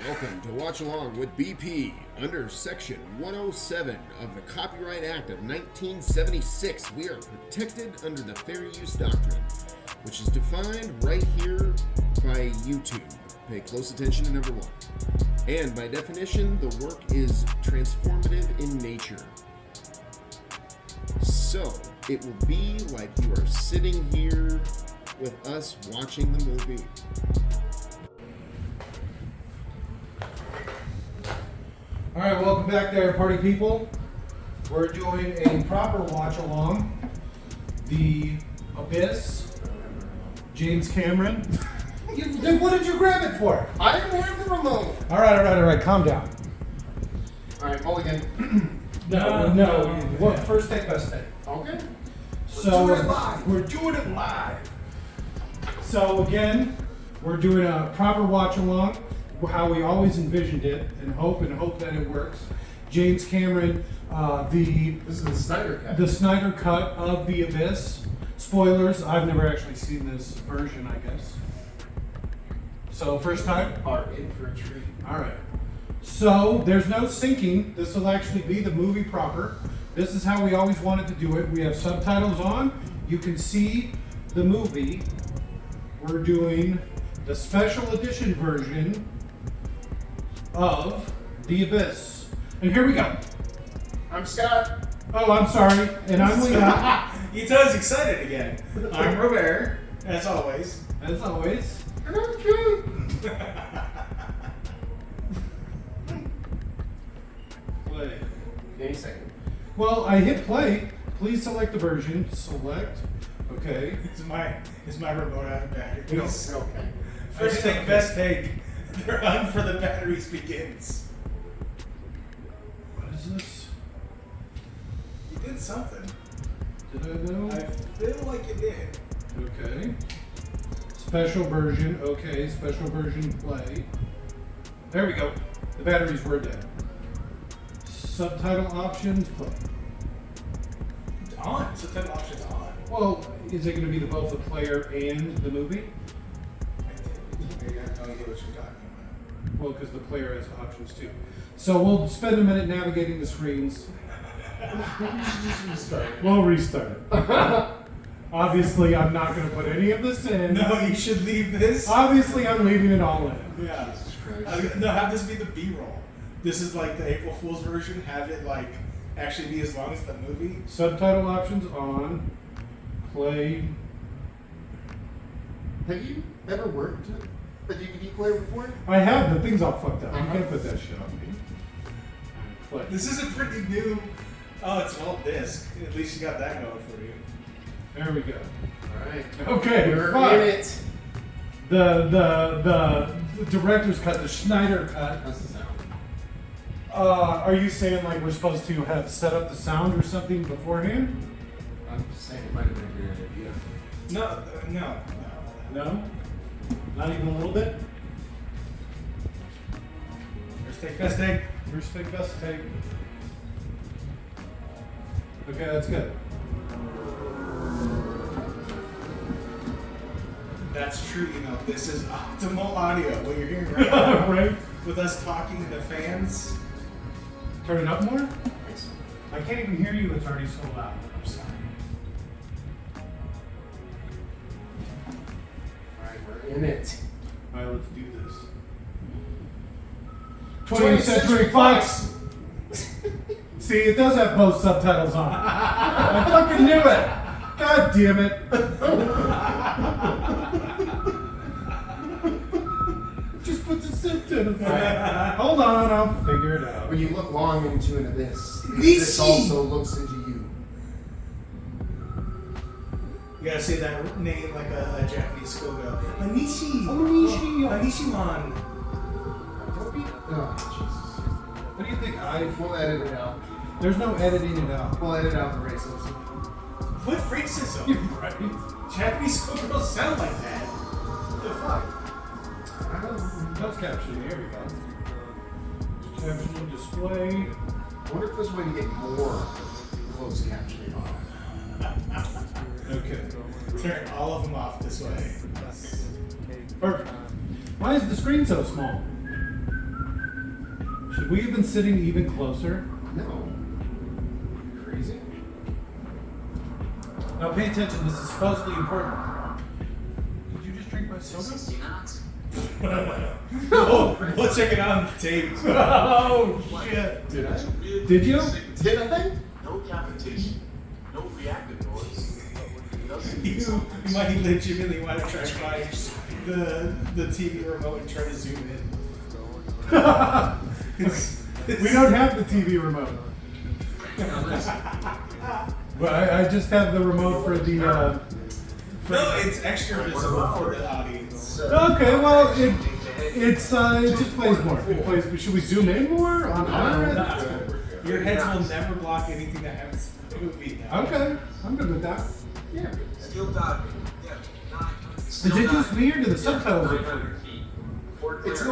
Welcome to Watch Along with BP under Section 107 of the Copyright Act of 1976. We are protected under the Fair Use Doctrine, which is defined right here by YouTube. Pay close attention to number one. And by definition, the work is transformative in nature. So, it will be like you are sitting here with us watching the movie. All right, welcome back there, party people. We're doing a proper watch along. The Abyss, James Cameron. Then what did you grab it for? I am wearing the remote. All right, calm down. All right, mulligan. No. What? First take, best take. Okay. So we're doing it live. So again, we're doing a proper watch along, how we always envisioned it, and hope that it works. James Cameron, This is the Snyder Cut. the Snyder cut of The Abyss. Spoilers, I've never actually seen this version, I guess. So first time? Are in for a treat. All right. So there's no syncing. This will actually be the movie proper. This is how we always wanted to do it. We have subtitles on. You can see the movie. We're doing the special edition version of The Abyss. And here we go. I'm Scott. Oh, I'm sorry. And I'm Leon. You tell us excited again. I'm Robert, as always. As always. And I'm Jay. Play. Any second. Well, I hit play. Please select the version. Select. Okay. Is my remote out of batteries? Okay. First take, best take. The run for the batteries begins. What is this? You did something. Did I know? I feel like you did. Okay. Special version. Okay. Special version play. There we go. The batteries were dead. Subtitle options. Play. It's on. Subtitle option's on. Well, is it going to be both the player and the movie? Maybe I have no idea what you're talking about. Well, because the player has options too. So we'll spend a minute navigating the screens. Maybe we should just restart. We'll restart it. Obviously, I'm not going to put any of this in. No, you should leave this. Obviously, I'm leaving it all in. Yeah. Jesus Christ. No, have this be the B-roll. This is like the April Fool's version. Have it like actually be as long as the movie. Subtitle options on. Play. Have you ever worked a DVD player before? I have. The thing's all fucked up. You can't put that shit on me. Play. This is a pretty new. Oh, it's an old disc. At least you got that going for you. There we go. All right. Okay. We're fine. in it. The director's cut, the Schneider cut. How's the sound? Are you saying like we're supposed to have set up the sound or something beforehand? I'm just saying it might have been a great idea. No. No? Not even a little bit? First take, best take. First take, best take. Okay, that's good. That's true. You know, this is optimal audio. What you're hearing right now, Right? with us talking to the fans. Turn it up more? I can't even hear you, it's already so loud. I'm sorry. Alright, we're in it. Alright, let's do this. 20th Century Fox! See, it does have both subtitles on. I fucking knew it! God damn it! Just put the subtitles on. Hold on, I'll figure it out. When you look long into an abyss, Nishi! this also looks into you. You gotta say that name like a Japanese schoolgirl. Anishi. Anishi. Anishiman. Don't be. Oh, Jesus. What do you think? We'll edit it out. There's no editing it out. We'll edit out the racism. What racism? You're right. Japanese schoolgirls sound like that. What the fuck? I don't know. That's captioning. Here we go. Captioning display. I wonder if there's a way to get more closed captioning on. Okay. Turn all of them off this way. Perfect. Why is the screen so small? Should we have been sitting even closer? No. Crazy? Now pay attention, this is supposedly important. Did you just drink my soda? Oh, we'll check it out on the tape. Oh shit. Did I? Did you? Did I? No cavitation, no reactive noise. You might legitimately want to try to find the TV remote and try to zoom in. We don't have the TV remote. But I just have the remote for the. No, it's extra visible for the audience. Okay, well it just plays more. It plays. Should we zoom in more on our end? Your heads will never block anything that happens in the movie now. Okay, I'm good with that. Yeah. Still diving. Is it just me or do the subtitles look funny? It's an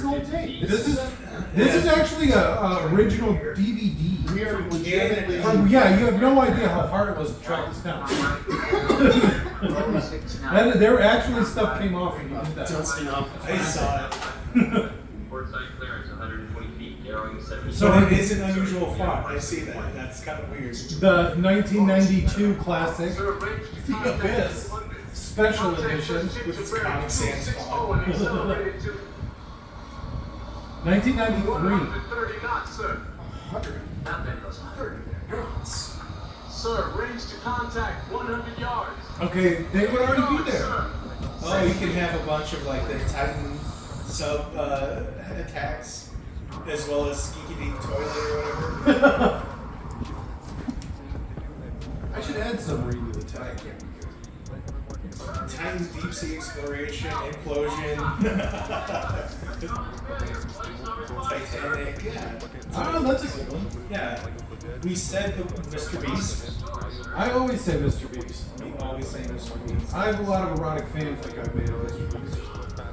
old tape. This is actually a original DVD. We are legitimately. Yeah, you have no idea how hard it was to track this down. There actually stuff came off when you did that. Dusting up. I saw it. Port side clearance, 120 feet, narrowing 70. So it is an unusual font. I see that. That's kind of weird. The 1992 classic Sir, range to The contact Abyss London. Special Edition. With its Comic Sans font. 1993. 130 knots, sir. 100. Nothing less than 30 knots. Sir, range to contact 100 yards. Okay, they would already be there. Sir. Oh, you can have a bunch of like the Titan sub attacks, as well as Skeeky Deek Toilet or whatever. I should add submarine to the tag. Titan Deep Sea Exploration, Implosion, Titanic. Yeah. Oh, that's a good one. Yeah. We said the Mr. Beast. I always say Mr. Beast. We always say Mr. Beast. I have a lot of erotic fanfic I've made of Mr. Beast.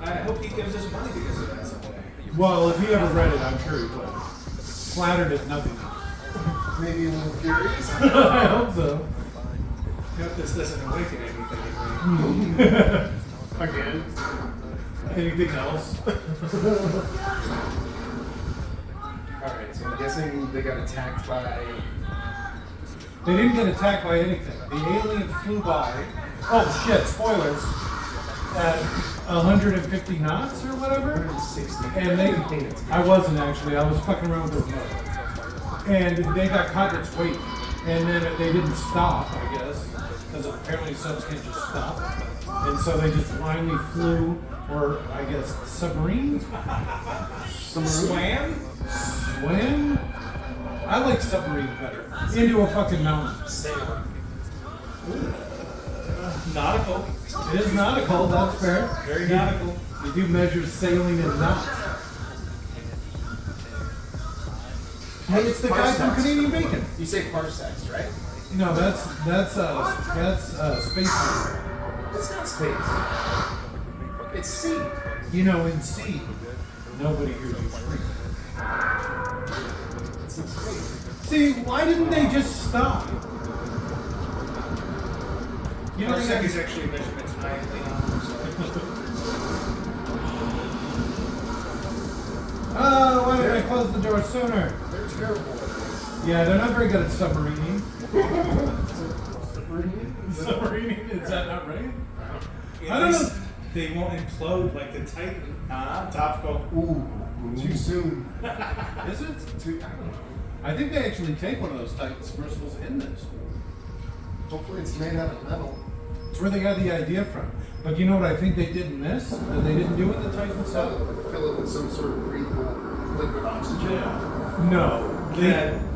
I hope he gives us money because of that someday. Well, if he ever read it, I'm sure he would. Flattered as nothing else. Maybe a little curious. I hope so. I hope this doesn't awaken anything in me. Again. Anything else? Alright, so I'm guessing they got attacked by. They didn't get attacked by anything. The alien flew by. Oh shit, spoilers. At 150 knots or whatever. 160. And I wasn't actually. I was fucking around with the remote. And they got caught in its weight. And then they didn't stop, I guess. Because apparently subs can't just stop. And so they just blindly flew, or I guess submarine? Swam? Swim? I like submarine better. Into a fucking mountain. Sail. Nautical. It is nautical, that's fair. Very nautical. You do measure sailing in knots. Hey, it's the guy from Canadian Bacon. You say parsecs, right? No, that's space. It's not space. It's sea. You know, in sea, nobody hears you scream. It's not space. See, why didn't they just stop? You know, Parsec is actually a measurement high and oh, why didn't I close the door sooner? They're terrible at this. Yeah, they're not very good at submarining. Submarine? Is that not right? I don't know. They won't implode like the Titan. Topical. Ooh, too soon. Is it? Too, I don't know. I think they actually take one of those Titan submersibles in this. Hopefully it's made out of metal. It's where they got the idea from. But you know what I think they did in this? That they didn't do in the Titan sub? Fill it with some sort of breathable liquid oxygen. No.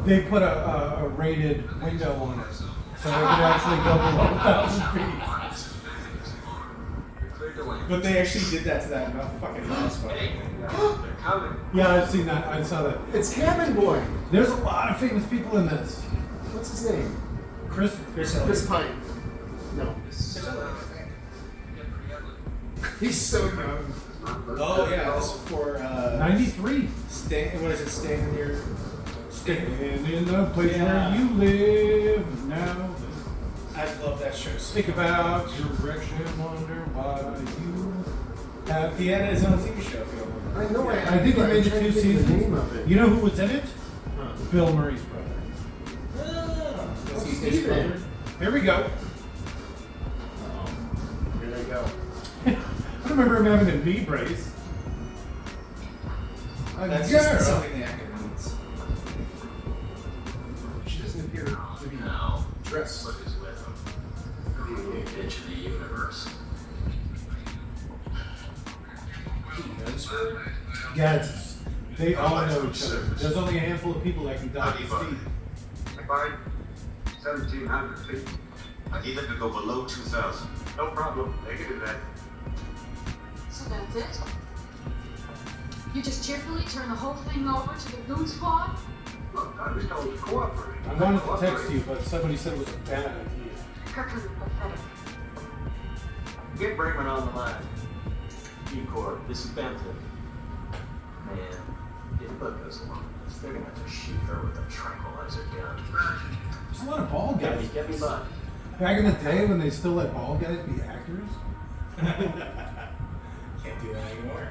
They put a rated window on it. So they could actually go below 1,000 feet. But they actually did that to that fucking houseboat. They're coming. Yeah, I've seen that. I saw that. It's Cabin Boy. There's a lot of famous people in this. What's his name? Chris Chris Pine. No. He's so young. Oh yeah, this is for 93. what is it? Staying in your And in the place Yeah. where you live now. I love that show. Think about your direction, wonder why you have. He had his own TV show. If you don't remember. I know. I think they made it 2 seasons. You know who was in it? Huh. Bill Murray's brother. Is he his brother? Here we go. Here they go. I remember him having a knee brace. That's girl. just something the actor needs. She doesn't appear to be Now, dressed. look who's with him. The bitch of the universe. Guys, they all know each other. There's only a handful of people that can dodge his feet. Fine. 1,700 feet. I need them to go below 2,000. No problem. They can do that. So that's it? You just cheerfully turn the whole thing over to the goon squad? Look, I was told to cooperate. I wanted to text you, but somebody said it was a bad idea. Kirkland is pathetic. Get Brinkman on the line. E-Corp, this is Benton. Man, if Bud goes along with this, they're gonna have to shoot her with a tranquilizer gun. There's a lot of bald guys. Get me Bud. Back in the day when they still let bald guys be actors? Can't do that anymore.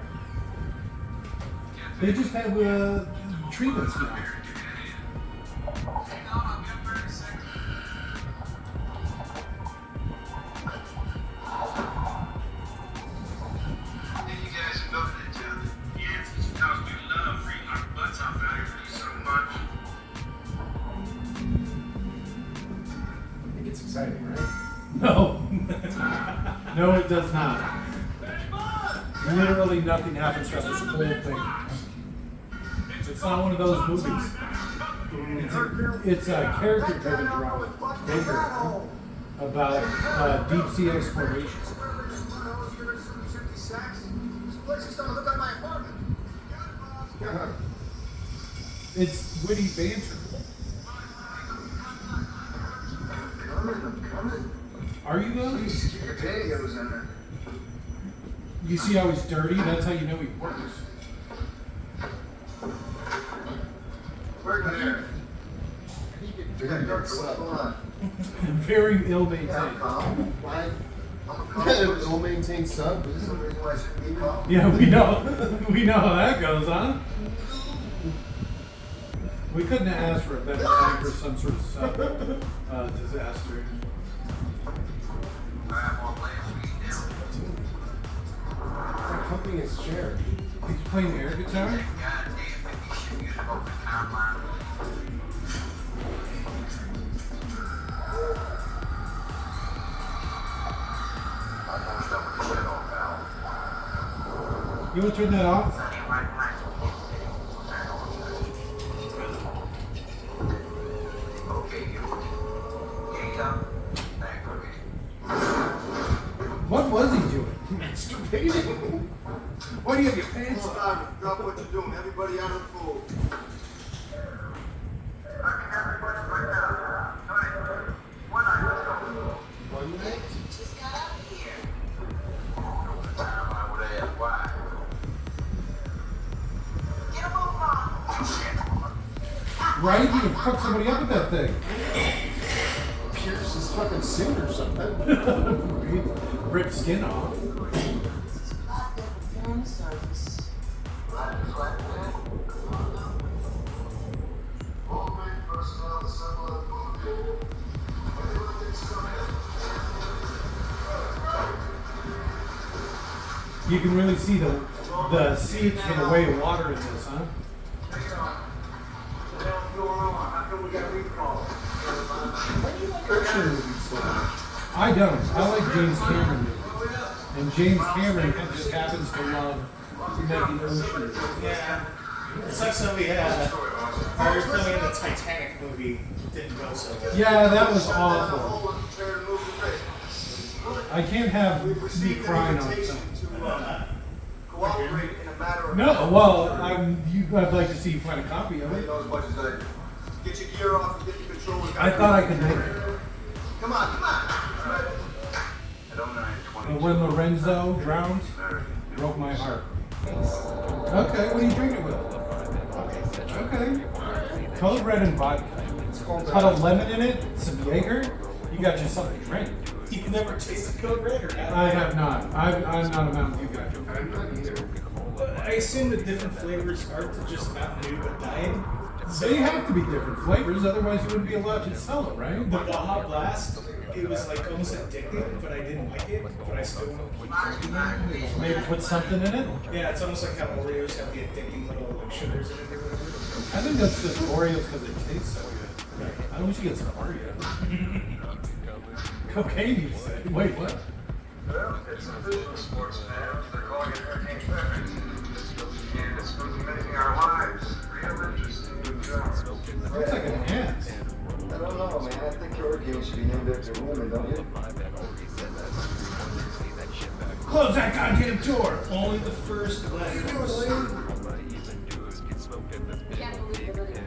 They just have treatments now. It gets exciting, right? No. No, it does not. Literally nothing happens throughout this whole thing. It's not one of those movies. It's a character-driven drama about deep sea exploration. It's witty banter. Are you though? You see how he's dirty? That's how you know he works. Very ill-maintained. Ill-maintained sub. Yeah, we know. We know how that goes, huh? We couldn't have asked for a better time for some sort of sub disaster. That company is shared. He's playing air guitar? You want to turn that off? What was he doing? Masturbating. Why do you have your pants on? Drop what you're doing. Everybody out of the pool. One night. Just got out of here. Get a move on. Right? You can fuck somebody up with that thing. Pierce his fucking suit or something. Rip skin off. Room service. You can really see the seats for the weight of water in this, huh? Action movies so much. I don't. I like James Cameron movies. And James Cameron just happens to love making ocean. Yeah. It sucks that we had our filming in the Titanic movie didn't go so well. Yeah, that was awful. I can't have me crying on something. Cooperate in a matter of No, well, I'd like to see you find a copy of You it. know as much as I do. Get your gear off and get the controller. I thought I could make it. Come on, come on. But when Lorenzo drowned, broke my heart. Okay, what are you drinking with? Okay. Code red and vodka. Cut a lemon in it, some Jaeger. You got yourself a drink. You've never tasted Code Red or have I have not. I'm not a Mountain Dew guy. I'm not either. I assume the different flavors are just not new but dying. They have to be different flavors, otherwise you wouldn't be allowed to sell it, right? The Baja Blast, it was like almost addicting, but I didn't like it. But I still keep drinking it. Maybe put something in it. Yeah, it's almost like how Oreos have the addicting little like sugars in it or whatever. I think that's just Oreos because it tastes so good. I wish you get some Oreo. Cocaine, you said? Wait, what? Well, it's a visual sports fan. They're calling it Hurricane Perfect. And it's going to be making our lives real interesting with drugs. Looks like an ant. I don't know, man. I think hurricane should be named after a woman, don't you? Close that goddamn door! Only the first letter. Can't believe you're letting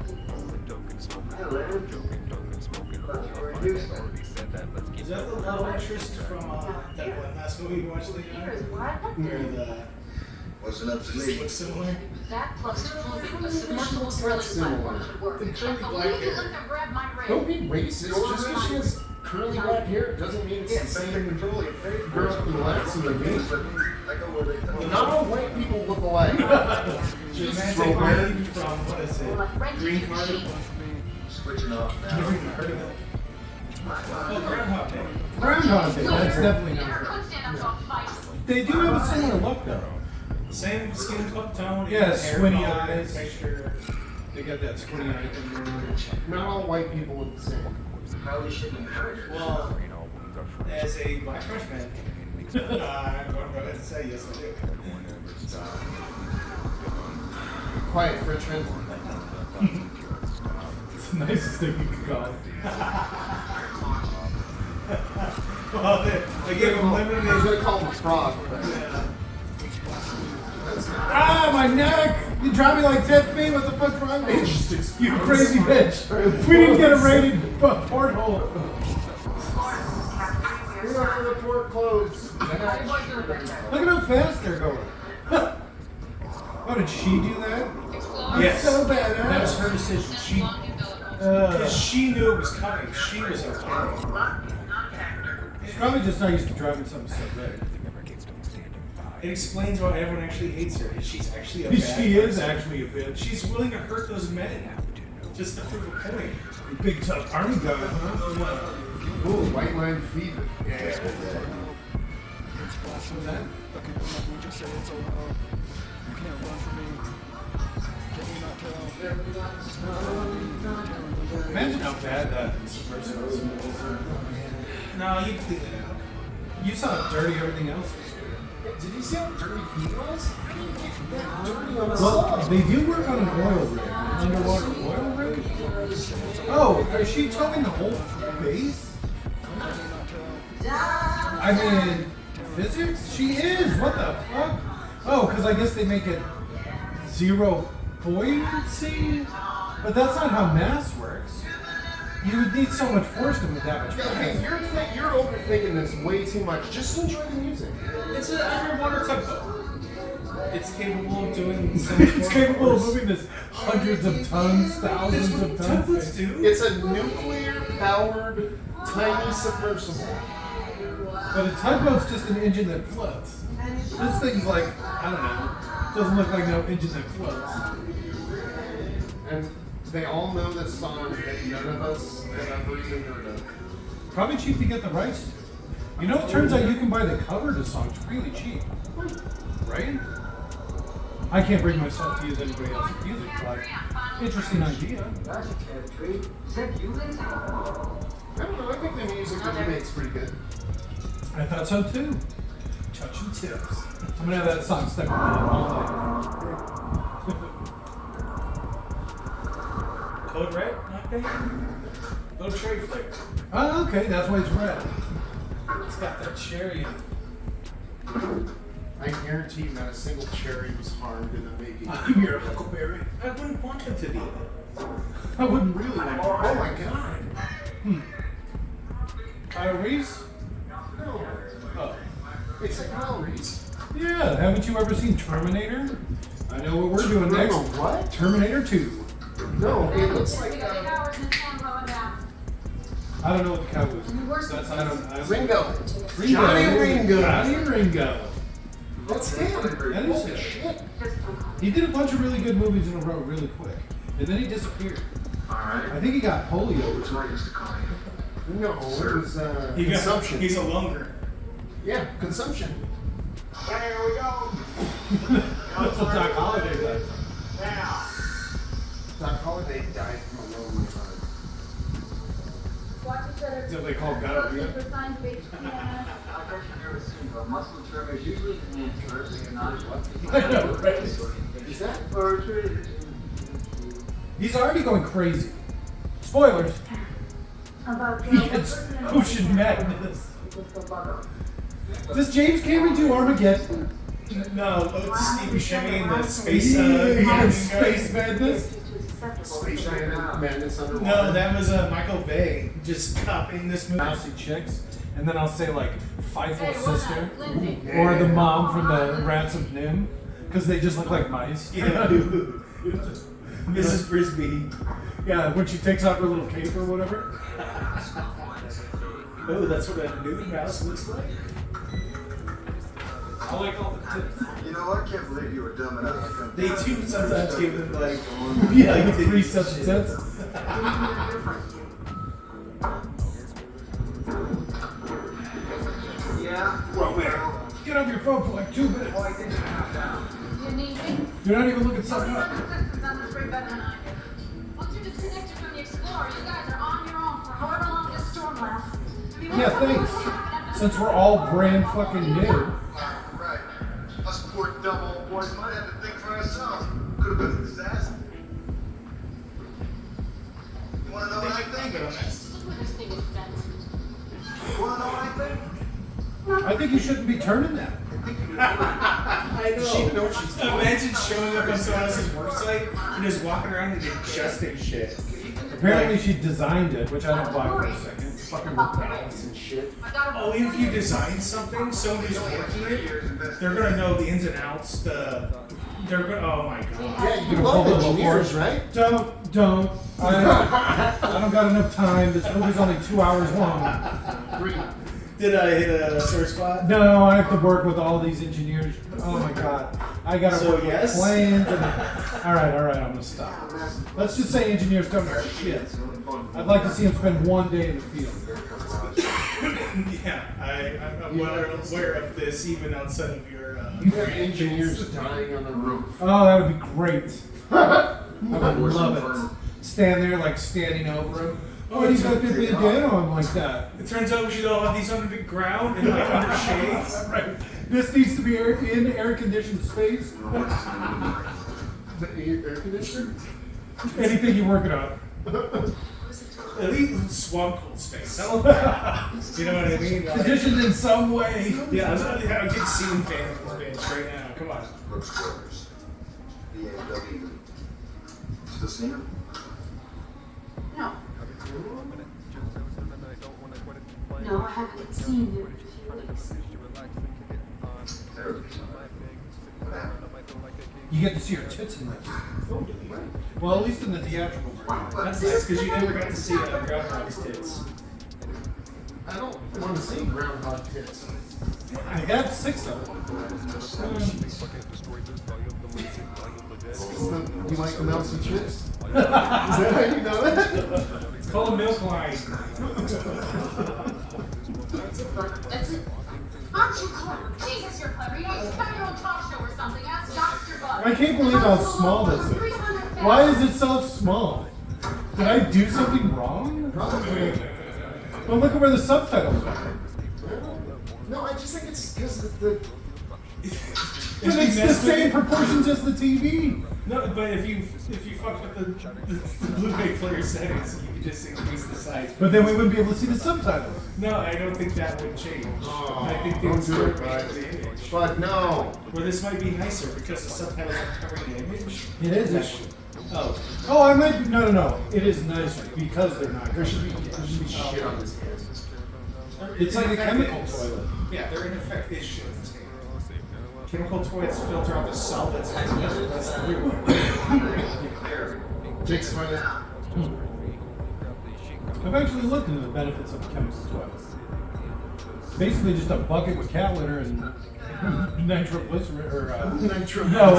Is that the love interest from that one last movie you watched? Here's what? Where the Wasn't up to me. looks similar? That plus flipping a submersible really should work. The curly I black believe you hair. let them grab my ring. Don't be racist. Just because she has curly black hair doesn't mean it's the same girl from the last movie. I go where they tell me. Not all white people look alike. The romantic comedy from, what is it? Green Card? Switching off I've now. never even heard of it. Oh, Groundhog Day. Groundhog Day, that's definitely Never not could right. stand up to a fight. They do have a similar look though. Same skin tone. Yeah, hair squinty color, eyes. texture. They got that squinty eye thing going on. Not all white people look the same. Probably shouldn't have heard it. Well, as a black Frenchman, I'm going to go ahead and say yes, I do. Quiet Frenchman. It's the nicest thing you could call it. Well, they gave him I was limited. gonna call him a frog. But Yeah. Ah, my neck! You dropped me like 10 feet. What the fuck's wrong with you? You crazy bitch. We didn't get a rated porthole. We're not gonna report closed. Look at how fast they're going. Oh, did she do that? Yes. So That was badass. her decision. Because she knew it was coming. She was okay. She's probably just not used to driving something so big. It explains why everyone actually hates her. She's actually a bad She is person. actually a bitch. She's willing to hurt those men just to prove a point. Big tough army guy, huh? Ooh, white line fever. Yeah. What's that? Imagine how bad that submersible is. No, you clean it out. You saw how dirty everything else was. Did you see how dirty he was? How do you get that dirty on a Well, sub? they do work on an oil rig, an underwater oil rig. Oh, is she towing the whole base? I mean, physics? She is. What the fuck? Oh, because I guess they make it zero buoyancy, but that's not how mass works. You would need so much force to move that much. Okay, you're overthinking this way too much. Just enjoy the music. It's an underwater tugboat. It's capable of doing so much It's more capable of force. moving this hundreds of tons, thousands That's what of tugboats tons. do. It's a nuclear-powered tiny submersible. But a tugboat's just an engine that floats. This thing's like, I don't know, doesn't look like no engine that floats. And they all know this song that none of us have ever even heard of. Probably cheap to get the rights to. You know, it turns out you can buy the cover to songs really cheap. Right? I can't bring myself to use anybody else's music, but interesting idea. I don't know, I think the music that he makes pretty good. I thought so too. Touching tips. I'm gonna have that song stuck in my head all night. Code Red? Not bad. Little cherry flavor. Oh, okay, that's why it's red. It's got that cherry in it. I guarantee not a single cherry was harmed in the making. I'm your huckleberry. I wouldn't want them to be. I wouldn't really like Oh it. my god. Reese? No. Oh. It's like calories. Yeah, haven't you ever seen Terminator? I know what we're doing next. What? Terminator 2. No, it looks like I don't know what the cow is. That's I don't. Ringo. Ringo. Johnny Ringo. Johnny Ringo. That's him. That is Holy him. shit. He did a bunch of really good movies in a row really quick. And then he disappeared. Alright. I think he got polio. Which I used to call you. No, it was consumption. He's a longer. Yeah, consumption. Here we go. That's what Doc Holliday does. Now. Doc Holliday died from a lonely heart. Is that what they call gonorrhea? I bet you never seen, but muscle tremor is usually enhanced versus not what I know, right? Is that? He's already going crazy. Spoilers. He gets ocean madness. Does James Cameron do Armageddon? No, it's Steve Buscemi and the space. He Madden gets space guy. madness. Space Madness underwater. No, that was Michael Bay just copying this movie. Mousy chicks, and then I'll say like Fiefel's Hey, sister, Lindsay. or the mom from the Rats of Nim, because they just look like mice. Yeah. Mrs. Frisbee. Yeah, when she takes off her little cape or whatever. Oh, that's what a nude mouse looks like. I like all the tips. You know, I can't believe you were dumb enough to come They down do here. sometimes give them like Yeah, like 3 sets of tits. Yeah. Well, get off your phone for like 2 minutes. You need me? You're not even looking something up. On this way better than I do. Once you're disconnected from the Explorer, you guys are on your own for however long this storm lasts. I mean, Yeah, thanks. Since we're all brand fucking new. Right. Us poor dumb old boys might have to think for ourselves. Could have been a disaster. You wanna know what I think? Look where this thing is bent. You wanna know what I think? I think you shouldn't be turning that. I know. She knows she's doing. Imagine showing up on someone else's work site and just walking around and adjusting shit. Apparently she designed it, which I don't buy for a second. It's fucking with balance And shit. I got Oh, if you design something, someone who's working it, they're gonna know the ins and outs. They're gonna. Oh my god. Yeah, you love engineers, right? Don't. I don't got enough time. This movie's only 2 hours long. Did I hit a sore spot? No, I have to work with all these engineers. Oh my god. I gotta So, work yes? with planes. Alright, I'm gonna stop. Let's just say engineers don't know shit. I'd like to see them spend 1 day in the field. Yeah, I'm well aware of this, even outside of your. You have engineers dying on the roof. Oh, that would be great. I would love it. Stand there like standing over him. Oh, he's got to be dead on like that. It turns out we should all have these under the ground and like under shades. Right. This needs to be in air-conditioned space. The air conditioner? Anything you're working on. At least swamp cold space. You know what I mean? Like, Conditioned in some way. yeah, I get ceiling fan with this bitch right now. Come on. Brooks Brothers. BMW. Still seeing him? No. No, I haven't seen you in a few weeks. Therapy. What happened? You get to see her tits in this. Well, at least in the theatrical version. That's nice because you never got to see Groundhog's tits. I don't want to see groundhog tits. I got 6 of them. You like the mousy chips? Is that how you know that? It's called a milk line. That's it. Aren't you clever? Jesus, you're clever. You know, you have your own talk show or something. Ask Dr. Bud. I can't believe how small this is. Why is it so small? Did I do something wrong? Probably. Well, look at where the subtitles are. No, I just think it's because of the. But it's the same proportions as the TV. No, but if you fuck with the Blu-ray player settings, you can just increase the size. But then we wouldn't be able to see the subtitles. No, I don't think that would change. Oh, I think they don't would do still it, right guys. the image. But no. Where this might be nicer because the subtitles are covering the image. It is. Oh, Oh, I might. No. It is nicer because they're not. There should be shit on this hand. It's like a In effect, chemical it is. toilet. Yeah, there in effect is shit in this hand. Chemical toilets filter out the solids and that's through. Jake's funny. I've actually looked into the benefits of a chemical toilet. Basically, just a bucket with cat litter and Nitroglycerin or Nitro. no,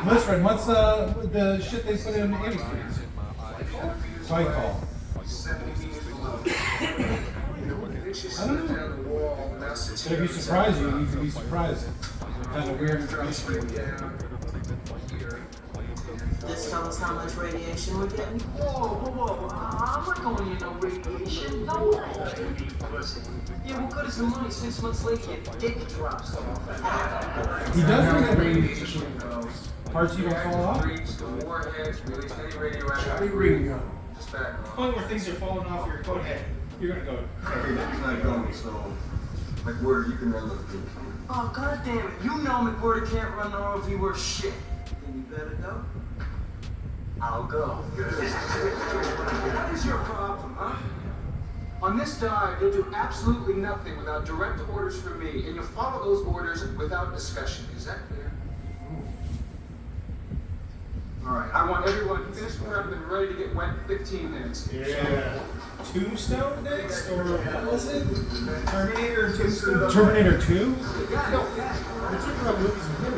glycerin. What's the shit they put in antifreeze? Glycol. I don't know. But if you surprise you can be surprised. Kind of weird information we get. Just tell us how much radiation we're getting. Whoa. I'm not going in no radiation. No. Yeah, what good is the money? 6 months later, your dick drops off. He does bring that radiation. Parts you don't fall off? The warheads release any radioactive Johnny Ringo. just back The point where things are falling off your coat head, you're gonna go. Hey, that's not going, so McWhirter, you can run the group. Oh, god damn it. You know McWhirter can't run the ROV worth shit. Then you better go. I'll go. What is your problem, huh? On this dive, you'll do absolutely nothing without direct orders from me, and you'll follow those orders without discussion. Is that clear? All right, I want everyone finished prep and ready to get wet in 15 minutes. Yeah. Tombstone next, or what was it? Terminator or Tombstone? Terminator 2? No, we're talking about movies with him.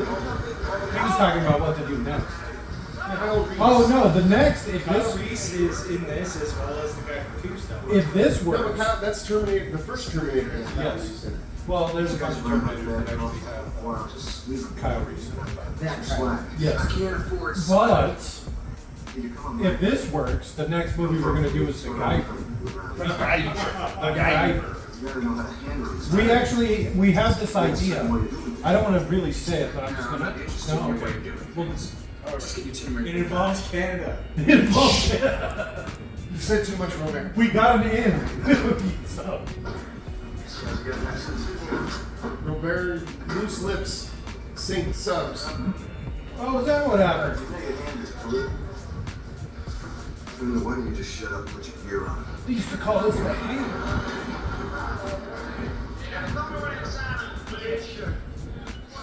He's talking about what to do next. Kyle Reese. Oh no, the next if Kyle this Reese is in this as well as the guy from Tombstone. if this No, but works. Kyle, that's Terminator. The first Terminator has Kyle Yes. Reese in it. Well, there's a bunch of Terminators that actually Or I'll just leave have Kyle Reese. That's slack. Yes. I can't afford But you come on, if this works, the next movie we're gonna do is the Guyver. The Guyver. You gotta know how to handle these. We actually we have this idea. I don't want to really say it, but I'm just gonna. No. Well, It involves Canada. You said too much, Robert. we got him in. So, Robert, loose lips, sink subs. oh, is that what happened? Why don't you just shut up and put your gear on? They used to call this radio.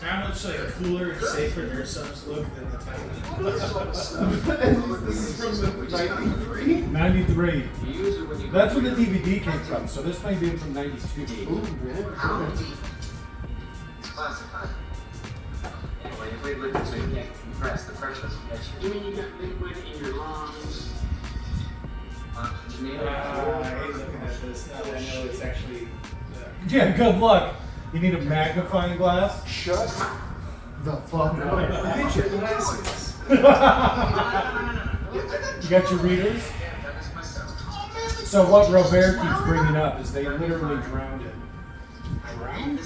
How much like cooler and safer their subs look than the Titan? This is from the 93. 93. You use it when you That's when the DVD came from. So this might be from 92. Ooh, man. It's classified. Anyway, if we liquid so you can't compress, the pressure doesn't catch you. You mean you got liquid in your lungs? Oxygenated? I hate looking at this now that I know it's actually. Yeah, good luck. You need a magnifying glass. Shut the fuck up. Picture glasses. You got your readers? So what Robert keeps bringing up is they literally drowned it.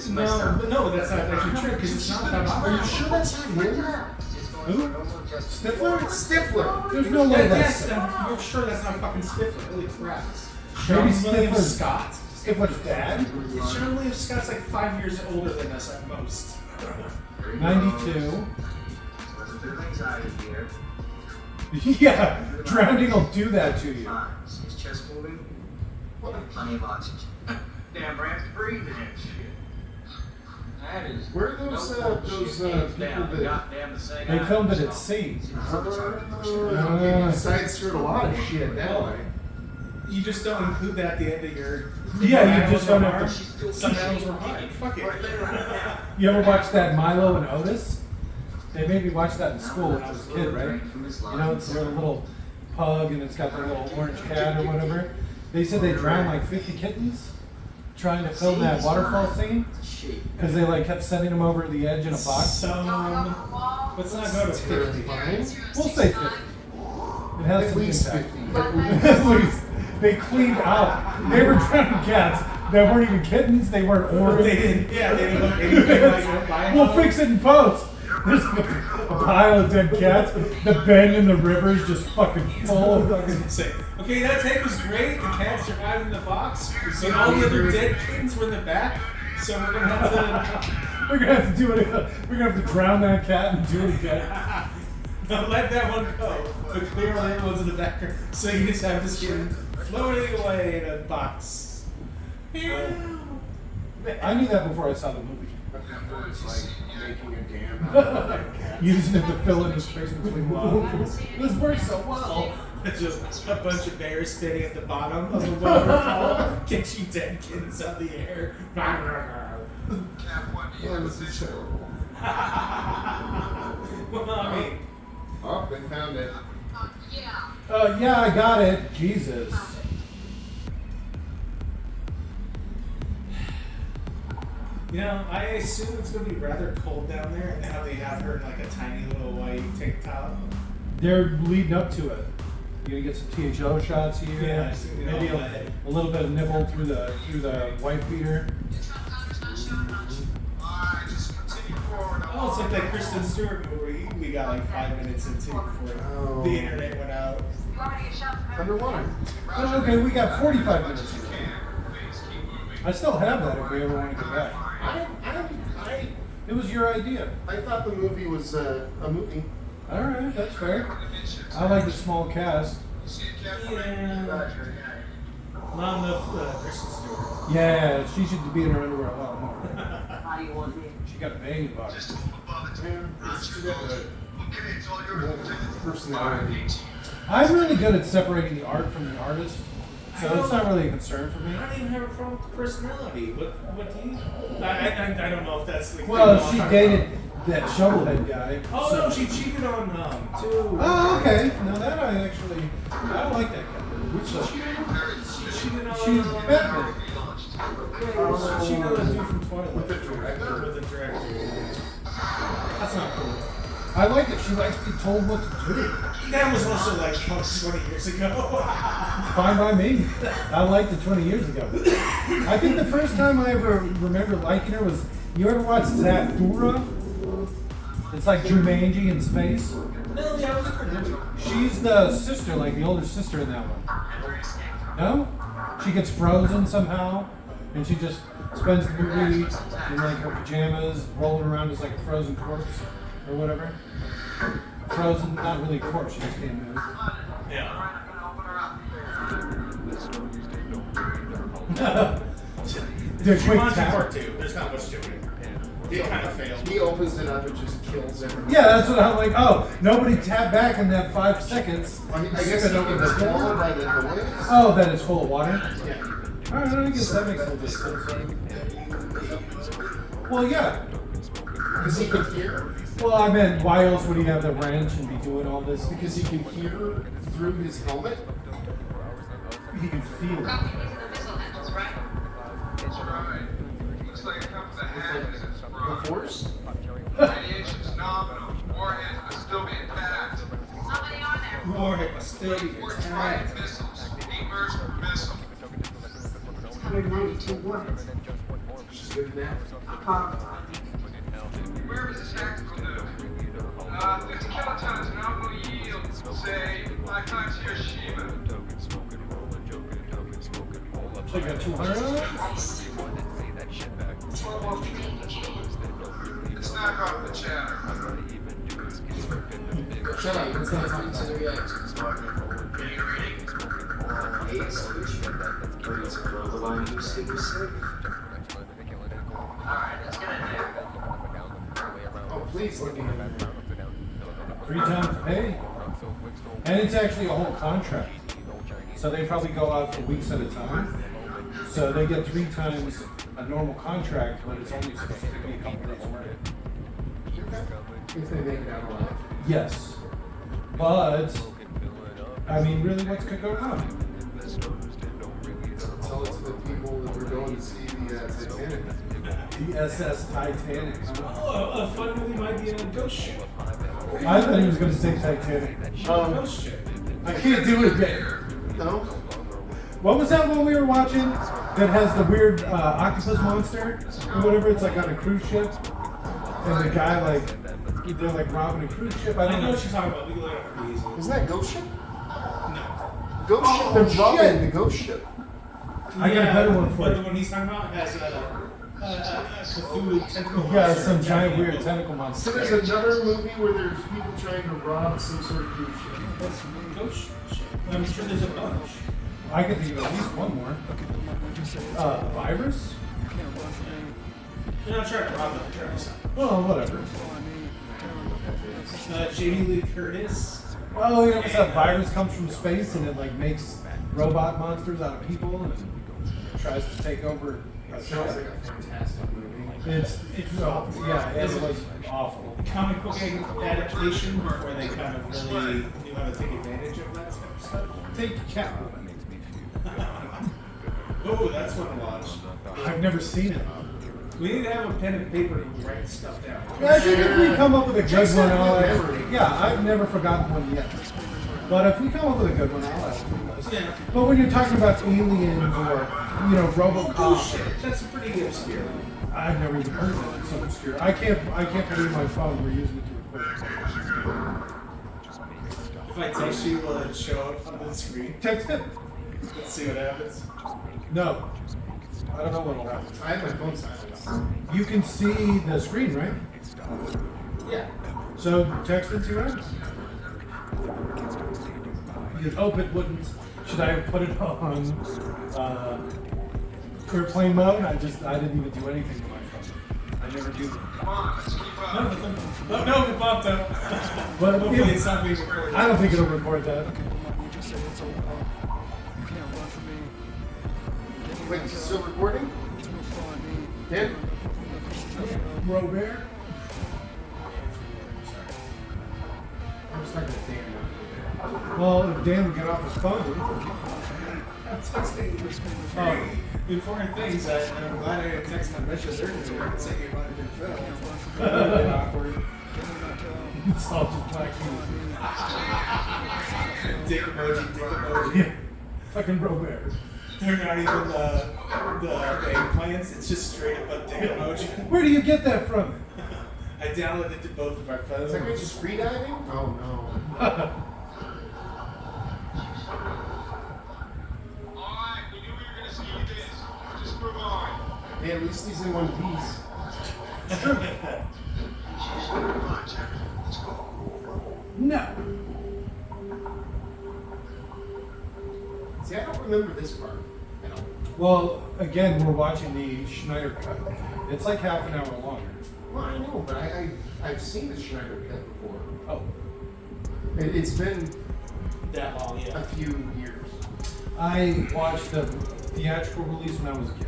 No, that's not actually true because it's not that Are you obvious. sure that's not him? Who? Stifler? Stifler. There's no way Yes, that's you're sure that's not fucking Stifler. Holy crap. Maybe Sean William Stifler's Scott. Stifler's dad. Sean William Scott's like 5 years older than us at most. 92. There's a bit of anxiety here. Yeah, drowning will do that to you. Is his chest moving? Plenty of oxygen. Damn, Brand's breathing and shit. That is. Where are those people that Goddamn the same. They filmed it at sea. sideskirted a lot of shit that way? You just don't include that at the end of your. Yeah, you just don't have to. Some animals were hard. Fuck it. You ever watch that Milo and Otis? They made me watch that in school when I was a kid, right? You know, it's their little pug and it's got their little orange cat or whatever. They said they drowned like 50 kittens trying to film that waterfall scene because they like kept sending them over the edge in a box. Let's not go to 50. We'll say 50. It has At some least impact. 50. At least. They cleaned out. They were drowning cats that weren't even kittens. They weren't orange. They didn't. Yeah, they didn't look anything like a We'll fix it in post. There's a pile of dead cats. The bend in the river is just fucking full of fucking. Say, okay, that take was great. The cat survived in the box. And all the other dead kittens were in the back. So we're gonna have to. We're gonna have to do it. We're gonna have to drown that cat and do it again. Now let that one go. But clear all the other ones in the back. So you just have this kid floating away in a box. I knew that before I saw the movie. It's like making a dam out of a dead cat. Using it to fill in the space between logs. This works so well. It's just a bunch of bears standing at the bottom of the waterfall, catching dead kittens out of the air. Cap 1, do you Oh, have a this is vision? terrible. Well, I mean, Oh, they found it. Yeah. Yeah, I got it. Jesus. you know, I assume it's gonna be rather cold down there, and how they have her in like a tiny little white tank top. They're leading up to it. You're gonna get some THO shots here. Yeah, I see, you know, Maybe a little bit of nipple through the wife beater. Alright, just continue forward. Oh, it's like that Kristen Stewart movie we got like 5 minutes into before Oh. the internet went out. You want me to get shots of Underwater. Oh, okay, we got 45 minutes. Please keep moving. I still have that if we ever want to go back. It was your idea. I thought the movie was a movie. All right, that's fair. I like the small cast. You see it, Cap? Yeah, not enough Kristen Stewart. Yeah, she should be in her underwear a lot more. How do you want it? She got a banging body. Just above it. It's too bad. Okay, it's all yours, Lieutenant. Personality. I'm really good at separating the art from the artist, so it's not really a concern for me. I don't even have a problem with personality. What do you? I don't know if that's the Well, thing she I'm dated talking that shovelhead guy. about. Oh so- no, she cheated on two. Oh, okay. No, that I don't like that guy. Which She cheated on. she's Batman. She cheated on the dude from Twilight. With the director. With the director. That's not cool. I like that she likes to be told what to do. That was also like 20 years ago. Fine by me. I liked it 20 years ago. I think the first time I ever remember liking her was, you ever watch Zathura? It's like Jumanji in space. No, yeah, it was cool. She's the sister, like the older sister in that one. No? She gets frozen somehow, and she just spends the movie in like her pajamas, rolling around as like a frozen corpse, or whatever. Frozen, not really a corpse, she just can't move. Yeah. They're quick Jumanji tap. Part 2. There's not much to it. It kind of failed. He opens it up and just kills everyone. Yeah, that's what I'm like. Oh, nobody tapped back in that 5 seconds. I guess he gets swallowed by the noise. Oh, that is full of water. Yeah. All right, I guess that makes a little bit of sense. Well, yeah. Because he can hear. Well, I meant, why else would he have the wrench and be doing all this? Because he can hear through his helmet. He can feel it. Copy, these are the missile handles, right? That's right. Looks like it comes with a hand in its The front. Force. Radiation's nominal. Warhead must still be intact. How many are there? Warhead must still be 4 intact. Trident missiles. 8 bursts per missile. 192 warheads. She's good at that. Where is this tactical nuke? 50 kilotons nominal yield. Say 5 times Hiroshima. So you got 200 of them? It's not hard to chatter. Shut up. It's not talking to the reactors. Alright, let's get in there. Oh, please let me know. 3 times pay. And it's actually a whole contract. So they probably go out for weeks at a time. So they get 3 times a normal contract, but it's only supposed to be a couple days work. If they make it out alive. Yes. But, I mean, really, what's going to go wrong? Tell it to the people that we're going to see the Titanic. The SS Titanic. Oh, a fun movie might be a ghost ship. I thought he was going to say Titanic. Ghost ship. I can't do it yet. No? What was that one we were watching that has the weird octopus monster or whatever? It's like on a cruise ship, and the guy like they're like robbing a cruise ship. I I don't know know. what you're talking about. We can look it up pretty easily. Isn't that Ghost Ship? No. Ghost Ship. They're robbing the Ghost Ship. I got a better one for but you. the one he's talking about has a Cthulhu tentacle Yeah, monster. some giant weird tentacle So monster. there's another movie where there's people trying to rob some sort of cruise ship. That's ghost ship. I'm sure there's a bunch. I could think of at least one more. Virus? You're not trying to rob them. You're trying to sell. Well, whatever. Jamie Lee Curtis. Oh, you know what's that? Virus comes from space and it like makes robot monsters out of people and tries to take over Sounds like a fantastic movie. It was awful. Comic book adaptation before they kind of really knew how to take advantage of that type of stuff. Take Catwoman. Oh, that's one to watch. I've never seen it. We need to have a pen and paper to write stuff down. Yeah, I think if we come up with a good one, I've never forgotten one yet. But if we come up with a good one, I'll ask you guys. Yeah. But when you're talking about aliens or, RoboCop, Oh shit, that's pretty obscure. I've never even heard of it. It's so obscure. I can't believe my phone. We're using it to record. If I text you, will it show up on the screen? Text it. Let's see what happens. No. I don't know what'll happen. I have my phone silenced. You can see the screen, right? Yeah. So text it to us. You'd hope it wouldn't. Should I have put it on airplane mode? I didn't even do anything to my phone. I never do that. Come on, let's keep up. No, it popped up. But Hopefully it's not being recorded. I don't think it'll record that. Wait, is it still recording? Dan? Robert? I'm just not gonna think Well, if Dan would get off his phone. I'm texting important things. I'm glad I didn't text my message earlier. I could say you might have been filmed. That would have been awkward. It's all just black Dick emoji. Yeah. Fucking Robert. They're not even the eggplants, it's just straight up a dick emoji. Where do you get that from? I downloaded it to both of our phones. Is that guy just freediving? Oh no. Alright, we knew we were gonna see this. Just move on. Hey, at least he's in one piece. No. See, I don't remember this part at all. Well, again, we're watching the Schneider cut. It's like half an hour longer. Well, I know, but I've seen the Schneider cut before. Oh. It's been That long, a yeah. few years. I watched the theatrical release when I was a kid.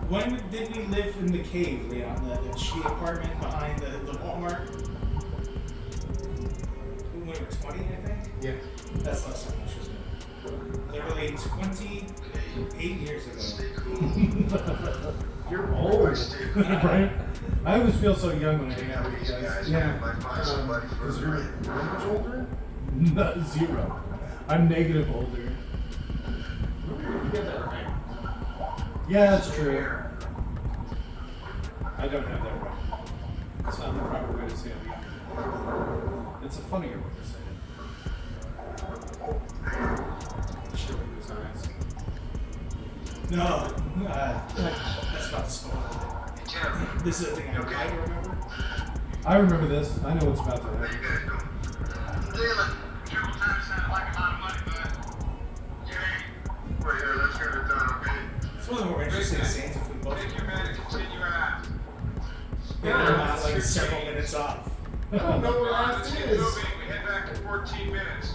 When did we live in the cave, Leon? The shitty apartment behind the Walmart? When we were 20, I think? Yeah. That's less than much, isn't it? Literally 28 years ago. You're old. Right? I always feel so young when I hang out with you guys. Yeah. Because you're how much older? Not 0. I'm negative older. You get that right. Yeah, that's true. I don't have that right. It's not the proper way to say it. It's a funnier way to say it. Shit with his eyes. No, that's not spoiled. This is the thing I remember. I remember this. I know what's about to happen. Triple time sounded like a lot of money, bud. Well, yeah, let's get it done, okay? It's one of the more interesting scenes if we both Take your man and continue out. not like several minutes off. I don't know where Alright, Aft let's get is. moving. We head back in 14 minutes.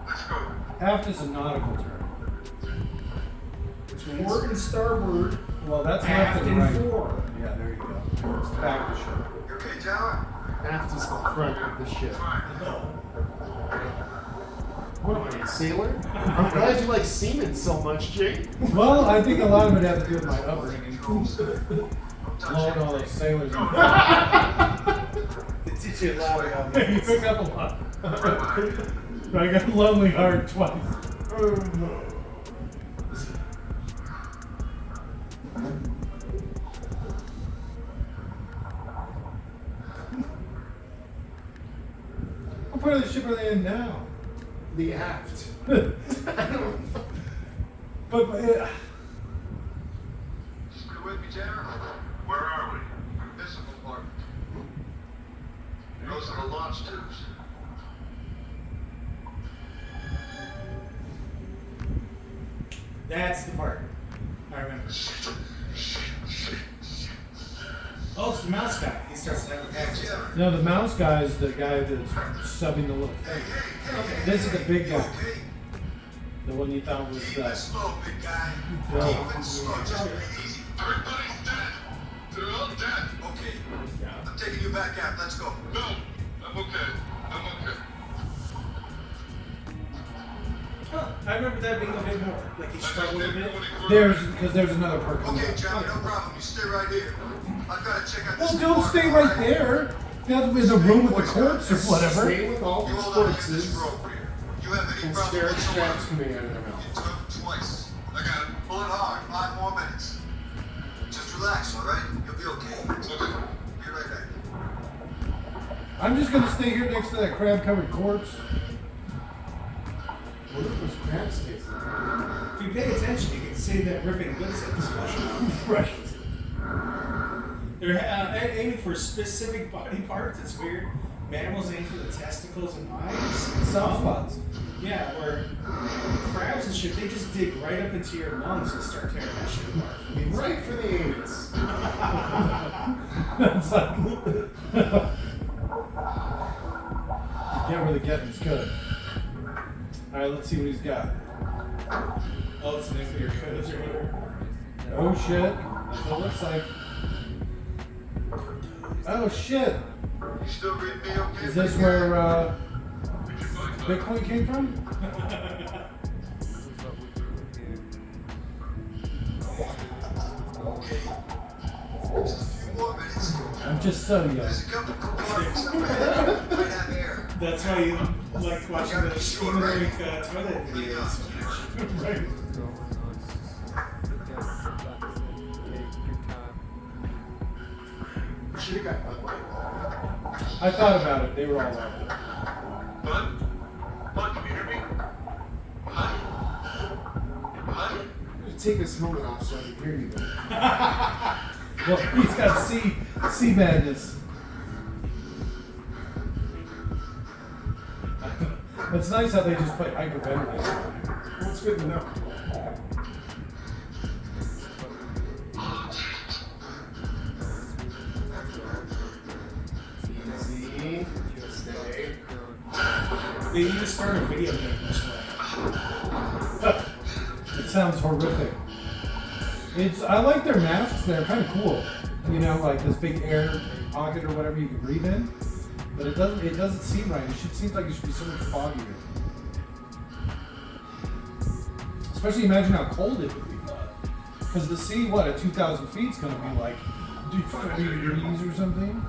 Let's go. Aft is a nautical term. Which means port and starboard. Well, that's left Aft and and right. fore. Yeah, there you go. It's back to shore. You okay, John? Aft is the front of the ship. No. What am I, a sailor? I'm glad you like seamen so much, Jake. Well, I think a lot of it had to do with my upbringing. Blowing all those sailors. They teach you a lot about You pick up a lot. I got lonely heart twice. What part of the ship are they in now? The aft. But You with me, General? Where are we? This compartment. Those are the launch tubes. That's the part. I remember. Oh, it's the mouse guy. He starts to have packages. no, the mouse guy is the guy that's subbing the little thing. This is the big guy. The one you thought was Slow, big guy. Bill. Keep it slow. Just breathe easy. Everybody's dead. They're all dead. Okay. I'm taking you back out. Let's go. No, I'm okay. I'm okay. Huh, I remember that being a bit more. Like he struggled a bit. There's another part. Okay, Johnny, no problem. You stay right here. I've got to check out this. Well, don't bar. stay right there. You have to be in the room with the corpse or whatever. Stay with all You the hold on to this corpses rope here. You have any and problem stare at whatsoever? straps coming out of their You mouth. took it twice. I got it. Pull it hard. 5 more minutes. Just relax, all right? You'll be okay. Okay. Be right back. I'm just gonna stay here next to that crab-covered corpse. What if those crabs taste like? If you pay attention, you can see that ripping bits of his flesh. Right. They're aiming for specific body parts. It's weird. Mammals aim for the testicles and eyes. Soft spots. Yeah, where crabs and shit, they just dig right up into your lungs and start tearing that shit apart. I mean, right for the anus. It's like, get where the getting's good. Alright, let's see what he's got. Oh, it's nuclear codes or whatever. Oh shit. That's what it looks like. Oh shit. You still read me okay? Is this where Bitcoin came from? Okay. Just a few more minutes. I'm just so young. There's a couple of compartments up ahead. Might have air. That's why you like watching the steameric toilet videos. Right. Should have got that way. I thought about it. They were all out there. Bud? Bud, can you hear me? Bud? Bud? Take this helmet off so I can hear you better. Well, he's got sea madness. It's nice how they just put hyperventilate. That's good to know. Easy. Just stay. They need to start a video game this way. It sounds horrific. I like their masks. They're kind of cool. You know, like this big air pocket or whatever you can breathe in. But it doesn't seem right. It seems like it should be so much foggier. Especially imagine how cold it would be. Because the sea, at 2,000 feet is going to be like 50 degrees or something.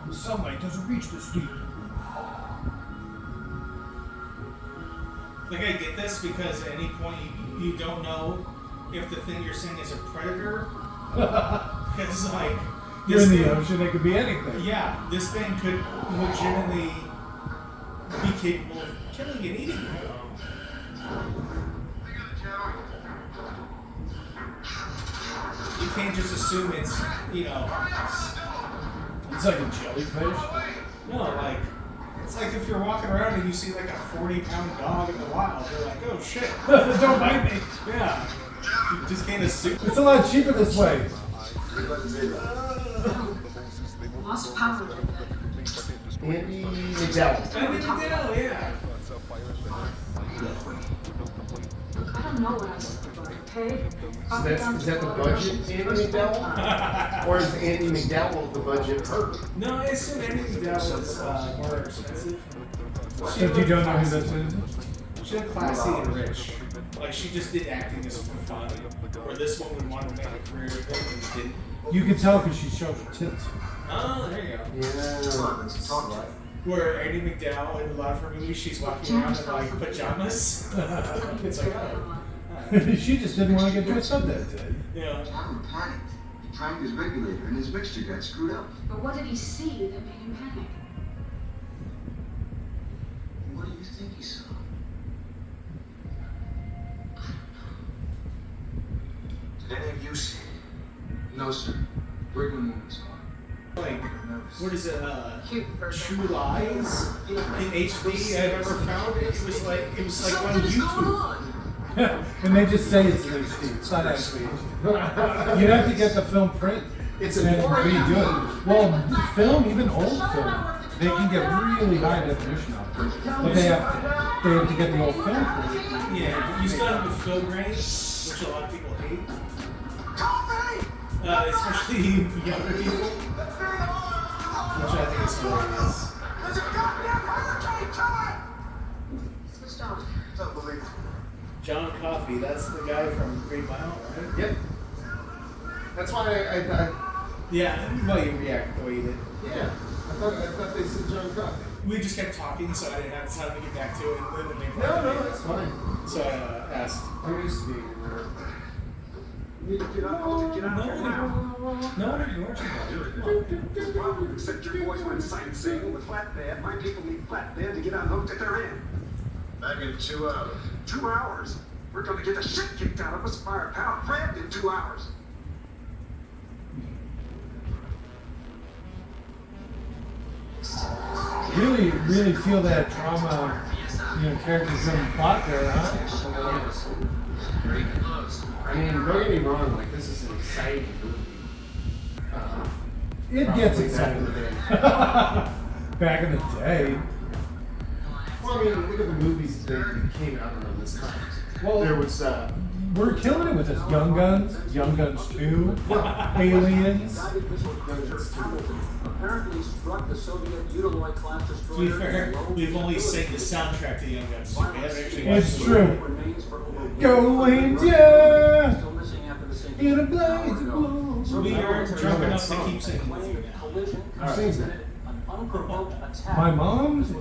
The sunlight doesn't reach this deep. Like I get this because at any point you don't know if the thing you're seeing is a predator. Because like You're in the thing- ocean, it could be anything. Yeah, this thing could legitimately be capable of killing and eating you. You can't just assume it's, It's like a jellyfish. no, like, it's like if you're walking around and you see like a 40-pound dog in the wild, you're like, oh shit. Don't bite me. Yeah. You just can't assume. It's a lot cheaper this way. Lost power. Andy McDowell. I mean, yeah. I don't know what I said about it, okay? Is that the budget, Andy McDowell? Or is Andy McDowell the budget hurt? No, I assume anything that was more expensive. So you don't know who this is? She looked classy and rich. Like she just did acting just for fun. Or this one would want to make a career with it and didn't. You can tell because she shows her tits. Oh, there you go. Yeah. Where Andy McDowell in a lot of her movies, she's walking around in like pajamas. It's like, oh. She just didn't want to get dressed up that day. Yeah. Captain panicked. He tried his regulator and his mixture got screwed up. But what did he see that made him panic? What do you think he saw? Did any of you see it? No, sir. Brigham Woman saw it. Like, what is it? Cute version. True Lies in HD I've ever found. It was like on YouTube. And they just say it's an HD. It's not actually HD. You'd have to get the film print. It's and a it'd be good. Well, film, even old film, they can get really high definition of it. But they have to get the old film print. Yeah, you still have the film grain, which a lot of people hate. Especially younger people, which I think is hilarious. Switched on. John Coffey, that's the guy from Green Mile, right? Yep. That's why I Yeah, well, you reacted the way you did. yeah. I thought they said John Coffey. We just kept talking, so I didn't have time to get back to it. And then the main No, part- that's fine. So I asked. I'm used to being in there. You need to get out here now. No one ignores you, buddy. Except your boys went sightseeing with flatbed. My people need flatbed to get unhooked at their end. Back in 2 hours. 2 hours? We're gonna get the shit kicked out of us by our pal Fred in 2 hours. Really feel that drama, character-driven plot there, huh? I mean, don't get me wrong, like, this is an exciting movie. It gets exciting. Back in the day. Well, I mean, look at the movies that came out around this time. Well, There was, we're killing it with this. Young Guns 2, Aliens. Apparently struck the Soviet Udaloy class To be destroyer. fair, we've only sang the soundtrack to Young Guns. We haven't actually watched It's the true. movie. Remains for over Go India! still missing after the sinking. In a blaze of blue. We are drunk enough to keep singing with you now. Collision Who sings that? an unprovoked attack. My mom said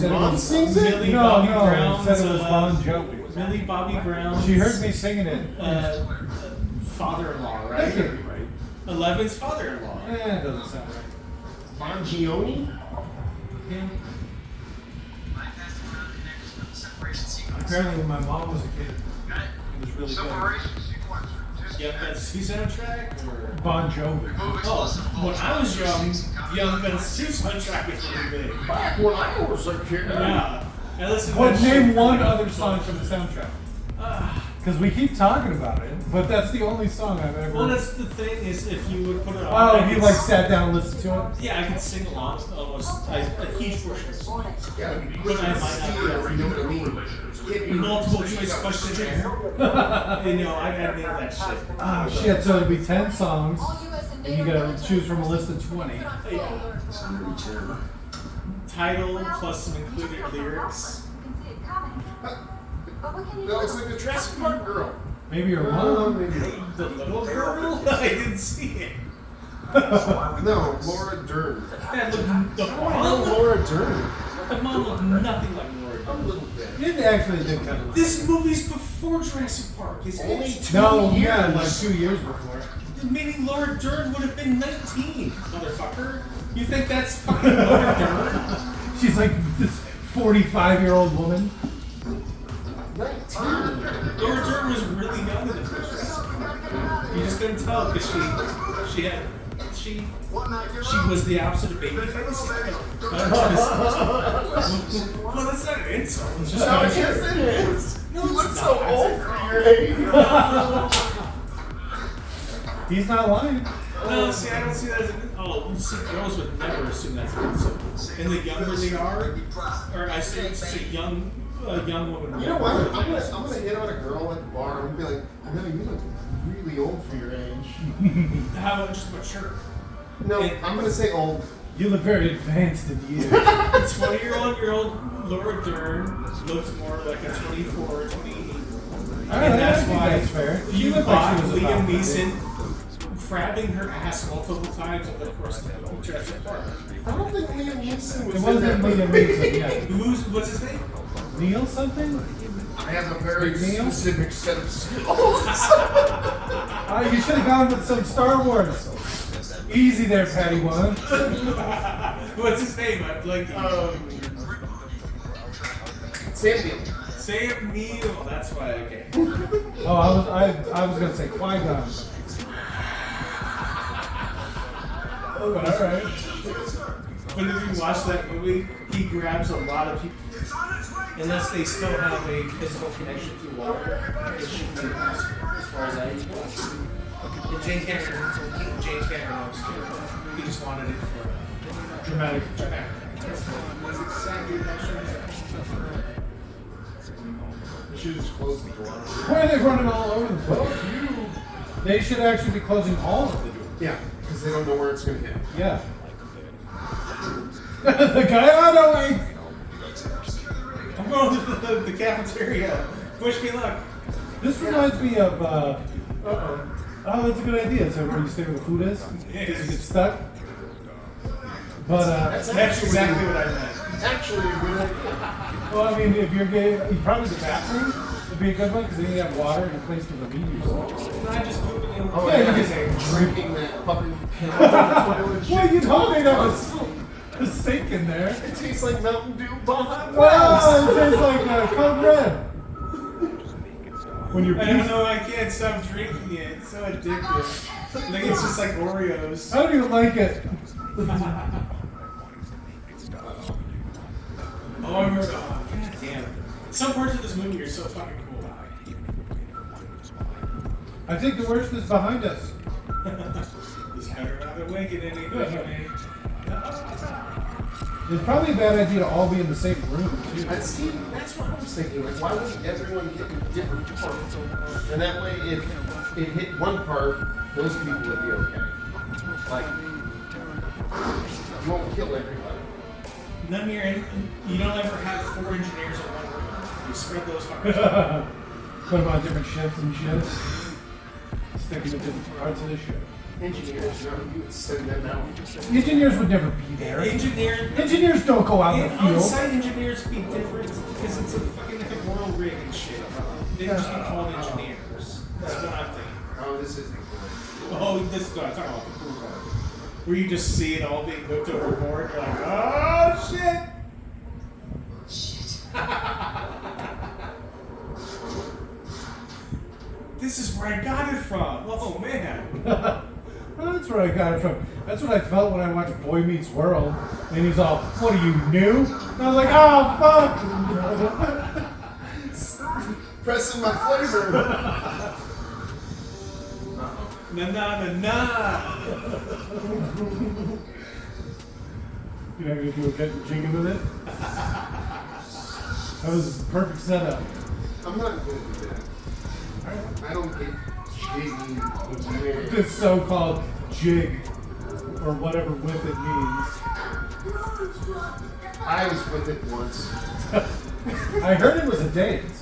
it Mom was, sings it? Millie no, Bobby no, Brown's, said it was Bon Jovi. Millie Bobby Brown. She heard me singing it. Father-in-law, That right? can't be right. Eleven's father-in-law. It doesn't sound right. Bongioni? Yeah. Apparently when my mom was a kid, it was really good. Separation sequencer. Young Guns 2 soundtrack? Or... Bon Jovi. Oh, when I was young, Young Guns 2 soundtrack was really big. Back when I was a kid. Yeah. I listened to What, that name shit. one other song from the soundtrack? Because we keep talking about it, but that's the only song I've ever... Well, that's the thing is, if you would put it on, Oh, I if you could like s- sat down and listened to it? yeah, I could sing along with almost a huge portion of the song. Yeah, But I might not be able to you know what I mean? multiple choice questions. You know, I gotta name that shit. Oh shit, so it'd be 10 songs, and you gotta choose from a list of 20. Title plus some included lyrics. That looks like the Jurassic Park girl. Maybe your mom? Maybe. The little girl? I didn't see it. No, Laura Dern. That looked, the Oh, mom? Laura Dern. The mom looked nothing like Laura A Dern. little bit. It actually did kind of... This movie's before Jurassic Park, isn't Only it? 2 No, years. yeah, like 2 years before. Meaning Laura Dern would have been 19, motherfucker. You think that's fucking Laura Dern? She's like this 45-year-old woman. 19. Laura Dern was really young in the first Jurassic Park. You just couldn't tell because she was the opposite of babyface. Well, that's not an insult. It's just No, not yes, it is. No, You look it's so not. old for your age. He's not lying. No, see, I don't see that as an oh, see, girls would never assume that's an insult. And the younger they are, or I say it's just a young woman. You know what? I'm gonna hit on a girl at the bar and be like, I know you look really old for your age. How about just mature? No, I'm gonna say old. You look very advanced in years. A 20-year-old girl, Laura Dern, looks more like a 24 or 28. Alright, And that's I think why that's fair. She you looked like bought she was Liam about Neeson grabbing her ass multiple times over the course of the Jurassic Park. I don't think Liam Neeson It was in wasn't that Liam movie. Neeson yet. What's his name? Neil something? I have a very Big Neil? specific set of skills. You should have gone with some Star Wars. Easy there, Patty One. What's his name? I'm blanking. Sam Neill. Sam Neill. That's why. Okay. Oh, I was gonna say Qui-Gon. Oh, all right. But if you watch that movie, he grabs a lot of people. Unless they still have a physical connection to water, it shouldn't be possible as far as I know. And James Cameron knows too. He just wanted it for Dramatic. dramatic. That's exactly what You should just close the door. Why are they running all over the place? They should actually be closing all of the doors. Yeah, because they don't know where it's going to hit. Yeah. The guy, oh no, wait! I'm going to the cafeteria. Wish me luck. This reminds me of, oh, that's a good idea. So where you stay where the food is? Yes. You get stuck? But, That's exactly what I meant. Actually, a good idea. well, I mean, if you're gay, probably the bathroom would be a good one because then you have water and a place to relieve yourself. I just moved it in. Oh, Yeah, yeah, you you can- drinking that fucking pill. Well, you told me that was a sink in there. It tastes like Mountain Dew behind. Wow, it tastes like Code Red. When you're I don't know, I can't stop drinking it. It's so addictive. Like it's just like Oreos. I don't even like it. Oh, I remember. Oh, God damn. Some parts of this movie are so fucking cool. I think the worst is behind us. This better not be winking anything, man. It's probably a bad idea to all be in the same room, too. That's what I was thinking. Like, why wouldn't everyone get in different parts? And that way, if it hit one part, those people would be okay. Like, you won't kill everybody. None of your, you don't ever have 4 engineers in one room. You spread those fuckers. Put them on different shifts and shit. Stick them to different parts of the ship. Engineers, you would send them out. Engineers would never be there. Engineers don't go out in the field. On-site engineers be different because it's a fucking like a oil rig and shit. They just be called engineers. That's what I'm thinking. Oh, this isn't good. Oh, this is what I'm talking about, the cool part. Where you just see it all being whipped overboard. You're like, oh shit! This is where I got it from. Oh man. Well, that's where I got it from. That's what I felt when I watched Boy Meets World. And he's all, what are you, new? And I was like, oh, fuck! Pressing my flavor. Na na na na. You're not going to do a cut and jiggy with it? That was a perfect setup. I'm not going to do that. I don't get jiggy with This so-called jig, or whatever with it means. I was with it once. I heard it was a dance.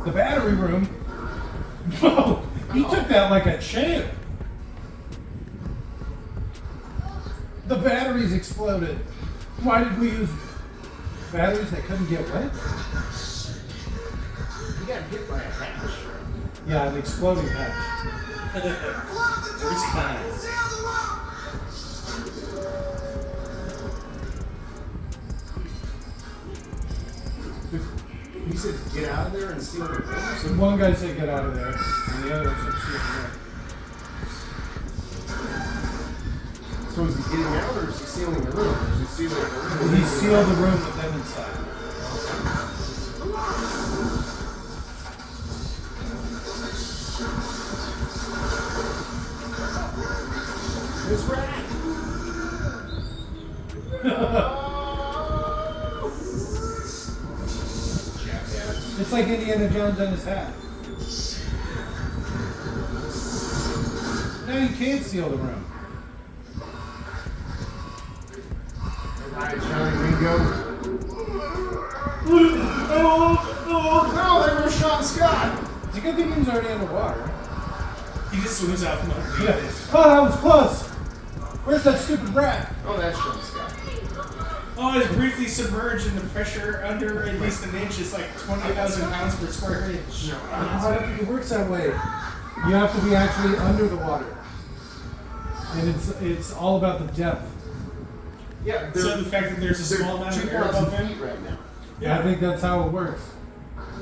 The battery room. Whoa, he took that like a champ. The batteries exploded. Why did we use batteries that couldn't get wet? You got hit by a hatch. Yeah, an exploding hatch. It's fine. He said get out of there and steal the room. So one guy said get out of there, and the other one said steal the room. So is he getting out or is he sealing the room? Or is he sealing the room? He sealed the room with them inside. It's rat. Jackass. It's like Indiana Jones and his hat. Now you can't seal the room. Alright, Johnny Ringo. No, they were Sean Scott. It's a good thing he was already underwater. He just swims out from underneath Yeah. it. Oh, that was close. Where's that stupid rat? Oh, that's Sean Scott. Oh, it's briefly submerged and the pressure under at least an inch is like 20,000 pounds per square inch. I don't think it works that way. You have to be actually under the water. And it's all about the depth. Yeah, So the fact that there's a small amount of air 2,000 above him, feet right now. Yeah, I think that's how it works.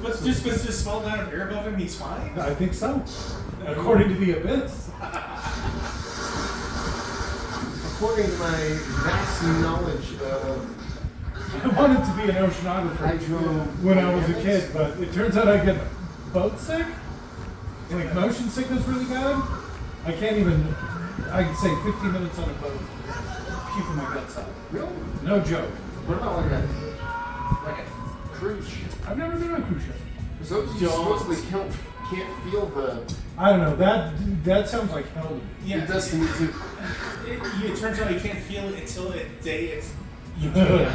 but just with a small amount of air above him, he's fine. I think so. According to the Abyss. According to my vast knowledge of I wanted to be an oceanographer when I was a kid, but it turns out I get boat sick. Like motion sickness really bad. I can't even, I can say 15 minutes on a boat, keeping my guts out. Really? No joke. What about like a like a cruise ship. I've never been on a cruise ship. Because those you supposedly can't feel the. I don't know. That sounds like hell to me. Yeah, it does to me too. It turns out you can't feel it until the day you can.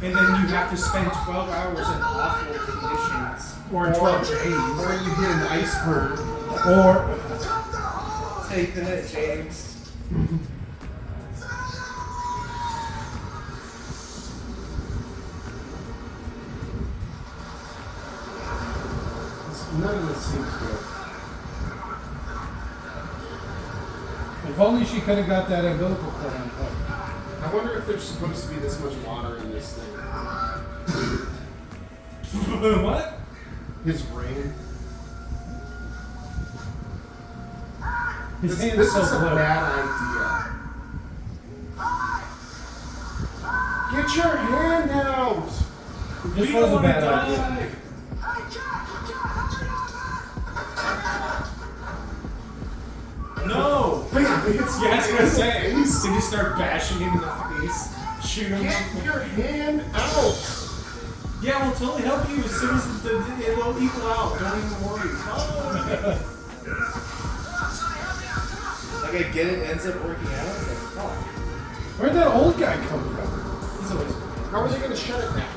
And then you have to spend 12 hours in awful conditions. Or 12 days. Or you hit an iceberg. Or take that, James. None of this seems good. if only she could have got that umbilical cord on hook. I wonder if there's supposed to be this much water in this thing. What? His ring. His This hand's so is a blue. bad idea. Get your hand out! This We was don't a bad wanna idea. die. No! Bam, it hits Yeah, I was him gonna in the say. face. Did you start bashing him in the face? Shoot him? Get your hand out! Yeah, we'll totally help you as soon as it'll equal out. Don't even worry. Oh. Like I get it, ends up working out. Like, fuck. Where'd that old guy come from? He's always. How are they going to shut it down?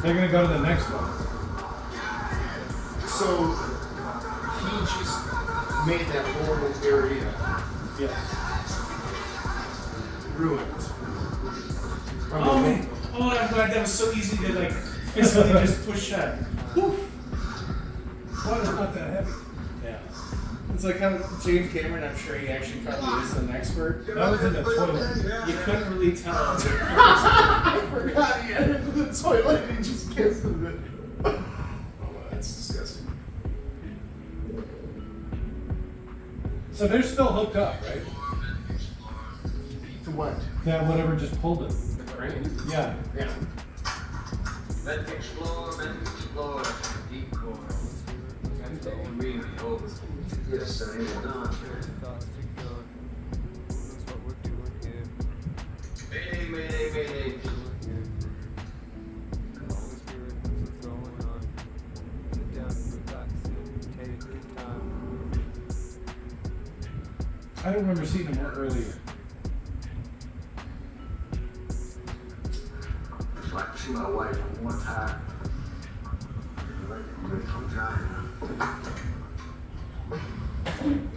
They're gonna go to the next one. So, he just made that horrible area Yes. ruined. Oh man! Oh, I'm glad that was so easy to like physically just push shut. Whew. Water's not that heavy. Yeah. It's like how James Cameron, I'm sure he actually probably is an expert. That was in the toilet. You couldn't really tell. I forgot he entered the toilet and he just kissed him. Oh, that's disgusting. So they're still hooked up, right? To what? That whatever just pulled it. The crane? Yeah. Yeah. Let's explore, deep core. And really hope. Yes, sir, it's done. Mayday. I don't remember seeing him earlier. It's like to see my wife one more time. Like I'm trying.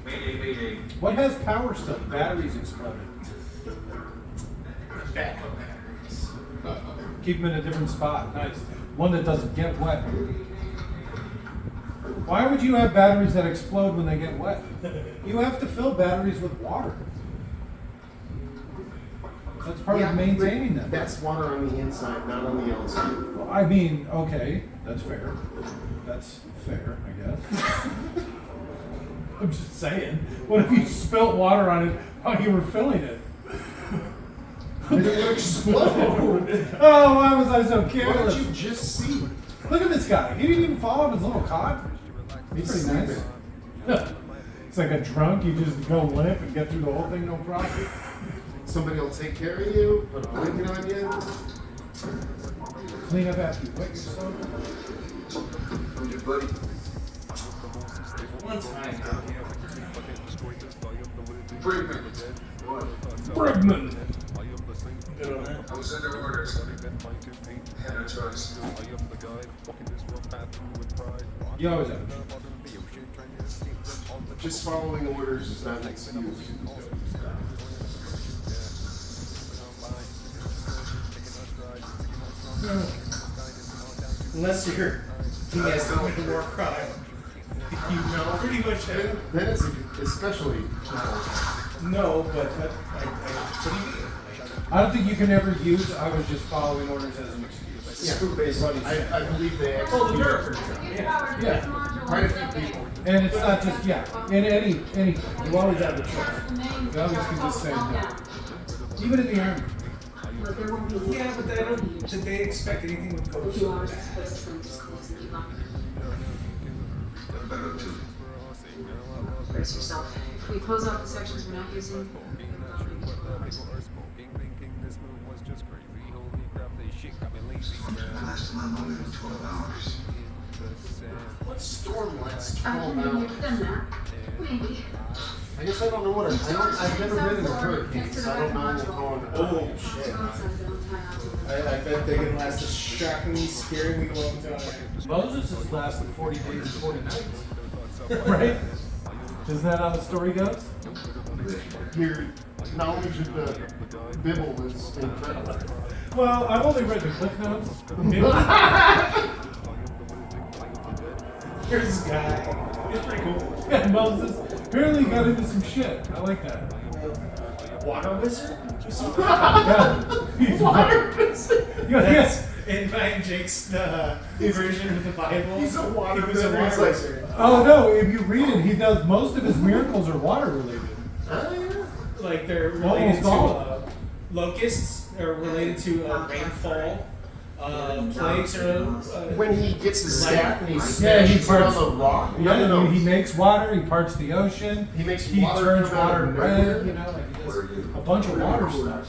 Mayday. What has power still? Batteries exploded. Backup batteries. Keep them in a different spot. Nice. One that doesn't get wet. Why would you have batteries that explode when they get wet? You have to fill batteries with water. That's part of maintaining them. That's water on the inside, not on the outside. Well, I mean, okay, that's fair. That's fair, I guess. I'm just saying. What if you spilt water on it while you were filling it? It would explode. Oh, why was I so Why careless? don't you just see? Look at this guy. He didn't even fall off his little cot. He's Pretty sleeping. nice. It's like a drunk. You just go limp and get through the whole thing, no problem. Somebody will take care of you, put a blanket on you. Clean up after you wet yourself. Who's your buddy? One time. Freeman. What? Brigman. Good on that. I was under orders. Had no choice. You always have a choice. Just following orders is not an excuse. Unless you're he has to commit a war crime. You know, pretty much have. Then it's especially No, but what do you mean? I don't think you can ever use "I was just following orders" as an excuse. yeah. I believe they Oh, the executed miracle. Yeah. quite a few people. And it's not just in anything. You always have a choice. You always can just say no. Even in the army. Yeah, but did they expect anything would go through that? Brace yourself. If we close off the sections we're not using, Last time I'm only 12 hours. What storm lasts I 12 think hours? you've done that. Maybe. I guess I don't know what I've never been in a hurricane, so I don't know on. Oh shit. I bet they can last a shockingly, scaringly long time. Moses has lasted 40 days and 40 nights. Right? Isn't that how the story goes? Your knowledge of the Bible is incredible. Well, I've only read the Cliff Notes. Here's this guy. He's pretty cool. Yeah, Moses apparently got into some shit. I like that. Water wizard? Yeah. He's Water wizard. Yes. In Ryan Jake's version of the Bible. He's a water He was a wizard. water wizard. Oh no, if you read it, he does most of his miracles are water related. Like they're related Almost all. to locusts, or related to rainfall, plagues, or When he gets his staff and he Yeah, smashes he it parts on the rock. Yeah, No. he makes water, he parts the ocean, He makes he water turns come out water of red, nowhere. you know, like he does a bunch of water stuff.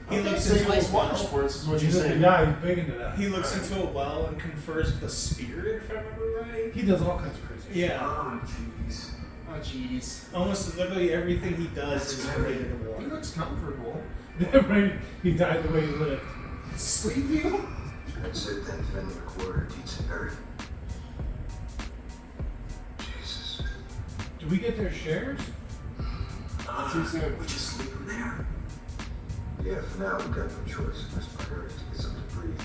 he looks So he likes into water a sports, is what you're He's saying. yeah, he's big into that. he looks into a well and confers with a spirit, if I remember right. He does all kinds of crazy shit. Yeah, Oh, jeez. Oh, jeez. almost literally everything he does is related to He water. looks comfortable. Right? He died the way he lived. Sleeping? That's it then, defending a quarter, teach and bury. Jesus. Do we get their shares? Too soon. We just leave them there. Yeah, for now we've got no choice. That's priority to get something to breathe.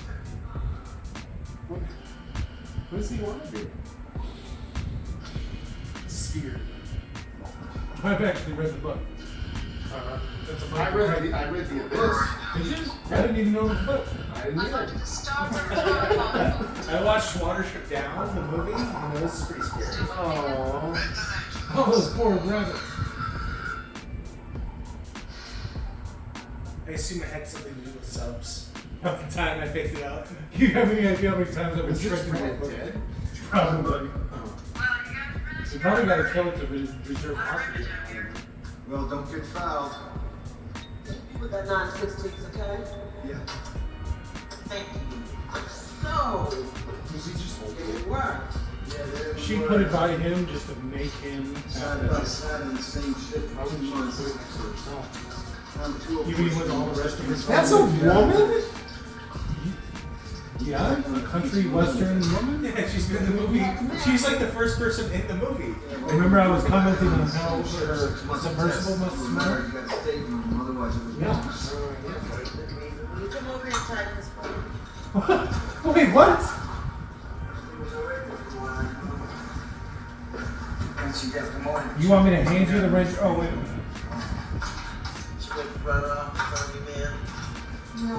What does he want to do? Sphere. I've actually read the book. I read the Abyss. Did you? I didn't even know it was a book. I didn't either. I watched Watership Down, the movie, and it was pretty scary. Oh. Oh, those poor rabbits. I assume it had something to do with subs. At the time I picked it up. You have any idea how many times I've been Is this stricken by a Red book? Dead? Probably. You probably got to kill it to reserve oxygen. Well, don't get fouled. With that 9/16, okay? Yeah. Thank you. So, Was he just holding it it? worked. She put it by him just to make him Side by side in the same shit for 2 months. even with all the rest of his. That's a woman? Yeah, a country western woman. Yeah, she's been in the movie. She's like the first person in the movie. Remember, I was commenting on how her submersible must smell. You gotta stay from them, otherwise it was Yeah. You come over and tighten this one. Wait, what? Once you get the morning. You want me to hand you the wrench? Oh, wait a minute. Straight right off in front of you, man.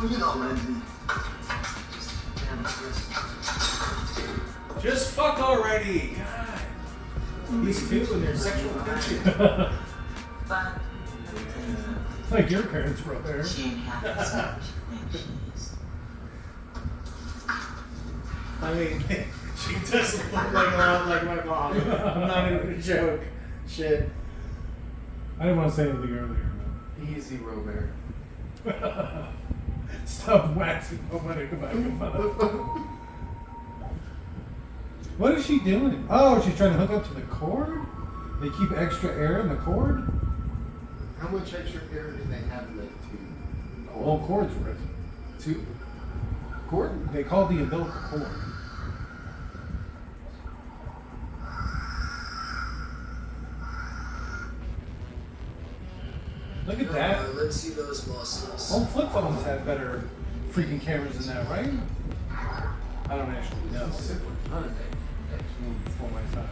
No, you know, Lindsay. Just fuck already. God. These two and their sexual tension. But, Like your parents were up there. she ain't half as much. And she's. I mean, she doesn't look like a lot like my mom. I'm not even a joke. Shit. I didn't want to say anything earlier. Easy, Robert. Stop waxing nobody. What is she doing? Oh, she's trying to hook up to the cord? They keep extra air in the cord? How much extra air do they have in that tube? The whole cord's ripped. Tube? Cord? They call it the umbilical cord. Look at that. Let's see those muscles. All flip phones have better freaking cameras than that, right? I don't actually know. Before my time.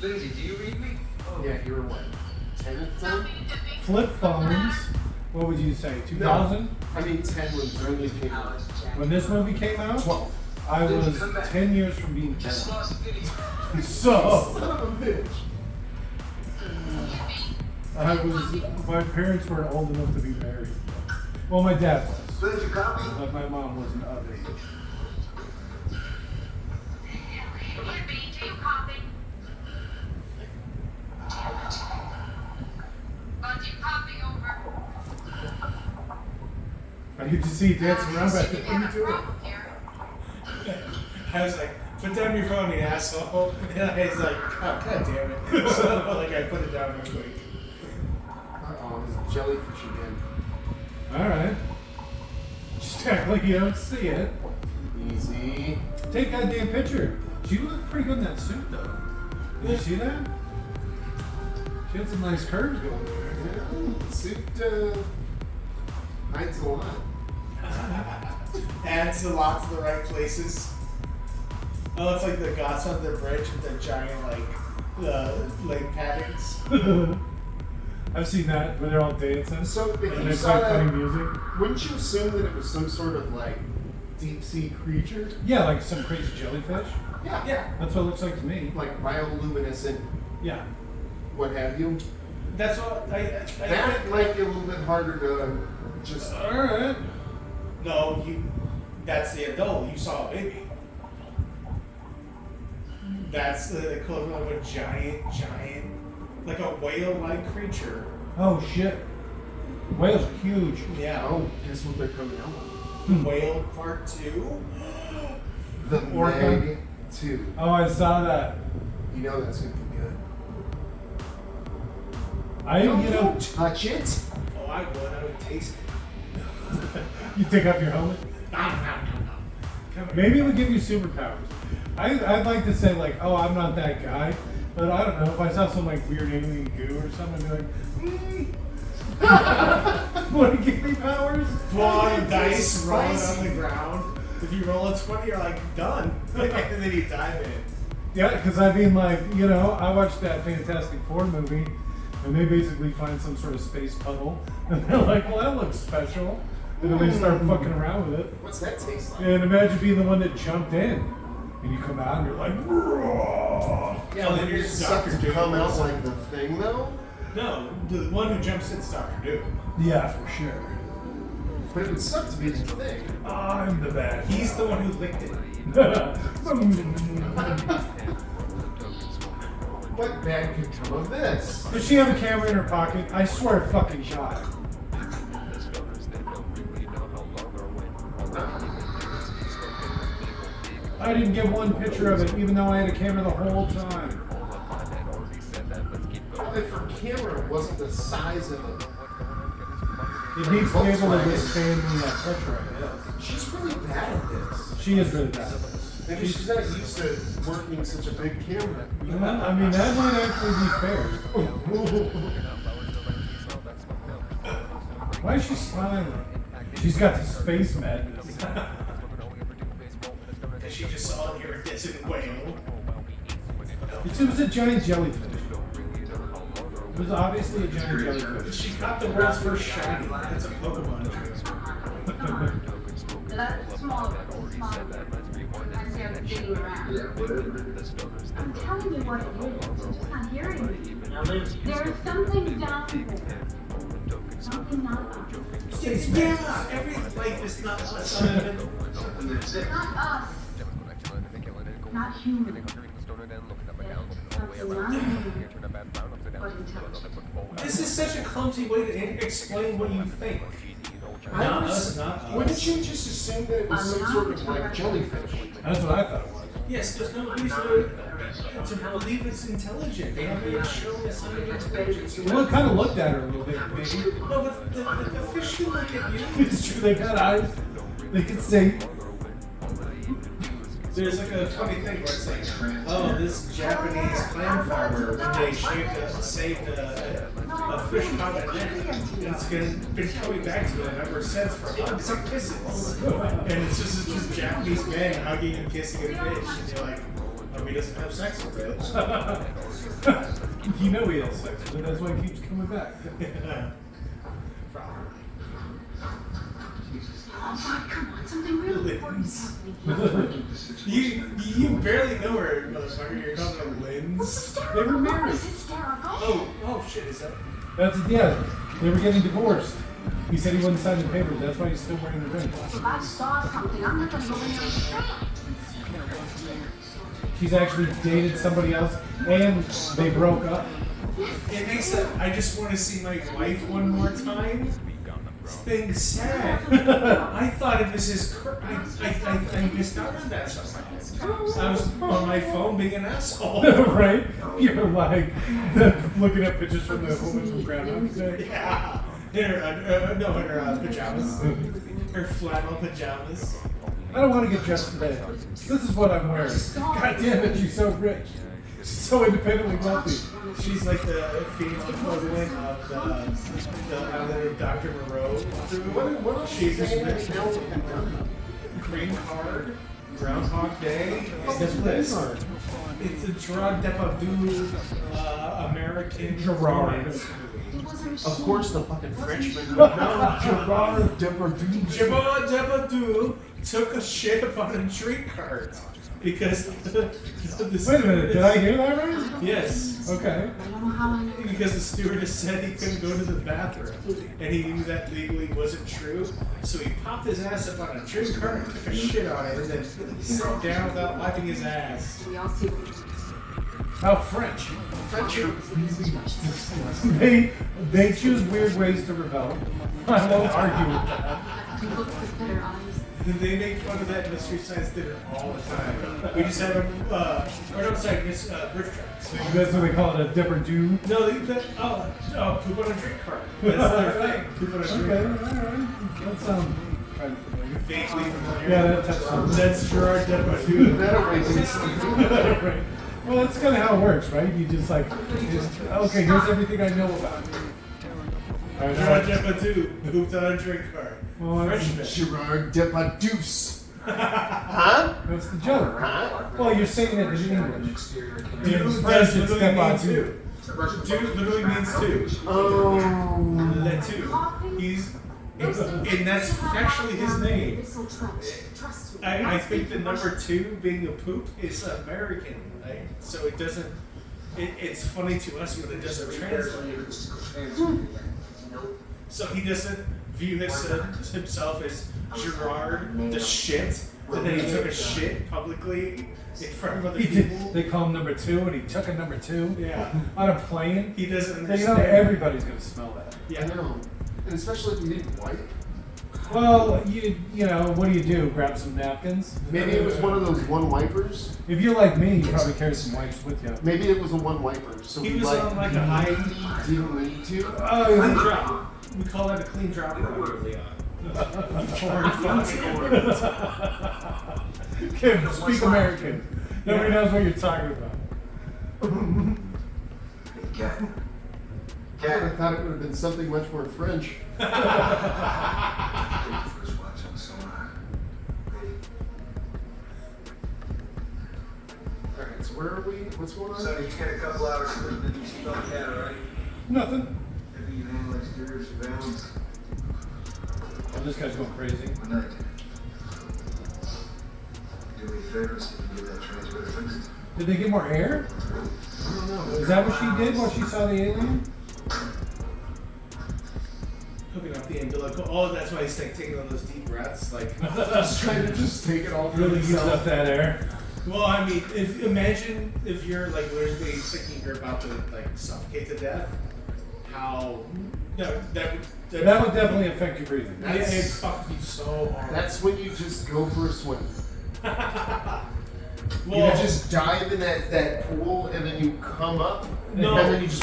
Lindsay, do you read me? Yeah, you were what? 10 at the time? Flip phones, what would you say, 2000? I mean, 10 was really came out. When this movie came out, 12. I was 10 years from being Just born. lost video. So, Son of a bitch. my parents weren't old enough to be married. Well, my dad was, Did you copy? but my mom wasn't of age. Here, B, do you copy? Bungie, copy over. I I get to see you dancing around back You have a there. problem, Karen. I was like, put down your phone, you asshole. And I was like, oh, god damn it. So, like, I put it down real quick. Uh-oh, there's a jellyfish again. Alright. Just act like you don't see it. Easy. Take that damn picture. She looked pretty good in that suit, though. Did you see that? She had some nice curves going there. Yeah, suit hides a lot. Adds a lot to the right places. Oh, it's like the gods on the bridge with the giant, leg paddings. I've seen that where they're all dancing. So if and you they saw play funny that, music. wouldn't you assume that it was some sort of like deep sea creature? Yeah, like some crazy jellyfish. Yeah. That's what it looks like to me. Like bioluminescent, Yeah. what have you. That's what That might be a little bit harder to just. Alright. No, that's the adult. You saw a baby. That's the equivalent of a giant, like a whale-like creature. Oh shit. Whales are huge. Yeah. Oh, guess what they're coming out with? Whale Part 2. The Orca. Meg 2. Oh, I saw that. You know that's gonna be good. Don't touch it. Oh, I would taste it. you take off your helmet. Maybe it would give you superpowers. I'd like to say like, oh, I'm not that guy, but I don't know. If I saw some like weird alien goo or something, I'd be like, want to give me powers? Blowing dice, rolling spicy. on the ground. If you roll a 20, you're like, done. And then you dive in. Yeah, because I mean, like, you know, I watched that Fantastic Four movie, and they basically find some sort of space puddle, and they're like, well, that looks special. And then they start fucking around with it. What's that taste like? And imagine being the one that jumped in, and you come out and you're like, "Roar." Yeah, well, then you're just Suck Dr. to Doom. come out like the thing though? No, the one who jumps in's Dr. Doom. Yeah, for sure. But it would suck to be the thing. I'm the bad. He's the one who licked it. What bad could come of this? Does she have a camera in her pocket? I swear to fucking God. I didn't get one picture of it, even though I had a camera the whole time. Well, if her camera wasn't the size of it. It needs to be able to withstand that pressure, I guess. She's really bad at this. She is really bad at this. Maybe she's not used to working such a big camera. I mean, that might actually be fair. Why is she smiling? She's got the space madness. And she just saw an iridescent whale. It was a giant jellyfish. It was obviously a giant jellyfish. She caught the world's first shiny. That's a Pokemon dream. That smaller one is fine. I see I'm digging around. I'm telling you what it is. You're just not hearing me. Now, Liz, There is something down there. Something not us. Yeah, every life is not us. Something that's it. Not us. Not human. Something not human. But intelligent. This is such a clumsy way to explain what you think. Not us, not us. Wouldn't you just assume that it was some sort of like jellyfish? That's what I thought it was. Yes, there's no reason to believe it's intelligent. They haven't even shown us any intelligence. Well, it kind of looked at her a little bit, maybe. No, but the fish can look at you. It's true, they got eyes. They can see. There's like a funny thing where it's like, oh, this Japanese clam farmer, when they saved a fish caught a net, and it's been coming back to them ever since for hugs and kisses. And it's just Japanese men hugging and kissing a fish, and you're like, oh, he doesn't have sex with it. You know he has sex with it, that's why he keeps coming back. Probably. Oh my, come on, something really important's happening here. You barely know her, motherfucker. You're calling her Linz. They were married. It's hysterical. Oh shit, is that? That's, yeah, they were getting divorced. He said he wouldn't sign the papers, that's why he's still wearing the ring. If I saw something, I'm not gonna go in there and say She's actually dated somebody else, and they broke up. It makes it. I just want to see my wife one more time. thing said. I thought it was his. I missed out on that somehow. I was on my phone being an asshole. Right? You're like looking at pictures from the woman from Groundhog Day. Yeah. In her pajamas. Her flannel pajamas. I don't want to get dressed today. This is what I'm wearing. God damn it, she's so rich. She's so independently wealthy. She's like the female equivalent of the Dr. Moreau. What She's just rich. Green Card, Groundhog Day, and this. It's a Gerard Depardieu American Gerard. Of course, the fucking Frenchman. Gerard Depardieu. Gerard Depardieu took a shit upon a drink cart because the Wait a minute, did I hear that right? Yes. Okay. Because the stewardess said he couldn't go to the bathroom, and he knew that legally wasn't true, so he popped his ass up on a drink cart and took a shit on it, and then sat down without wiping his ass. How French. They choose weird ways to rebel. I won't argue with that. They make fun of that in Mystery Science Theater all the time. We just have them, riff tracks. That's what they call it, a Depardieu. No, poop on a drink cart. That's their thing. Poop on a drink Okay, cart. alright. That sounds kind of familiar. Vaguely familiar. Yeah, that touched on That's Gerard Depardieu. Right. Well, that's kind of how it works, right? You just like, okay, here's everything I know about it. All right, Gerard Depardieu pooped on a drink cart. well, Frenchman. Gerard Depardieu. that's the joke. Well, you're saying it in English. Dude In does French, it's literally mean Depardieu. two. Dude literally means two. Oh. That two. And that's actually his name. I think the number 2 being a poop is American, right? So it doesn't. It's funny to us when it doesn't translate. So he doesn't view himself as Gerard the shit, and then he took a shit publicly in front of other people. They call him number 2, and he took a number 2 Yeah. on a plane. He doesn't You know, understand. everybody's gonna smell that. Yeah. I know. And especially if you didn't wipe. Well, you know, what do? Grab some napkins? Maybe it was one of those one wipers. If you're like me, you probably carry some wipes with you. Maybe it was a one wiper. So He we was on like a high didn't need to. clean drop. We call that a clean drop early on. Kim, speak American. Nobody knows what you're talking about. I thought it would have been something much more French. Alright, so where are we? What's going on? So you get a couple hours to the seatbelt cat, right? Nothing. Maybe you handle exterior surveillance. Oh, this guy's going crazy. Good night. Do me a favor, see if you can get that transmitter fixed. Did they get more air? I don't know. Is that what she did while she saw the alien? Hooking up the umbilical. Oh, that's why he's like taking all those deep breaths. Like, Just trying to just take it all for Really use himself. up that air. well, I mean, imagine if you're like literally thinking you're about to like suffocate to death. How that would Definitely affect your breathing. Yeah, it fucked you so hard. That's when you just go for a swim. Well, You just dive in that pool and then you come up No. and then you just.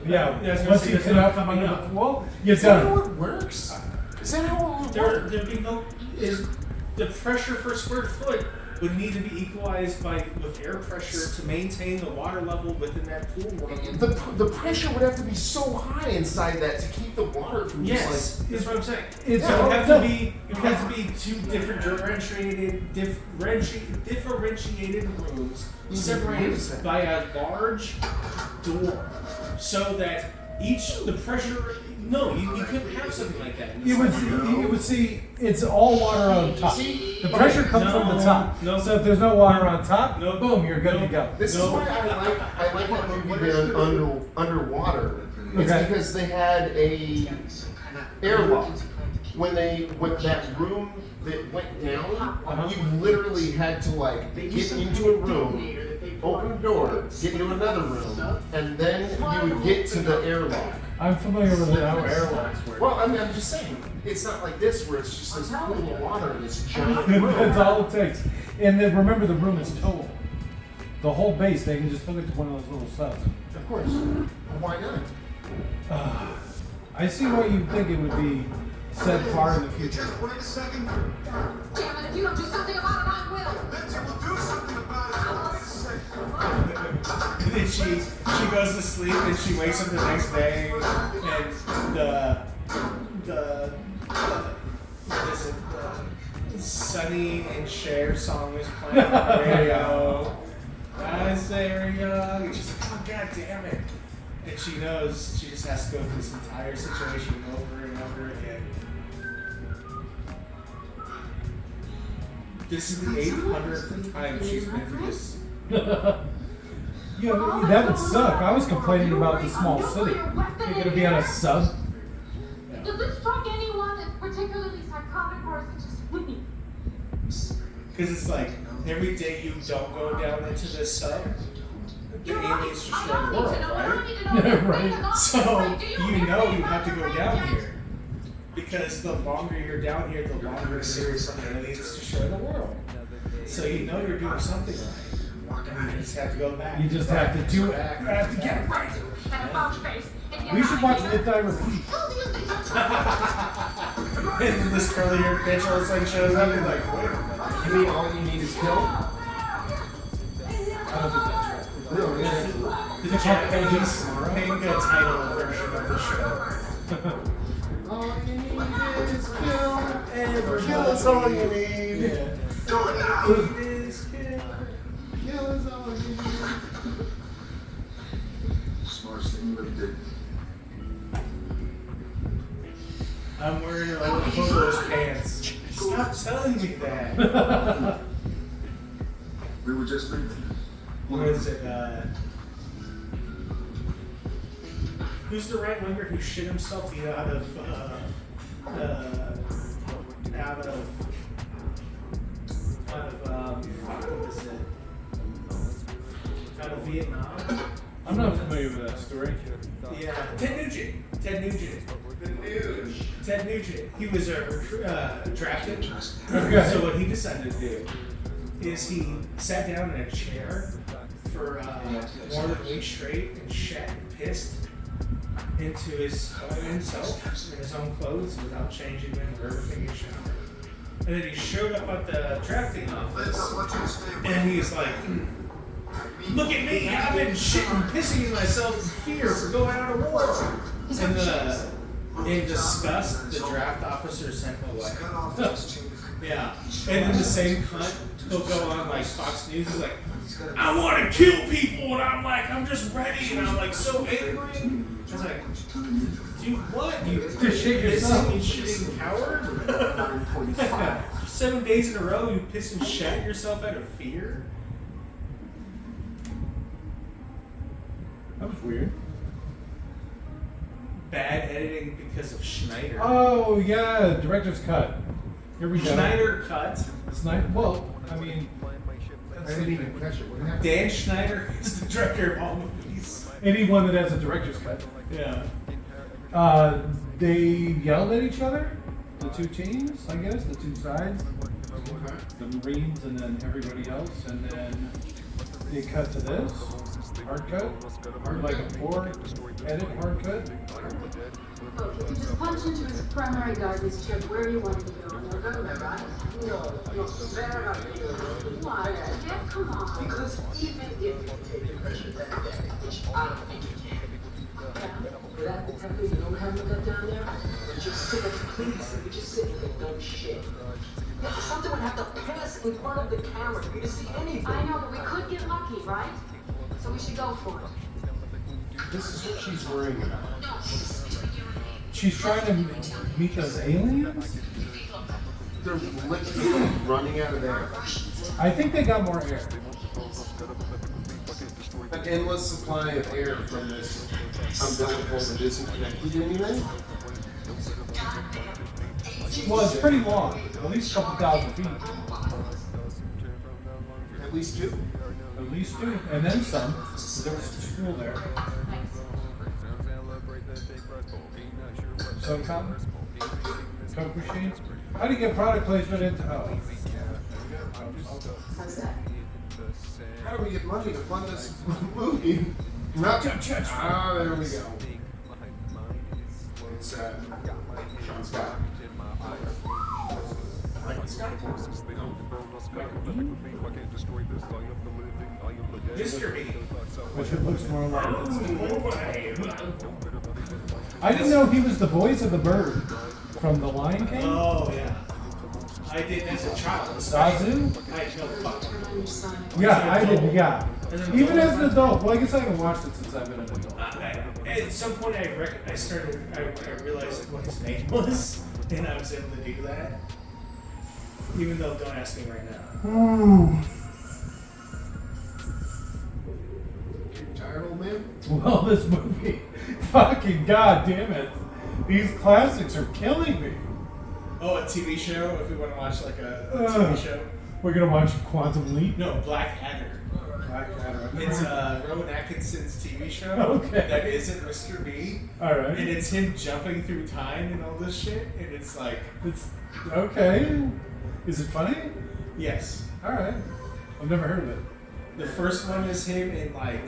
Yeah, Yeah, I was gonna once say you that's get not out from coming under up. the wall, you're Is that how done. it works? Is that how it there works? be no is the pressure per square foot would need to be equalized with air pressure to maintain the water level within that pool. The pressure would have to be so high inside that to keep the water from Yes, just that's what I'm saying. It's It would have to be two different differentiated rooms separated by a large door, so that the pressure. No, you couldn't have something like that. You would see it's all water on top. The pressure comes from the top. No. So if there's no water on top, No. boom, you're good to go. This is why I like that movie being underwater. It's Okay. because they had a airlock. When that room that went down, you literally had to like get into a room, open a door, get into another room, and then you would get to the airlock. I'm familiar with how airlocks work. Well, I'm just saying, it's not like this where it's just this pool of water in this giant room. That's all it takes. And then remember, the room is towable. The whole base, they can just hook it to one of those little subs. Of course. Why not? I see why you think it would be set far in the future. Just wait a second. Damn it, if you don't do something about it, I will. Lindsay will do something about it. And then she goes to sleep and she wakes up the next day and what is it, the Sonny and Cher song is playing on the radio. Guys, there we go. And she's like, oh god damn it. And she knows she just has to go through this entire situation over and over again. This is the 800th time she's been through this. Yeah, that would suck. I was complaining about the small city. You're gonna be on a sub. Does this strike anyone as particularly psychotic or is it just me? Because it's like, every day you don't go down into this sub, the aliens destroy the world, right? Right. So, you know you have to go down here. Because the longer you're down here, the longer the series of aliens destroy the world. So you know you're doing something right. And you just have to go back. You just have to do it. You have to get it right. We should watch Live Die Repeat. And then this curly haired bitch all of a sudden shows up and like, wait a minute. You mean all you need is kill? I don't think that's right. No, The Japanese manga title version of the show. all you need is kill. Everybody. Kill is all you need. Yeah. Do it now. It is kill. Kill is all you need. Smartest thing you ever did. I'm wearing like Pogo's pants. Stop telling me that. We were just thinking. What is it? Who's the right winger who shit himself out of what is it? Out of Vietnam? I'm not familiar with that story. Yeah, Ted Nugent. Ted Nugent. He was drafted. Okay. So what he decided to do is he sat down in a chair for more than a week straight and shat and pissed into himself in his own clothes without changing them or taking a shower. And then he showed up at the drafting office and he's like, look at me, I've been shitting, pissing in myself in fear for going out of war. And in disgust, the draft officer sent him away. Yeah. And then the same cunt, he'll go on like Fox News, he's like, I want to kill people, and I'm like, I'm just ready, and I'm like so angry. I was like, dude, what? You Just shake yourself. You shitting coward? 7 days in a row, you piss and shat yourself out of fear? That was weird. Bad editing because of Schneider. Oh yeah, director's cut. Here we go. Schneider cut. Snyder. Well, I mean, I didn't even catch it. What happened? Dan Schneider is the director of all movies. anyone that has a director's cut. Yeah. They yelled at each other. The two teams, I guess, the two sides. The Marines and then everybody else, and then they cut to this. Hard cut. Like a poor edit hard cut. Look, if you just punch into his primary guidance chip where you want to go, no go there, right? No, better not do Why? Jeff, come on. Because even if you take the pressure that day, which I don't think you can, but that detective you don't have to cut down there, but just sit at the police and you just sit there and don't shit. Yeah, something would have to pass in front of the camera for you to see anything. I know, but we could get lucky, right? So we should go for it. This is what she's worrying about. She's trying to meet those aliens? They're literally running out of air. I think they got more air. An endless supply of air from this umbilical that isn't connected to anything. Well, it's pretty long. At least a couple thousand feet. At least two. At least two. And then some. There was a school there. Thanks. soda fountain? Coke machine? How do you get product placement into? Oh. How's that? How do we get money to fund this movie? Ah, there we go. It's Sean Scott. Michael Scott? Mr. B. Which it looks more like. I didn't know he was the voice of the bird from The Lion King. Oh, yeah. I did as a child. Zazu? I had no fuck. Yeah, I did, yeah. Even as an adult. Well, I guess I haven't watched it since I've been an adult. At some point, I realized what his name was, and I was able to do that. Even though, don't ask me right now. You tired, old man? Well, this movie, fucking goddamn it. These classics are killing me. Oh, a TV show? If we want to watch like a TV show? We're gonna watch Quantum Leap? No, Black Adder. Black Adder. It's Rowan Atkinson's TV show. Okay. That isn't Mr. B. Alright. And it's him jumping through time and all this shit. And it's like, It's okay. Is it funny? yes. Alright. I've never heard of it. The first one is him in like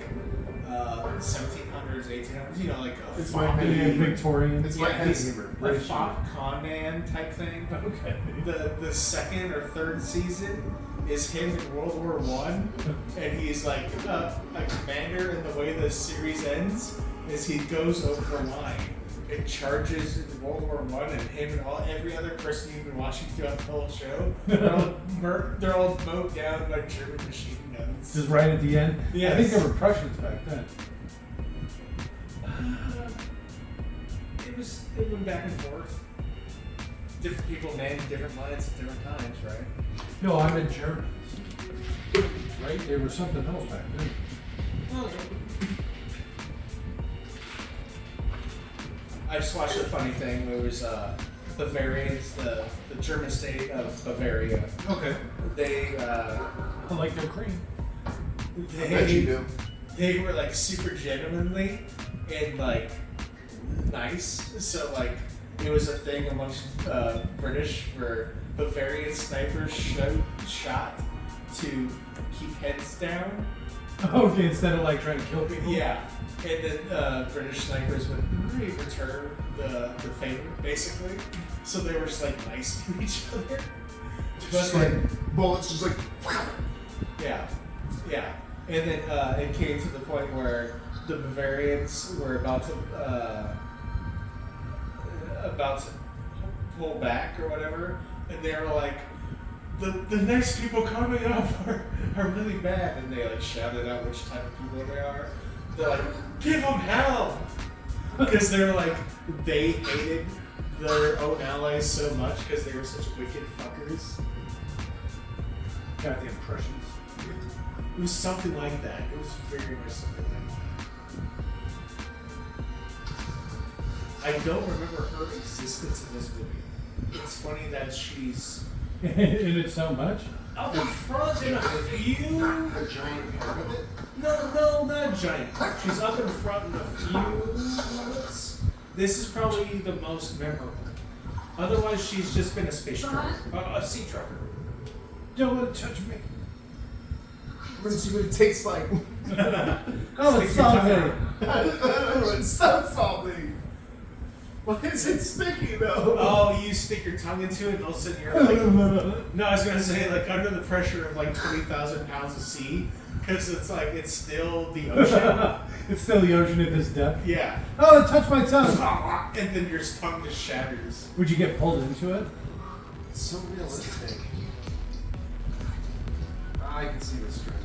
1700s, 1800s. You know, like a It's floppy- like the Victorian. It's like he's Henry a British. con man type thing. Okay. The second or third season is him in World War I, and he's like a commander. And the way the series ends is he goes over the line and charges into World War I, and him and every other person you've been watching throughout the whole show, they're all mowed down by German machine guns. Just right at the end? Yes. I think they were Prussians back then. It went back and forth. Different people named different lines at different times, right? No, I'm in Germans. Right? They were something else back then. I just watched a funny thing. It was Bavarians, the German state of Bavaria. Okay. They I like their cream. I bet you do. they were like super gentlemanly and like nice. So like it was a thing amongst British where Bavarian snipers shot to keep heads down. Okay, instead of like trying to kill people? Yeah. And then British snipers would return the favor, basically. So they were just like nice to each other. Just like bullets, just like. Yeah, yeah. And then it came to the point where the Bavarians were about to pull back or whatever, and they were like, the next people coming up are really bad, and they like shouted out which type of people they are. They're like, give them hell! Because they're like, they hated their own allies so much because they were such wicked fuckers. Got the impressions. It was something like that. It was very much something like that. I don't remember her existence in this movie. It's funny that she's In it so much? up in front in a few. A giant part of it? No, not giant. She's up in front in a few moments. This is probably the most memorable. Otherwise, she's just been a space trucker, a sea trucker. Don't let it touch me. We're gonna see what it tastes like. Oh, it's salty. It's so salty. Why is it sticky though? Oh, you stick your tongue into it, and all of a sudden you're like, no, I was gonna say like under the pressure of like 20,000 pounds of sea, because it's like it's still the ocean. It's still the ocean at this depth. Yeah. Oh, it touched my tongue. And then your tongue just shatters. Would you get pulled into it? It's so realistic. I can see the strings.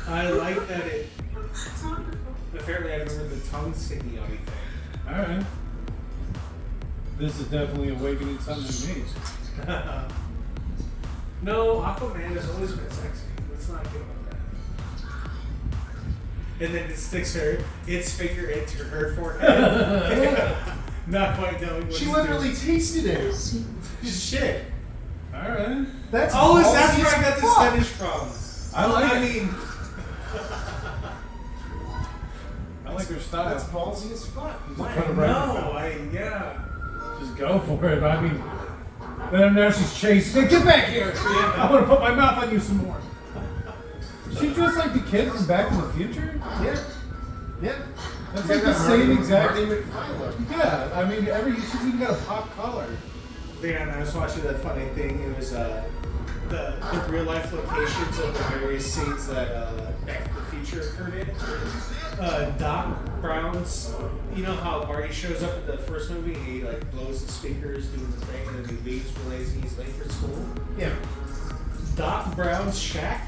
I like that it. Apparently, I remember the tongue sticking out anything. Alright. This is definitely awakening something to me. No, Aquaman has always been sexy. Let's not get about that. And then it sticks its finger into her forehead. Not quite knowing what She to literally do. tasted it. Shit. Alright. That's Oh, is ballsy that where as I got this fuck. fetish from? I like I it. mean, I like like their style. That's ballsy as fuck. Just put it right in the mouth. Just go for it. I mean, then now she's chasing. Get back here! I want to put my mouth on you some more. She dressed like the kid from Back to the Future. Yeah. Yeah. That's like the same exact. Marty McFly look. Yeah, I mean, she's even got a pop collar. Yeah, and I was watching that funny thing. It was the real life locations of the various scenes that Back to the Future occurred in. Doc Brown's, you know how Marty shows up in the first movie and he like blows the speakers doing the thing and then he leaves realizing he's late for school? Yeah. Doc Brown's shack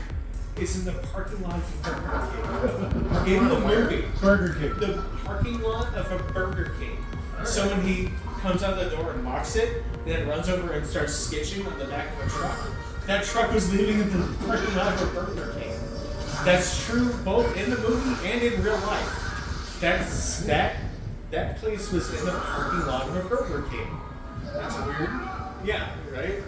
is in the parking lot of Burger King. In the movie. Burger King. The parking lot of a Burger King. So when he comes out the door and locks it, then runs over and starts sketching on the back of a truck, that truck was leaving in the parking lot of a Burger King. That's true both in the movie and in real life. That place was in the parking lot of a Burger King. That's weird. Yeah, right?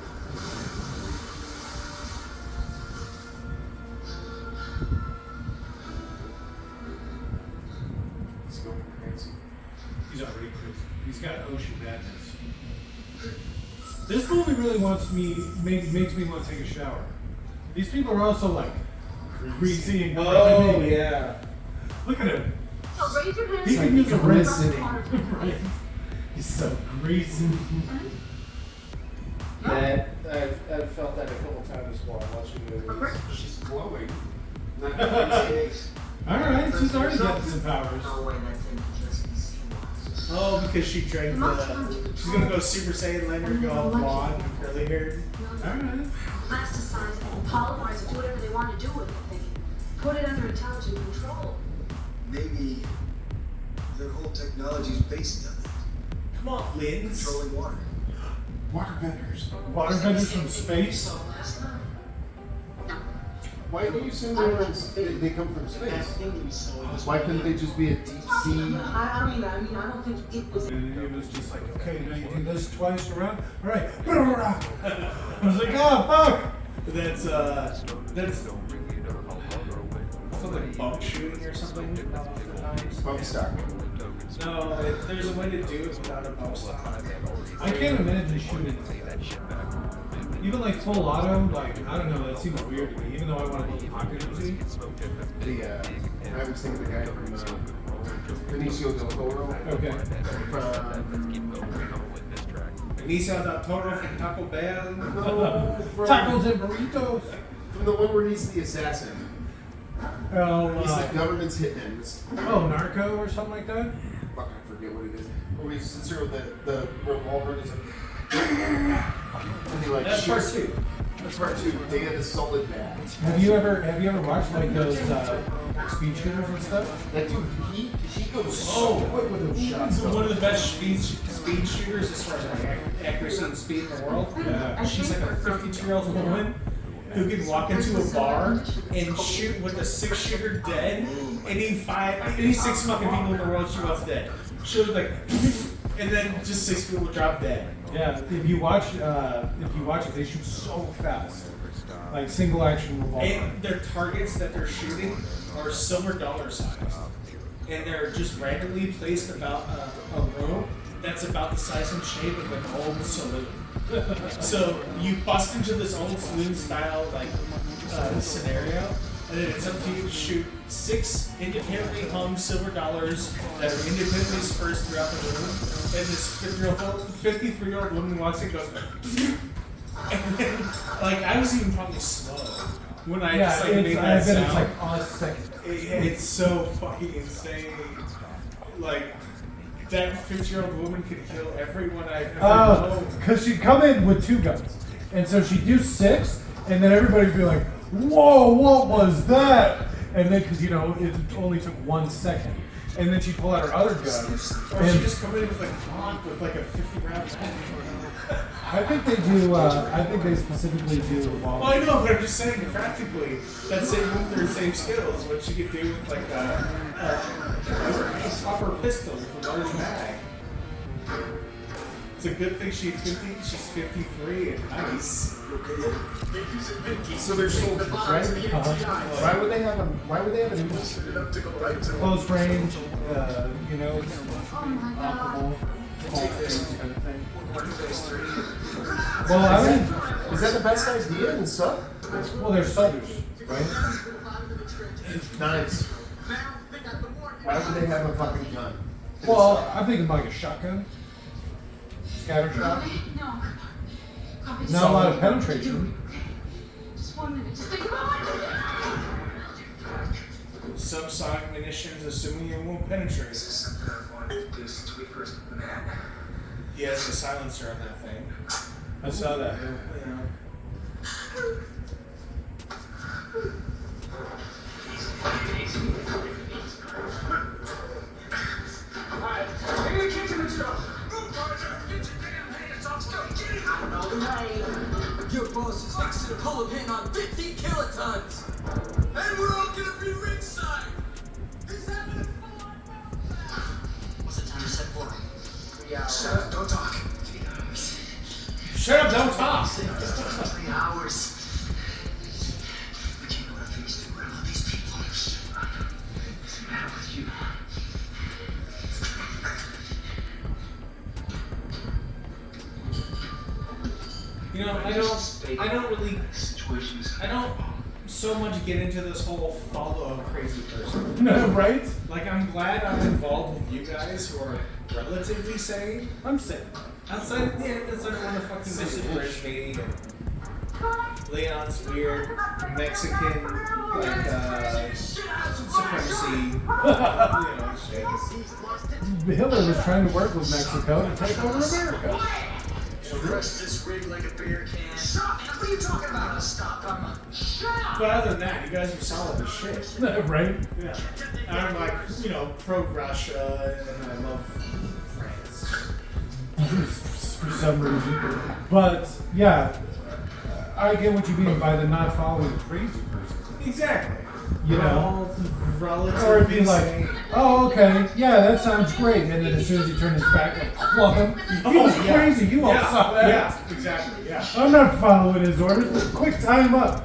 He's going crazy. He's already crazy. He's got ocean madness. This movie really makes me want to take a shower. These people are also like greasy and grimy. Yeah. Look at him. So raise your hands. He can use a rinse. Right. He's so greasy. That I've felt that a couple times while watching movies. She's glowing. Alright, she's already getting some powers. No way that thing can just be seen. Oh, because she drank the. She's gonna go Super Saiyan later, go all blonde and curly haired. Alright. Plasticize it and polymerize it, do whatever they want to do with it. They can put it under intelligent control. Maybe their whole technology is based on that. Come on, Linz. Controlling water. Waterbenders. Waterbenders from space? Why do you assume they come from space? Why couldn't they just be a deep sea? I mean, I don't think it was. And it was just like, okay, now you do this twice around. Alright. I was like, oh, fuck! That's something bump shooting or something. Bump stock. No, there's a way to do it without a bump stock. I can't imagine shooting. Even like full auto, like, I don't know, that seems weird to me, even though I want to be pocket easy. I was thinking the guy from Benicio del Toro. Okay. Benicio del Toro from Taco Bell. Tacos and burritos. From the one where he's the assassin. Oh, He's the government's hitman. Narco or something like that? Fuck, I forget what it is. Where he sits there with the revolver and he's like... and he like That's part shoots. two. That's part two. Day of the Solid Bad. Have you ever watched like those speed shooters and stuff? That dude, he goes so quick with those shots. One of the best speed shooters as far as like accuracy and speed in the world. Yeah. She's like a 52-year-old woman who can walk into a bar and shoot with a 6-shooter dead. Any 6 fucking people in the world she wants dead. She'll be like, and then just 6 people drop dead. Yeah, if you watch it, they shoot so fast, like single action revolver. And their targets that they're shooting are silver dollar sized, and they're just randomly placed about a room that's about the size and shape of an old saloon. So you bust into this old saloon style like scenario, and then it's up to you to shoot 6 independently hung silver dollars that are independently dispersed throughout the room. And this 53-year-old woman walks in and goes, and then, like, I was even probably slow when I just like made that sound. It's like on a second. It's so fucking insane. Like, that 50-year-old woman could kill everyone I've ever known. Because she'd come in with 2 guns. And so she'd do 6, and then everybody'd be like, whoa, what was that? And then, because, it only took 1 second. And then she'd pull out her other gun. Or she'd just come in with like a 50-round gun. I think they do, I think they specifically do Well, I know, but I'm just saying, practically, that same move, their same skills, what she could do with like a proper pistol with a large mag. It's a good thing she's 50. She's 53 and nice. So they're soldiers, right? Why would they have a? Why would they have a Close range, you know, Oh my god. operable, kind of thing. Well, I mean, is that the best idea in sub? Well, they're soldiers, right? Nice. Why would they have a fucking gun? Well, I'm thinking like a shotgun, scatter shot. No. Copy. Not a lot of penetration. Just 1 minute. Just think about it. Subsonic munitions, assuming it won't penetrate. He has a silencer on that thing. I saw that. Yeah. Alright, give me the kitchen material. Move, Roger. Get your damn hands off. Go get it. I know the way. Your boss is fixing to pull a pin on 50 kilotons. And we're all gonna be ringside. He's having fun. What's the time set for? 3 hours. Shut up, don't talk. 3 hours. Shut up, don't talk! This takes 3 hours. We can't go to phase 2 where all these people are shit. What's the matter with you? You know, I don't so much get into this whole follow a crazy person. Right? Like, I'm glad I'm involved with you guys who are relatively sane. I'm saying. Outside, yeah, that's like one of the fucking disintegrate me. Leon's weird Mexican, like, supremacy, you know, shit. Hitler was trying to work with Mexico to take over America. Crush this rig like a beer can. Stop! What are you talking about? Stop! Shut up! But other than that, you guys are solid as shit. Right? Yeah. I'm like, you know, pro-Russia, and I love France. For some reason. But, yeah, I get what you mean by the not following the crazy person. Exactly. You know? Relative Or it'd be like, oh, okay, yeah, that sounds great. And then as soon as he turned his back, like, club him. He was crazy. You all saw that. Yeah, exactly, yeah. I'm not following his orders. Quick, tie him up.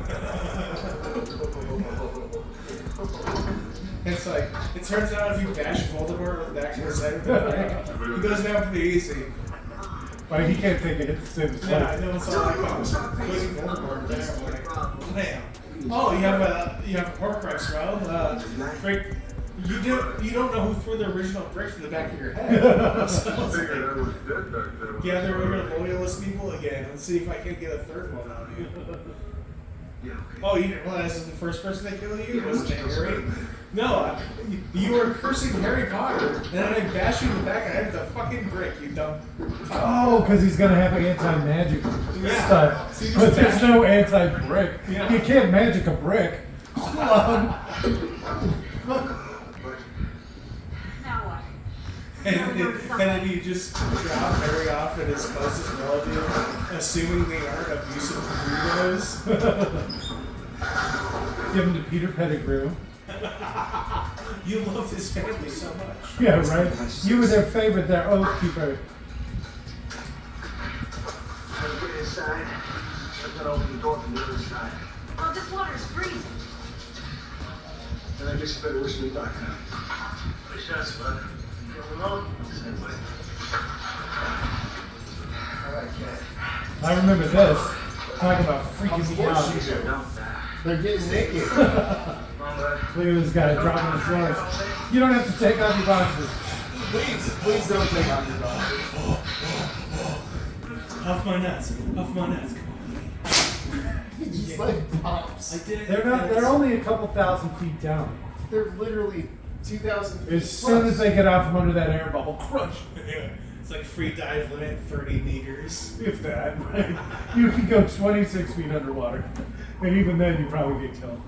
It's like, it turns out if you bash Voldemort with that kind of side, he goes down pretty easy. Like, he can't take a hit to save his Yeah, I life. know it's all like putting Voldemort there, like, bam. Oh, you have a Horcrux, well, Frank, you don't know who threw the original brick to the back of your head. So it's like, gather your loyalist people again and see if I can get a third one on you. Oh, you didn't realize that the first person to kill you was Harry? No, you were cursing Harry Potter, and then I bashed you in the back of the head with a fucking brick, you dumb. Oh, because he's going to have anti-magic Yeah. stuff. So you But just there's no anti-brick. Yeah. You can't magic a brick. Now what? And then you just drop Harry off at his closest relative, assuming they aren't abusive weirdos. Give him to Peter Pettigrew. You loved his family so much. Yeah, right? You were their favorite, their oath keeper. When we get inside, I'm gonna open the door from the other side. Oh, this water is freezing. And I guess you better wish me luck, huh? Good shots, bud. You going alone? Same way. Alright, kid. I remember this. Talk about freaking me out. Don't They're getting naked. Look at this guy dropping his drawers. You don't have to take off your boxers. Please don't take off your boxers. Off my nuts. Off my nuts. Just like pops. I did. They're only a couple thousand feet down. They're literally 2,000 feet. As soon as they get out from under that air bubble, crush. Yeah. It's like free dive limit 30 meters. If that, right? You can go 26 feet underwater. And even then, you probably get killed.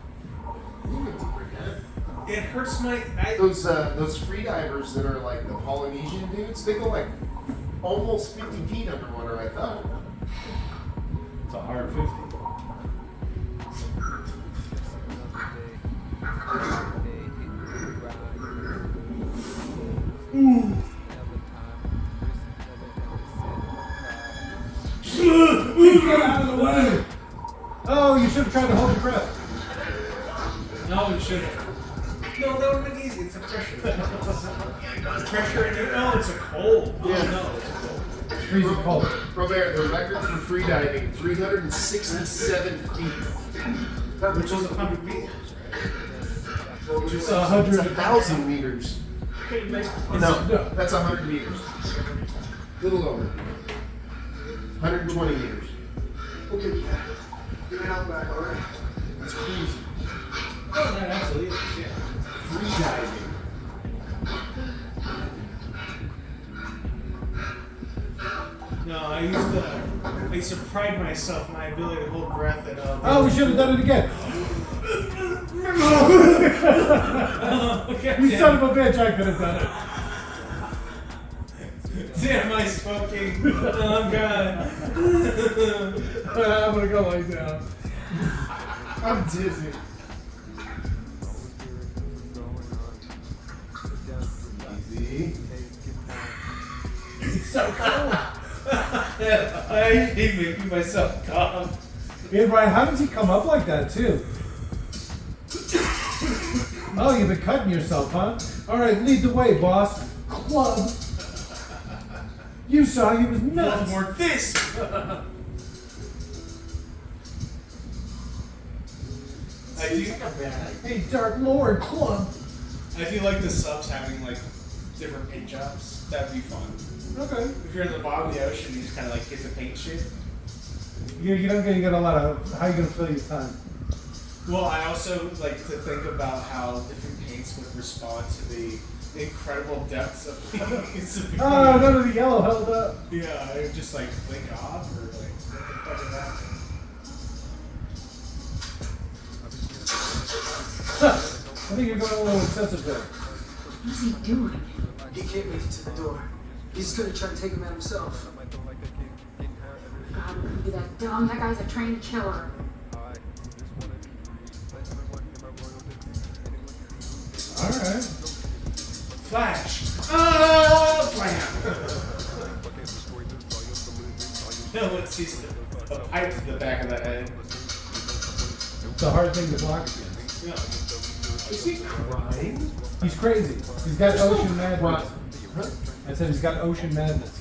It hurts my. Those free divers that are like the Polynesian dudes, they go like almost 50 feet underwater, I thought. It's a hard 50. Get out of the way! Oh, you should have tried to hold your breath. No, you shouldn't. No, that would have been easy. It's a pressure. The pressure in your... Oh, it's a cold. Yeah. Oh, no, it's a cold. It's freezing cold. Robert, the record for freediving, 367 feet. Which is 100 meters, right? Which is 100,000 meters. No, that's 100 meters. Little over. 120 meters. Okay, Cat. Get me out back, all right? That's crazy. Oh, that absolutely is, yeah. Freediving. No, I used to pride myself in my ability to hold breath and Oh, we should have done it again. You son of a bitch, I could have done it. Damn, am I smoking? Oh, God. I'm gonna go lie down. I'm dizzy. Easy. It's so cold. I hate making myself cough. Yeah, Brian, how does he come up like that, too? Oh, you've been cutting yourself, huh? All right, lead the way, boss. Club. You saw he was nuts. More this. I do. Hey, Dark Lord, club. I do like the subs having like different paint jobs. That'd be fun. Okay. If you're in the bottom of the ocean, you just kind of like get to paint shit. You don't get a lot of. How you gonna fill your time? Well, I also like to think about how different paints would respond to the incredible depths of these. Oh, none of the yellow held up. Yeah, I would just like flick off or like what the fuck is that? I think you're going a little excessive there. What's he doing? He can't make it to the door. He's gonna try to take him out himself. God, it couldn't be that dumb. That guy's a trained killer. All right. Flash! Oh, blam! No, let's see a pipe to the back of the head. It's a hard thing to block against. Yeah. Is he crying? He's crazy. He's got ocean madness. I said he's got ocean madness.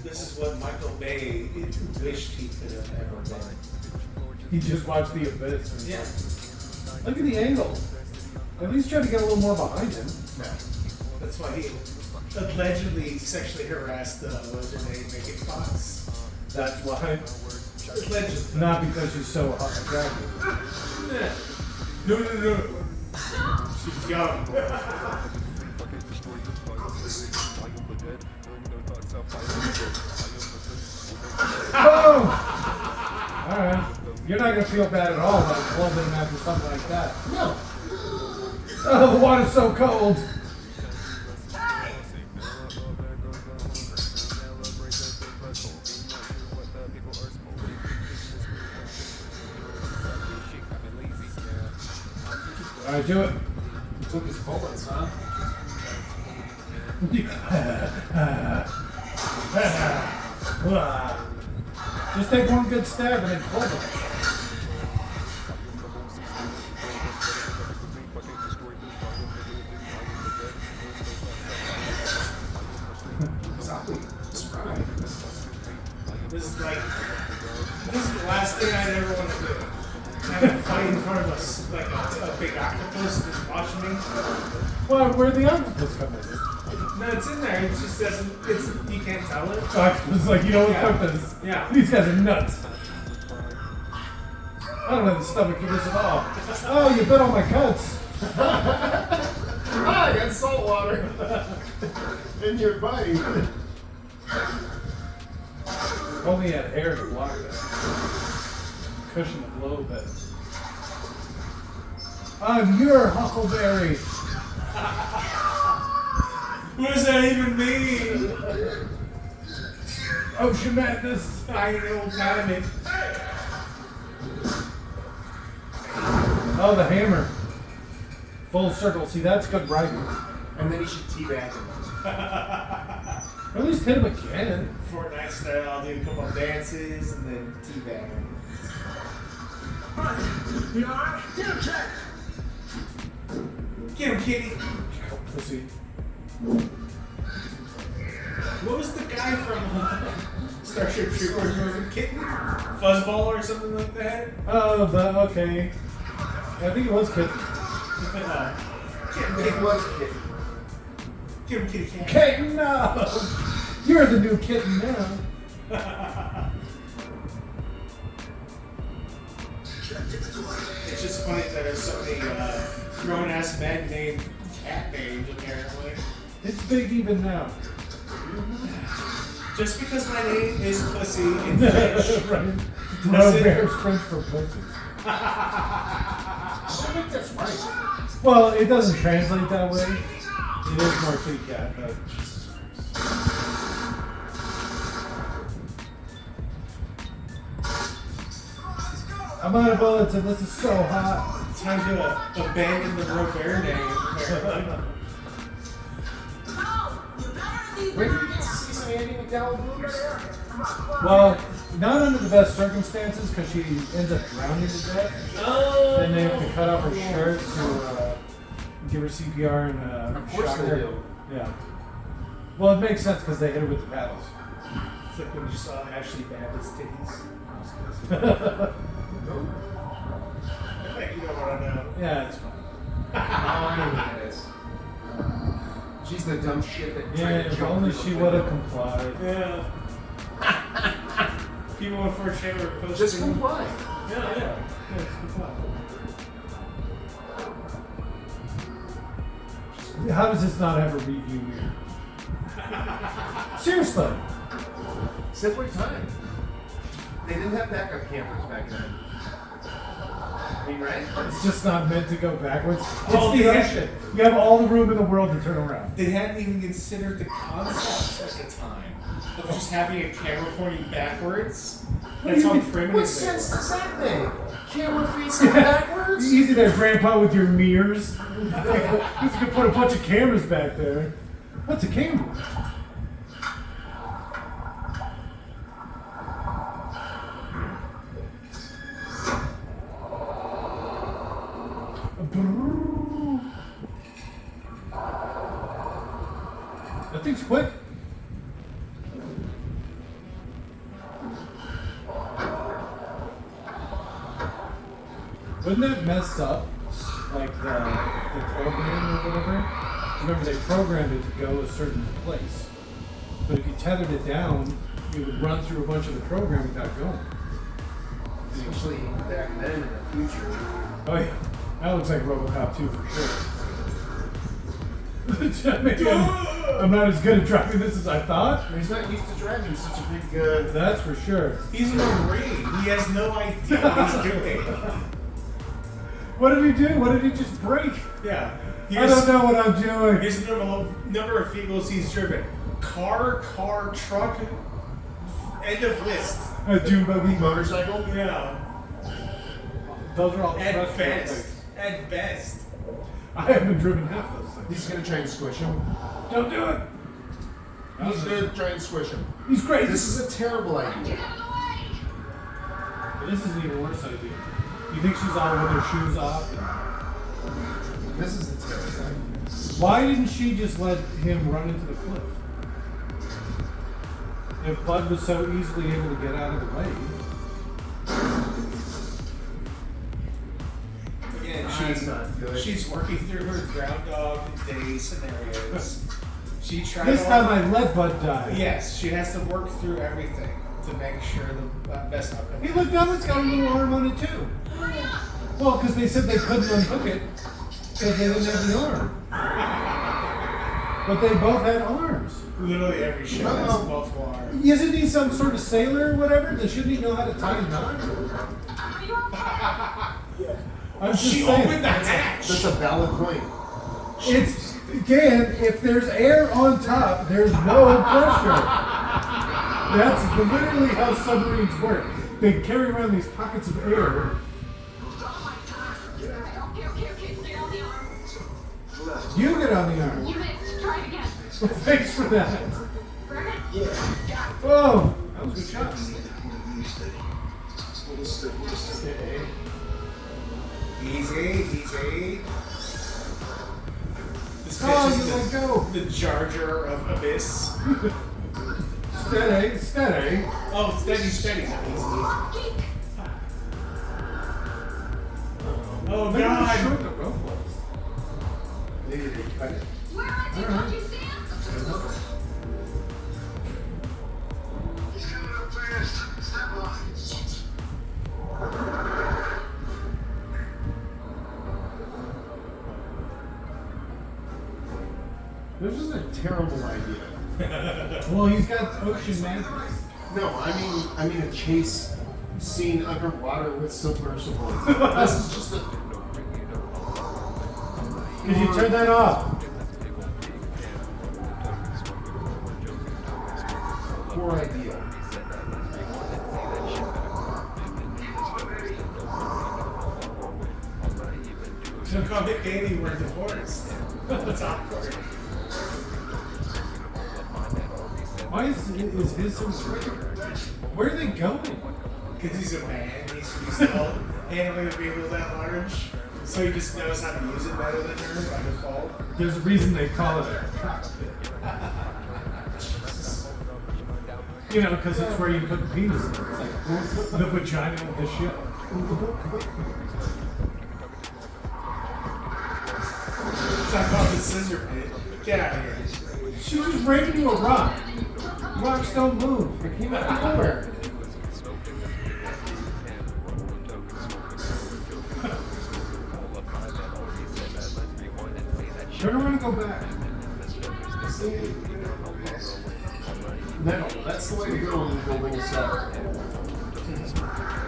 This is what Michael Bay wished he could have ever done. He just watched The Abyss. Yeah. Look at the angle. At least try to get a little more behind him. That's why he allegedly sexually harassed what's her name, Megan Fox. That's why. Allegedly. Not because she's so attractive. Yeah. No. She's young. Oh! Alright. You're not going to feel bad at all about clubbing him after something like that. No. Oh, the water's so cold. Alright, do it. Took his bullets, huh? Just take one good stab and then club it. This is the last thing I'd ever want to do. Have a fight in front of us, like a big octopus that's watching me. Well, where'd the octopus come in? No, it's in there. It just doesn't. You can't tell it. Octopus is like, you don't cook this. Yeah. These guys are nuts. I don't have the stomach for this at all. Oh, you bit on my cuts. I got salt water in your body. Only had hair to block that. Cushion it a little bit. I'm your Huckleberry. What does that even mean? Ocean madness. I know timing. Oh, the hammer. Full circle. See, that's good writing. And then he should teabag him. At least hit him again. Fortnite style, I'll do a couple of dances and then teabag him. You alright? Get him, Jack! Get him, kitty! Pussy. What was the guy from Starship Troopers? Was it Kitten? Fuzzball or something like that? Oh, okay. I think it was Kitten. It was Kitten. Get him, kitty cat. Kitten, no! You're the new kitten now. It's just funny that there's so many grown-ass men named cat names, apparently. It's big even now. Just because my name is Pussy in French. Right. No bear's French for pussy. I think that's right. Well, it doesn't translate that way. It is more kitty cat, but... I'm out of bullets and this is so hot. Time to abandon the Robert name. Where did you get to see some Andy McDowell movies? Well, not under the best circumstances because she ends up drowning to death. Oh. Then they have to cut off her shirt to give her CPR and Of course shock they her. do. Yeah. Well, it makes sense because they hit her with the paddles. It's like when you saw Ashley Babbitt's titties. You know what I know. Yeah, it's fine. Oh, I know what that is. She's the dumb shit that Yeah, tried to if jump only through she the would have window. complied. Yeah. People with 4chan were posting. Just comply. Yeah, just comply. How does this not have a review here? Seriously. Simply time. They didn't have backup cameras back then. I mean, right? It's just not meant to go backwards. It's Oh, the yeah. ocean. You have all the room in the world to turn around. They hadn't even considered the concept at the time of just having a camera pointing backwards. That's how primitive What they sense were. does that make? Camera facing backwards? Easy there, Grandpa, with your mirrors. You could put a bunch of cameras back there. What's a camera? That thing's quick. Wouldn't that mess up, like the program or whatever? Remember, they programmed it to go a certain place. But if you tethered it down, you would run through a bunch of the program without going. Especially back then in the future. Oh yeah, that looks like RoboCop 2 for sure. Maybe I'm not as good at driving this as I thought. He's not used to driving such a big. That's for sure. He's a Marine. He has no idea what he's doing. What did he do? What did he just break? Yeah. I don't know what I'm doing. Here's the number of vehicles he's driven. Car, truck, end of list. A dune buggy. Motorcycle? Yeah. Those are all At terrestrial best. things. At best. I haven't driven half those things. He's gonna try and squish him. Don't do it. He's gonna try and squish him. He's crazy. This is a terrible idea. This is an even worse idea. You think she's all with her shoes off? This is a terrible idea. Why didn't she just let him run into the cliff? If Bud was so easily able to get out of the way. Again, she's working through her Groundhog Day scenarios. She tried. This time I let Bud die. Yes, she has to work through everything to make sure the best outcome. Hey, look, now it's got a little arm on it too. Well, because they said they couldn't unhook it because they didn't have the arm. But they both had arms. Literally every show has multiple arms. Isn't he some sort of sailor or whatever? Then shouldn't he know how to tie a knot? I'm just She saying. opened the hatch. That's a valid point. It's, again, if there's air on top, there's no pressure. That's literally how submarines work. They carry around these pockets of air. You get on the arm. You missed. Try it again. Thanks for that. Bring it Whoa! That was a good shot. Okay. Easy, easy. This Oh, bitch you is let go. the Jar Jar of Abyss. Steady, steady. Oh, steady, steady. Not easy. Oh, Look how God. short the rope was. They need to cut it. Where is he? Don't you see him? He's coming up fast. Step on. This is a terrible idea. Well, he's got ocean magnets. No, I mean a chase scene underwater with submersible. This is just a. Did you turn that off? Poor idea. Look how Big Baby were divorced. That's awkward. Why is his so short? Where are they going? Because he's a man, he's used to handling a vehicle that large. So he just knows how to use it better than her by default. There's a reason they call it a cockpit. You know, because it's where you put the penis in. It's like the vagina of the ship. It's not called the scissor pit. Get out of here. She just ran into a rock. Rocks don't move. They came out of nowhere. Turn around and go back. No, that's the way to go when you go wing set.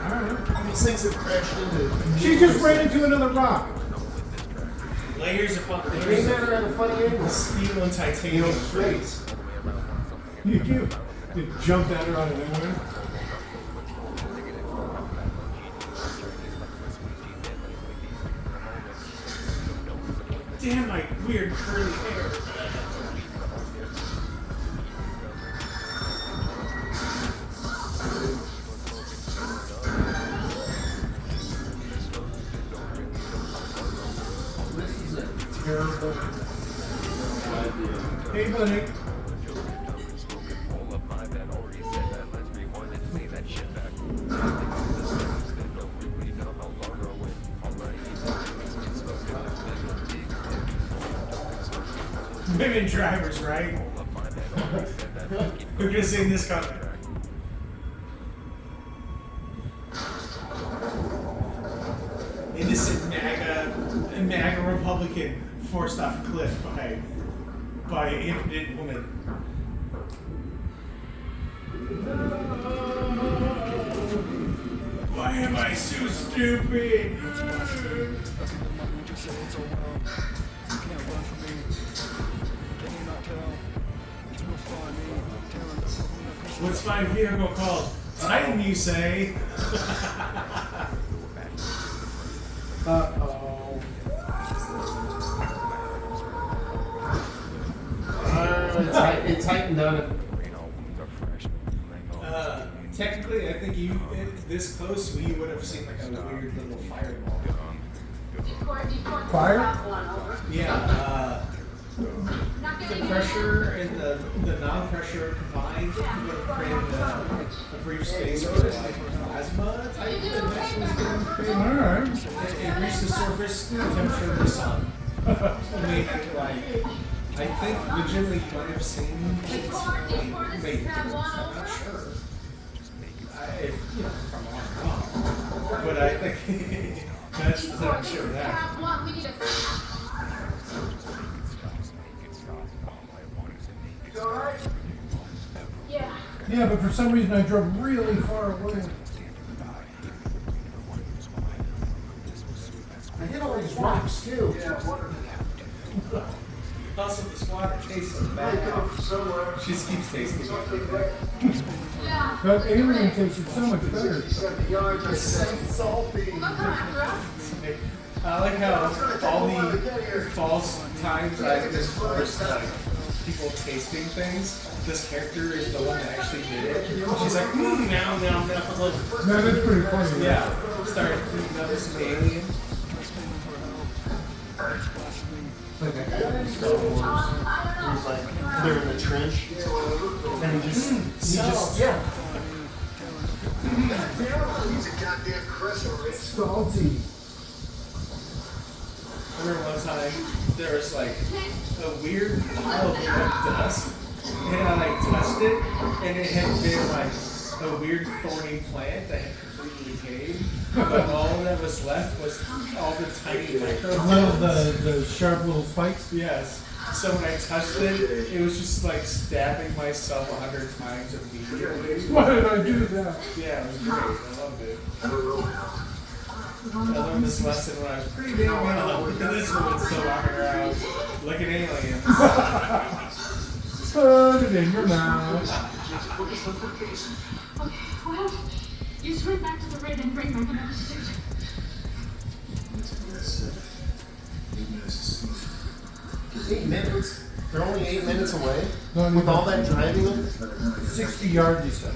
Alright. These things have crashed into. She just ran into another rock. Layers upon They layers came at her at a funny angle. of steel and titanium plates. You jumped at her out of nowhere. Damn my weird curly hair. This is a terrible idea. Hey, buddy. Women drivers, right? Who could have seen this coming? Innocent MAGA Republican forced off a cliff by an impotent woman. Why am I so stupid? What's my vehicle called? Titan, you say? Uh-oh. It tightened on it. Technically, I think this close, we would have seen like a weird little fireball. Fire? Yeah, the pressure and the non-pressure combined would have created a brief space where like plasma type connection was getting created. Alright. It reached the surface temperature of the sun. Made it like, I think legitimately you might have seen maybe, I'm not sure. If, you know, if I'm wrong. But I think that's not sure of that. Yeah. Yeah, but for some reason I drove really far away. I hit all these rocks too. Also, the squatter tastes so bad. She just keeps tasting it. Yeah. That alien tasted so much better. It's so salty. I like how all the false times I've been forced, like, people tasting things. This character is the one that actually did it. She's like, now. No, that's pretty funny. Yeah. Started eating up some alien. Like that guy from Star Wars. He's like, they're in the trench. And he just yeah. He's a goddamn crusher, Rick. Salty. I remember one time there was like a weird pile of dust, and I like touched it, and it had been like a weird thorny plant that had completely decayed. But all that was left was all the tiny micro. The sharp little spikes. Yes. So when I touched it, it was just like stabbing myself 100 times immediately. Why did I do that? Yeah, it was great. I loved it. I don't know how. I learned this lesson when I was pretty damn young. And this woman's still walking around looking aliens. Put it in your mouth. Well, you swim back to the rig and bring back another suit. It's 8 minutes. They're only 8 minutes away. No, With all that driving them. 60 yards, you said.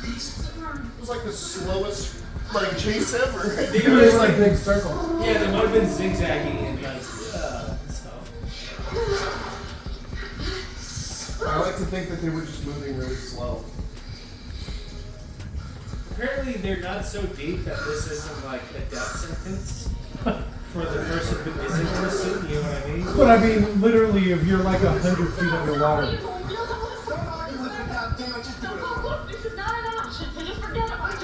It was like the slowest chase ever. They It were was just like like, big circle. yeah, they might have been zigzagging and like, stuff. I like to think that they were just moving really slow. Apparently they're not so deep that this isn't like a death sentence for the person who isn't in the suit, you know what I mean? But I mean, literally, if you're like 100 feet underwater. This is not an option, so just forget about it.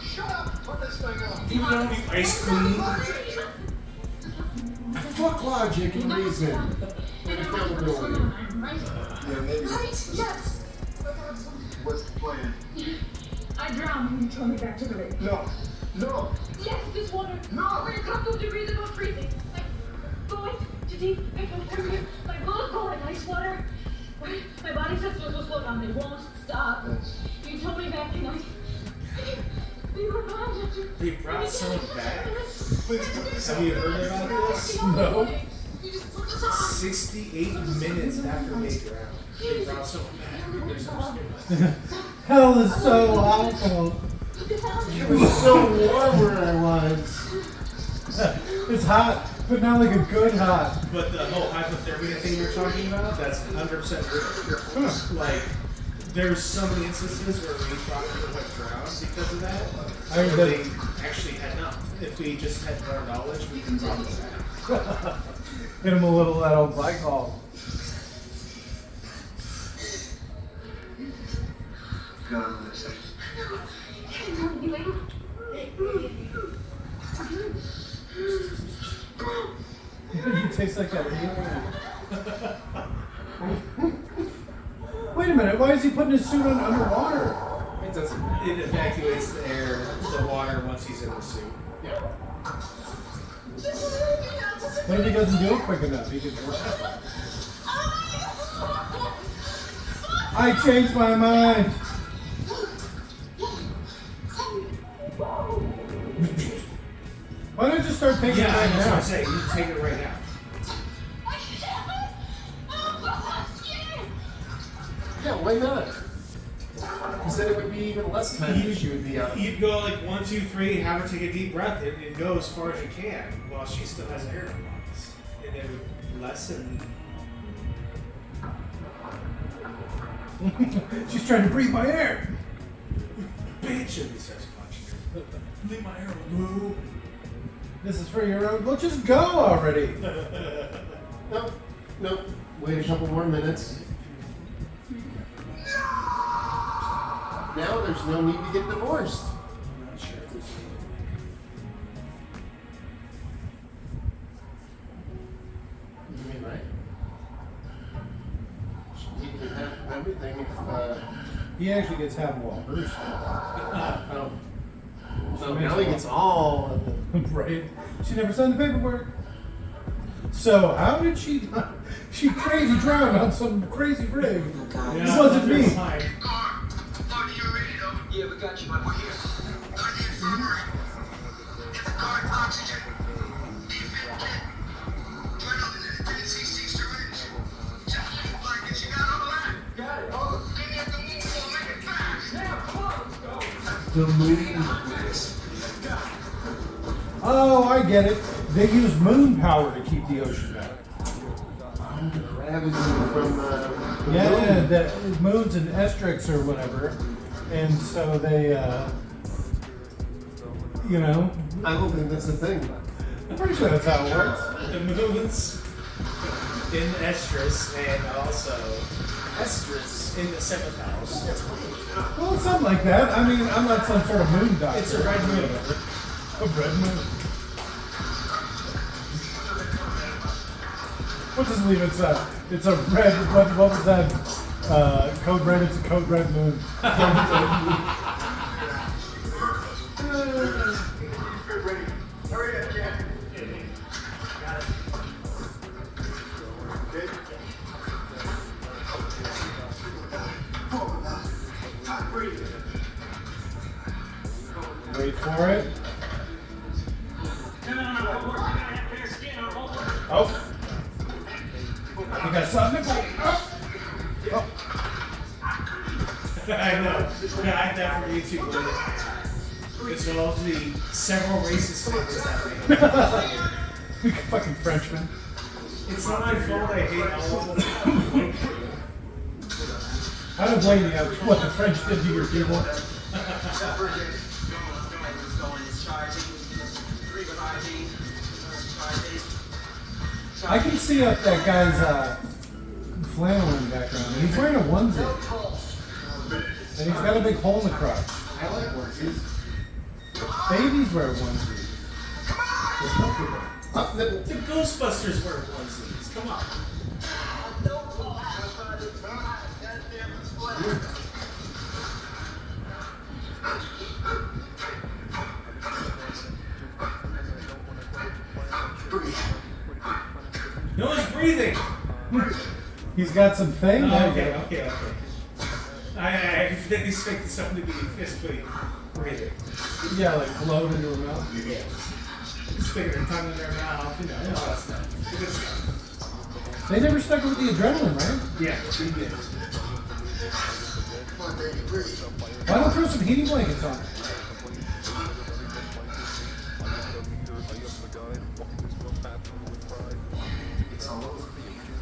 Shut up! Put this thing up! You know the ice cream. Fuck logic and reason. And accountability. Yeah, maybe. Yes. What's the plan? I drowned when you told me back to the rig. No! No! Yes, this water. No! We're a couple of degrees above freezing. Like, going to deep. My blood going ice water. My body says will slow down. They won't stop. You told me back tonight. We were gone. They brought someone back? Have you heard about this? No. 68 minutes after they drowned, they brought someone back. There's no skin. Hell is so awful. It was so warm where I was. It's hot, but not like a good hot. But the whole hypothermia thing you're talking about, that's 100% real. Like, there's so many instances where we thought people had drowned because of that. I heard But that- they actually had not. If we just had more knowledge, we could probably back. Hit him a little of that old glycol. God, what is it? You taste like that alien. Wait a minute, why is he putting his suit on underwater? It doesn't. It evacuates the air, the water once he's in the suit. Yeah. What if he doesn't do it quick enough? He could drown. I changed my mind. Why don't you just start taking it Yeah, right that's what now? I'm saying. You take it right now. Yeah, why not? Because then it would be even less time that she would be out. You'd go like 1, 2, 3, have her take a deep breath and go as far as you can while she still has air in her lungs. And it would lessen. She's trying to breathe my air. Bitch! And he starts punching her. Leave my air alone. This is for your own. Well, just go already. Nope. Nope. Wait a couple more minutes. Now there's no need to get divorced. I'm not sure. You mean right? He can have everything if, He actually gets half of all her stuff. oh. So now he gets all of the... Right? She never signed the paperwork. So how did she? She crazy drowned on some crazy rig. It wasn't me. Fine. Yeah, we got you, but we're here. Get the car oxygen. Defib kit. Join up in the 1066 The moon. Oh, I get it. They use moon power to keep the ocean back. Gravity from Yeah, the moon's an estrix or whatever, and so they, you know. I don't think that's the thing. I'm pretty sure that's how it works. The moon's in estrus and also estrus in the seventh house. Well, it's something like that. I mean, I'm not some sort of moon doctor. It's a red moon. A red moon. We'll just leave it. It's a red. What was that? Code red. It's a code red moon. Hurry up, Jack. Wait for it. Oh. I think I saw a nipple. Oh. I know. Yeah, I have that from YouTube later. It's all of the several racist things that We fucking Frenchmen. It's not my fault. I hate all of them. I don't blame you. What the French did to your people. I can see up that guy's flannel in the background. He's wearing a onesie. And he's got a big hole in the crotch. I like onesies. Babies wear onesies. Up nipple. The Ghostbusters wear onesies. Come on. No one's breathing. He's got some thing. Oh, There you okay, go. okay. I didn't expect something to be physically breathing. Yeah, like blow into her mouth. Yeah. Just sticking their tongue in their mouth, you know, all that stuff. The good stuff. They never stuck it with the adrenaline, right? Yeah, we did. Why don't throw some heating blankets on?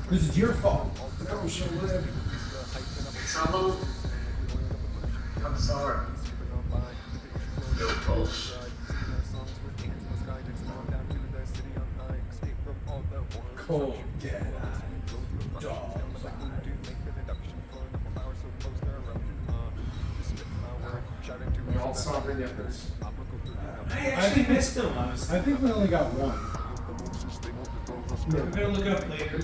This is your fault. No, she'll live. Trouble? I'm sorry. No pulse. Cold dead eye. Dog. We all saw the nipples. I actually missed them. I think we only got one. I'm gonna look it up later.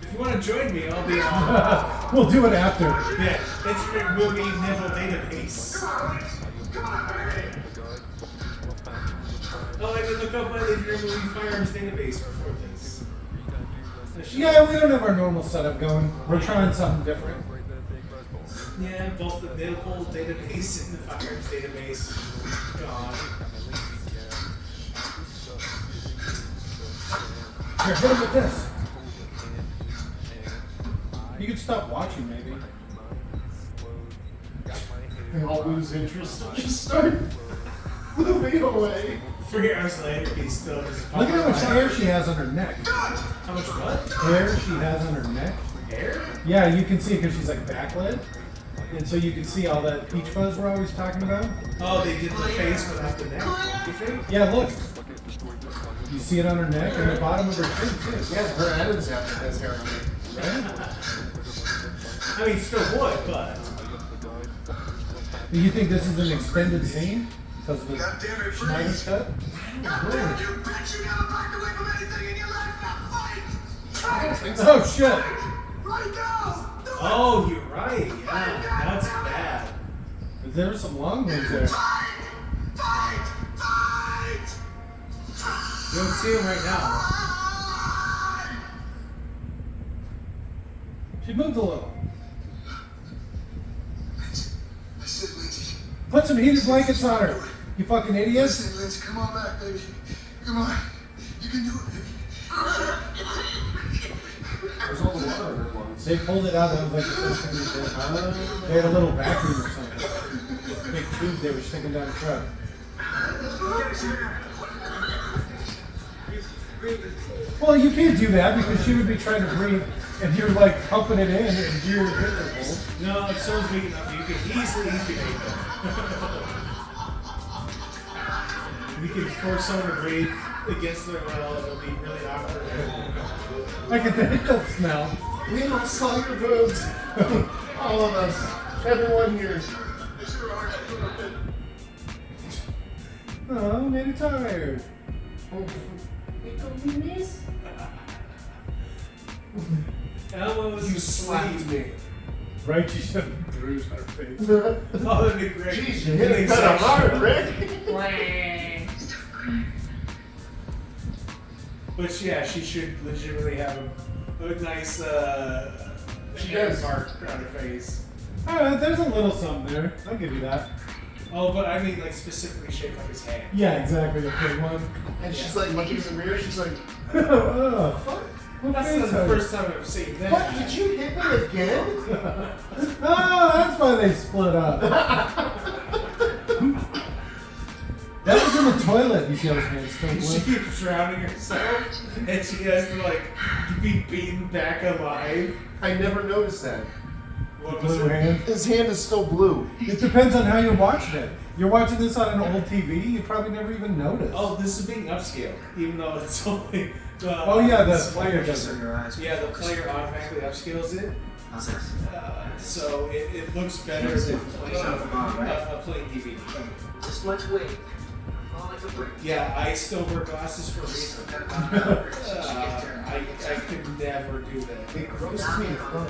If you want to join me, I'll be on. We'll do it after. Yeah, Internet Movie Nipple Database. Oh, I can look up my Internet Movie Firearms Database before this. Yeah, we don't have our normal setup going. We're trying something different. Yeah, both the nipple database and the firearms database gone. Here, hit him with this. You could stop watching, maybe. They all lose interest. Just start moving away. 3 hours later, he's still just. Look at how much hair she has on her neck. How much what? Hair she has on her neck. Hair? Yeah, you can see it because she's like backlit. And so you can see all that peach fuzz we're always talking about. Oh, they did the face without the neck, you think? Yeah, look. You see it on her neck and the bottom of her chin, too. Yeah, her Adam's apple has hair on it. I mean, still would, but. Do you think this is an extended scene? Because of the Schneider's cut? Oh, shit. Oh, you're right. Yeah, that's bad. But there were some long ones there. You don't see him right now. She moved a little. Put some heated blankets on her, you fucking idiots. Listen, Liz, come on back, baby. Come on. You can do it, baby. There's all the water in her lungs. They pulled it out. That was like the first thing they did. They had a little vacuum or something. Big tube they were sticking down the truck. Well, you can't do that because she would be trying to breathe and you're like pumping it in and you're miserable. No, if someone's big enough, you can easily incubate them. You can force someone to breathe against their will, it'll be really awkward. I can think of smell. We all saw your boobs. All of us. Everyone here. Oh, I'm getting tired. Elmo's You slapped me. Right, she should have bruised her face. Oh, that'd be great. Jeez, you hit it kind of hard, Rick. But yeah, she should legitimately have a nice She does. mark on her face. Alright, there's a little something there. I'll give you that. Oh, but I mean like specifically shaped like his hand. Yeah, exactly. The big one. And she's like looking in the mirror, she's like, Oh, fuck. What That's face not the are first time I've seen that. what, did you hit me again? Oh, that's why they split up. That was in the toilet. You see how his hand's still She blue? keeps drowning herself, and she has to like be beaten back alive. I never noticed that. What was Blue it? hand. His hand is still blue. It depends on how you're watching it. You're watching this on an old TV, you probably never even noticed. Oh, this is being upscaled, even though it's only. Oh, yeah, the player does it. Yeah, the player automatically upscales it. How's that? So it looks better than playing a plain DVD. This much weight. Fall like a brick. Yeah, I still wear glasses for a reason. I could never do that. It grosses me out.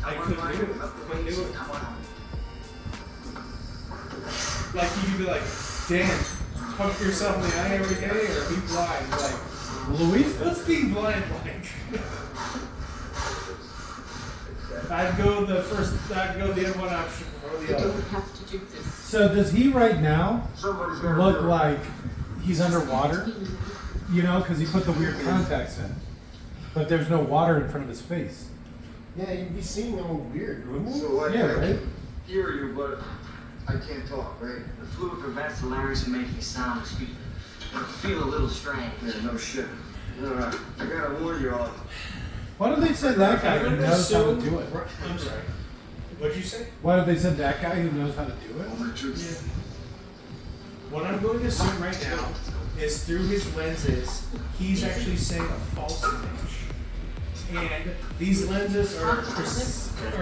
I couldn't do it. Couldn't do it. Like you could be like, Dan, poke yourself in the eye every day or be blind. Like, Louise? what's being blind like? I'd go the other one option before the You other. don't have to do this. So does he right now Somebody's got look like he's underwater? You know, because he put the weird contacts in. But there's no water in front of his face. Yeah, you'd be seeing all weird, wouldn't you? So what? Yeah, right? Hear you, but I can't talk, right? The fluid prevents the larynx from making sound to speak. It'll feel a little strange. Yeah, no shit. I gotta warn you all. Why did they send that guy who I'm gonna knows how to assume. do it? I'm sorry. What'd you say? Why did they send that guy who knows how to do it? Only truth. What I'm going to assume right now is through his lenses, he's actually saying a false image. And these lenses are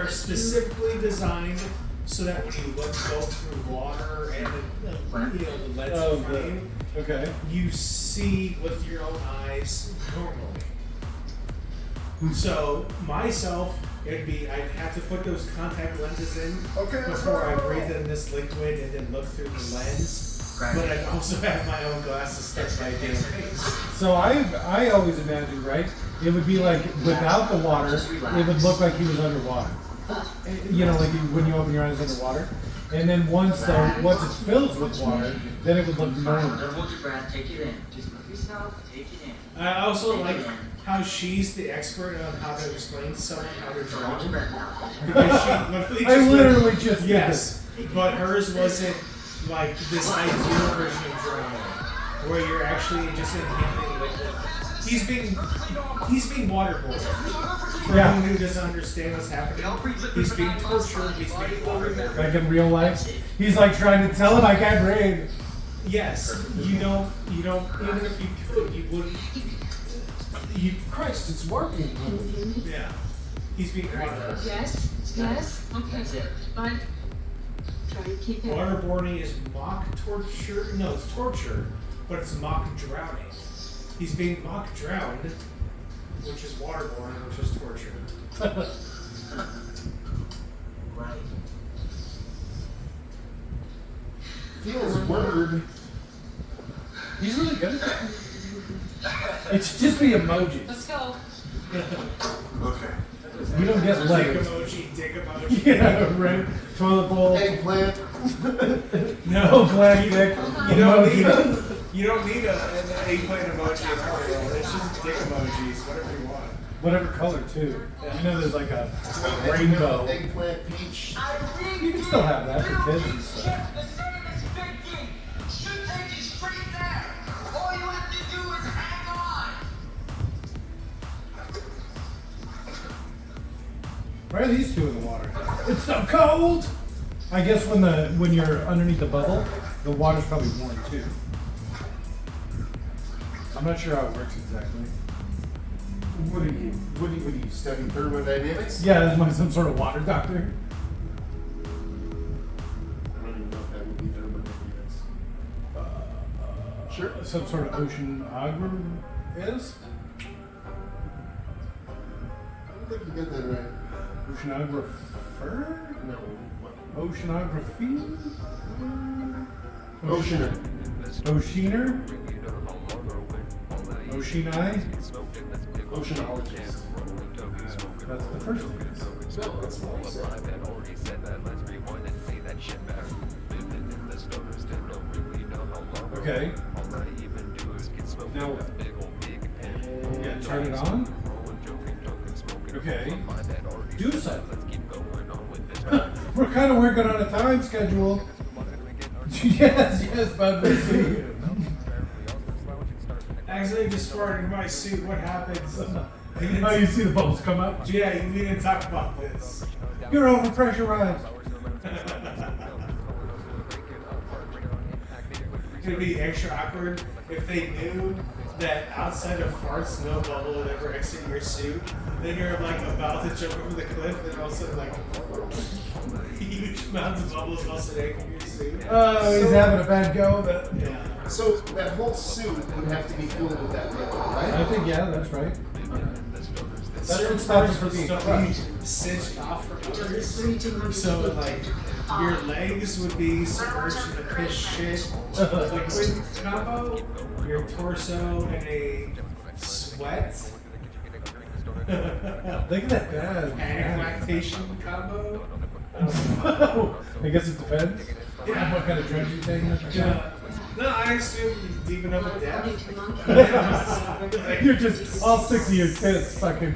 specifically designed so that when you look both through water and the lens Oh, frame, okay. you see with your own eyes normally. So myself, it'd be I'd have to put those contact lenses in before I breathe in this liquid and then look through the lens. But I'd also have my own glasses stuck to my damn face. So I always imagined, right? It would be like without the water, it would look like he was underwater. You know, like when you open your eyes underwater. And then once it fills with water, then it would look normal. Don't hold your breath, take it in. Just look yourself, take it in. I also like how she's the expert on how to explain to someone how to Hold your drown. breath now. Because she I literally just did yes, but hers wasn't like this ideal version of drowning, where you're actually just inhaling liquid. He's being waterboarded. For Yeah. anyone who doesn't understand what's happening, he's being tortured. He's being waterboarded. Like in real life, he's like trying to tell him I can't breathe. Yes, you don't. Even if you could, you wouldn't. Christ, it's working. Yeah, he's being waterboarded. Yes, yes, okay, That's it. fine. Try to keep it. Waterboarding is mock torture. No, it's torture, but it's mock drowning. He's being mock drowned, which is waterboarding, which is torture. Right. Feels weird. He's really good at that. It's just the emojis. Let's go. Okay. We don't get Dick letters. emoji, dick emoji. Yeah, right. Toilet bowl. Eggplant. No, Black dick. you don't need an eggplant emoji in our world. It's just dick emojis, whatever you want. Whatever color too. You know, there's like a rainbow. Eggplant peach. You can still have that for kids and stuff. Why are these two in the water? It's so cold! I guess when you're underneath the bubble, the water's probably warm too. I'm not sure how it works exactly. What are you studying thermodynamics? Yeah, there's like some sort of water doctor. I don't even know if that would be thermodynamics. Sure. Some sort of oceanographer is? I don't think you get that right. Oceanographer? No. Oceanography? Oceaner. Oceaner? Oceani? Oceanologist. That's the first one. No, that's what I said. Okay. Now, yeah, turn it on. Okay. Do something. We're kind of working on a time schedule. yes, bud. Accidentally just farted in my suit. What happens? Oh, you see the bubbles come up? Yeah, we didn't talk about this. You're overpressurized. It'd be extra awkward if they knew that outside of farts, no bubble would ever exit your suit. Then you're like about to jump over the cliff, and all of a sudden, like huge amounts of bubbles all sitting in your suit. Oh, he's having a bad go of it. Yeah. So that whole suit would have to be filled with that liquid, right? I think, yeah, that's right. That's Certain what stops parts it from being would crushed. be cinched off from others. So like your legs would be submerged in a piss shit liquid combo, your torso in a sweat. Look at that bad. Panic lactation combo. I guess it depends. Yeah. What kind of drugs you taking? Yeah. No, I assume deep enough of depth. You're just all 6 of your tits fucking.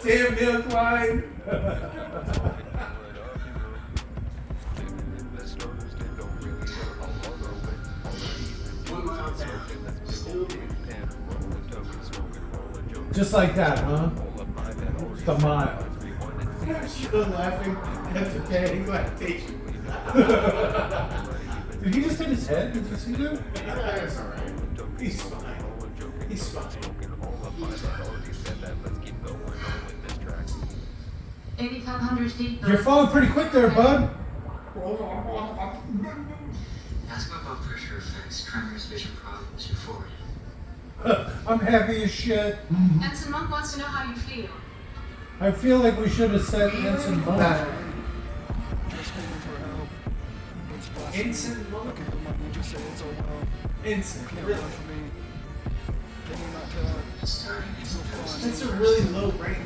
Damn milk wine. 1 mile down. Still Just like that, huh? Just a mile. Still laughing at the panic lactation. Did he just hit his head? Did you see that? Yeah, that's alright. He's fine. He's fine. 8,500 feet. You're falling pretty quick there, bud. Asthma, blood pressure effects, tremors, vision problems, euphoria. I'm happy as shit. Ensign Monk wants to know how you feel. I feel like we should have said Ensign Monk. Ensign Monk? Ensign, really? That's a really low rank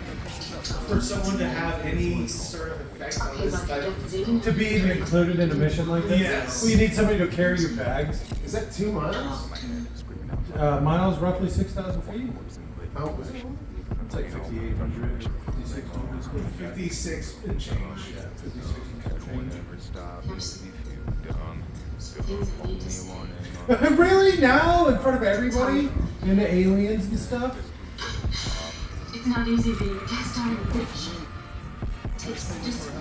for someone to have any sort of effect on this type. To be even included in a mission like this? Yes. Well, you need somebody to carry your bags. Is that 2 miles? Miles, roughly 6,000 feet. Oh, is it? It's like 5,800, 5,600. 56 and change. Yeah, 56 and change. Really? Now? In front of everybody? And the aliens and stuff? It's not easy being a test on the beach. It takes just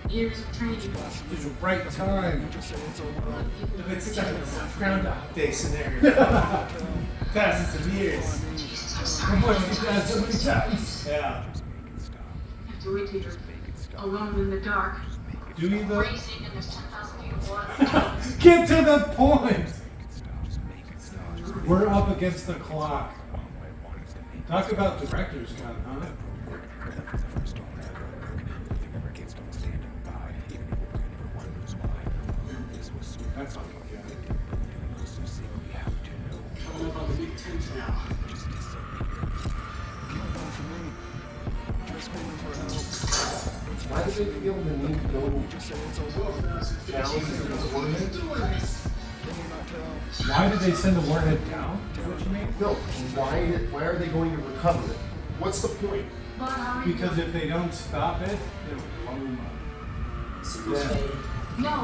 years of training. It's the right time. It's like a Groundhog Day scenario. Thousands of years. I've watched these guys so many times. Yeah. You have to wait till you're alone in the dark. Do you though? Racing and there's 10,000 feet of water. Get to the point! We're up against the clock. Talk about director's cut, huh? That's fucking good. Coming up on the big tent now. Why do they feel the need to go down to this warhead? Why did they send the warhead down? Is what you mean? No, why are they going to recover it? What's the point? Because if they don't stop it, it'll blow them up. No,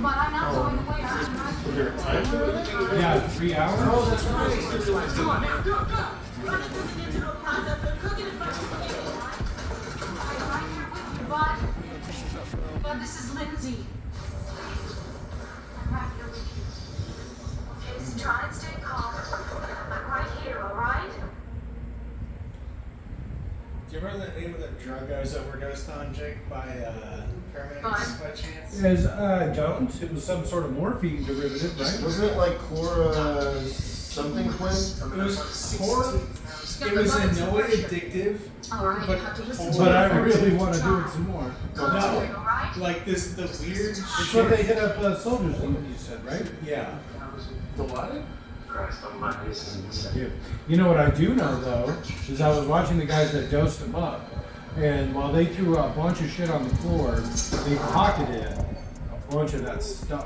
but I'm not going away. I'm not. Is there a time limit? Yeah, 3 hours? Oh, that's right. Come on now, go. We're going to the digital process of cooking as much as we can. Do you remember the name of the drug I was overdosed on, Jake, by paramedics by chance? As I don't. It was some sort of morphine derivative, right? Wasn't it like Chlora something Quinn? It was horrible. It was in no way addictive, but I really want to do it some more. No, like this, the weird It's shit. what they hit up soldiers with, you said, right? Yeah. The what? Christ almighty, this is insane. You know what I do know, though, is I was watching the guys that dosed them up, and while they threw a bunch of shit on the floor, they pocketed a bunch of that stuff.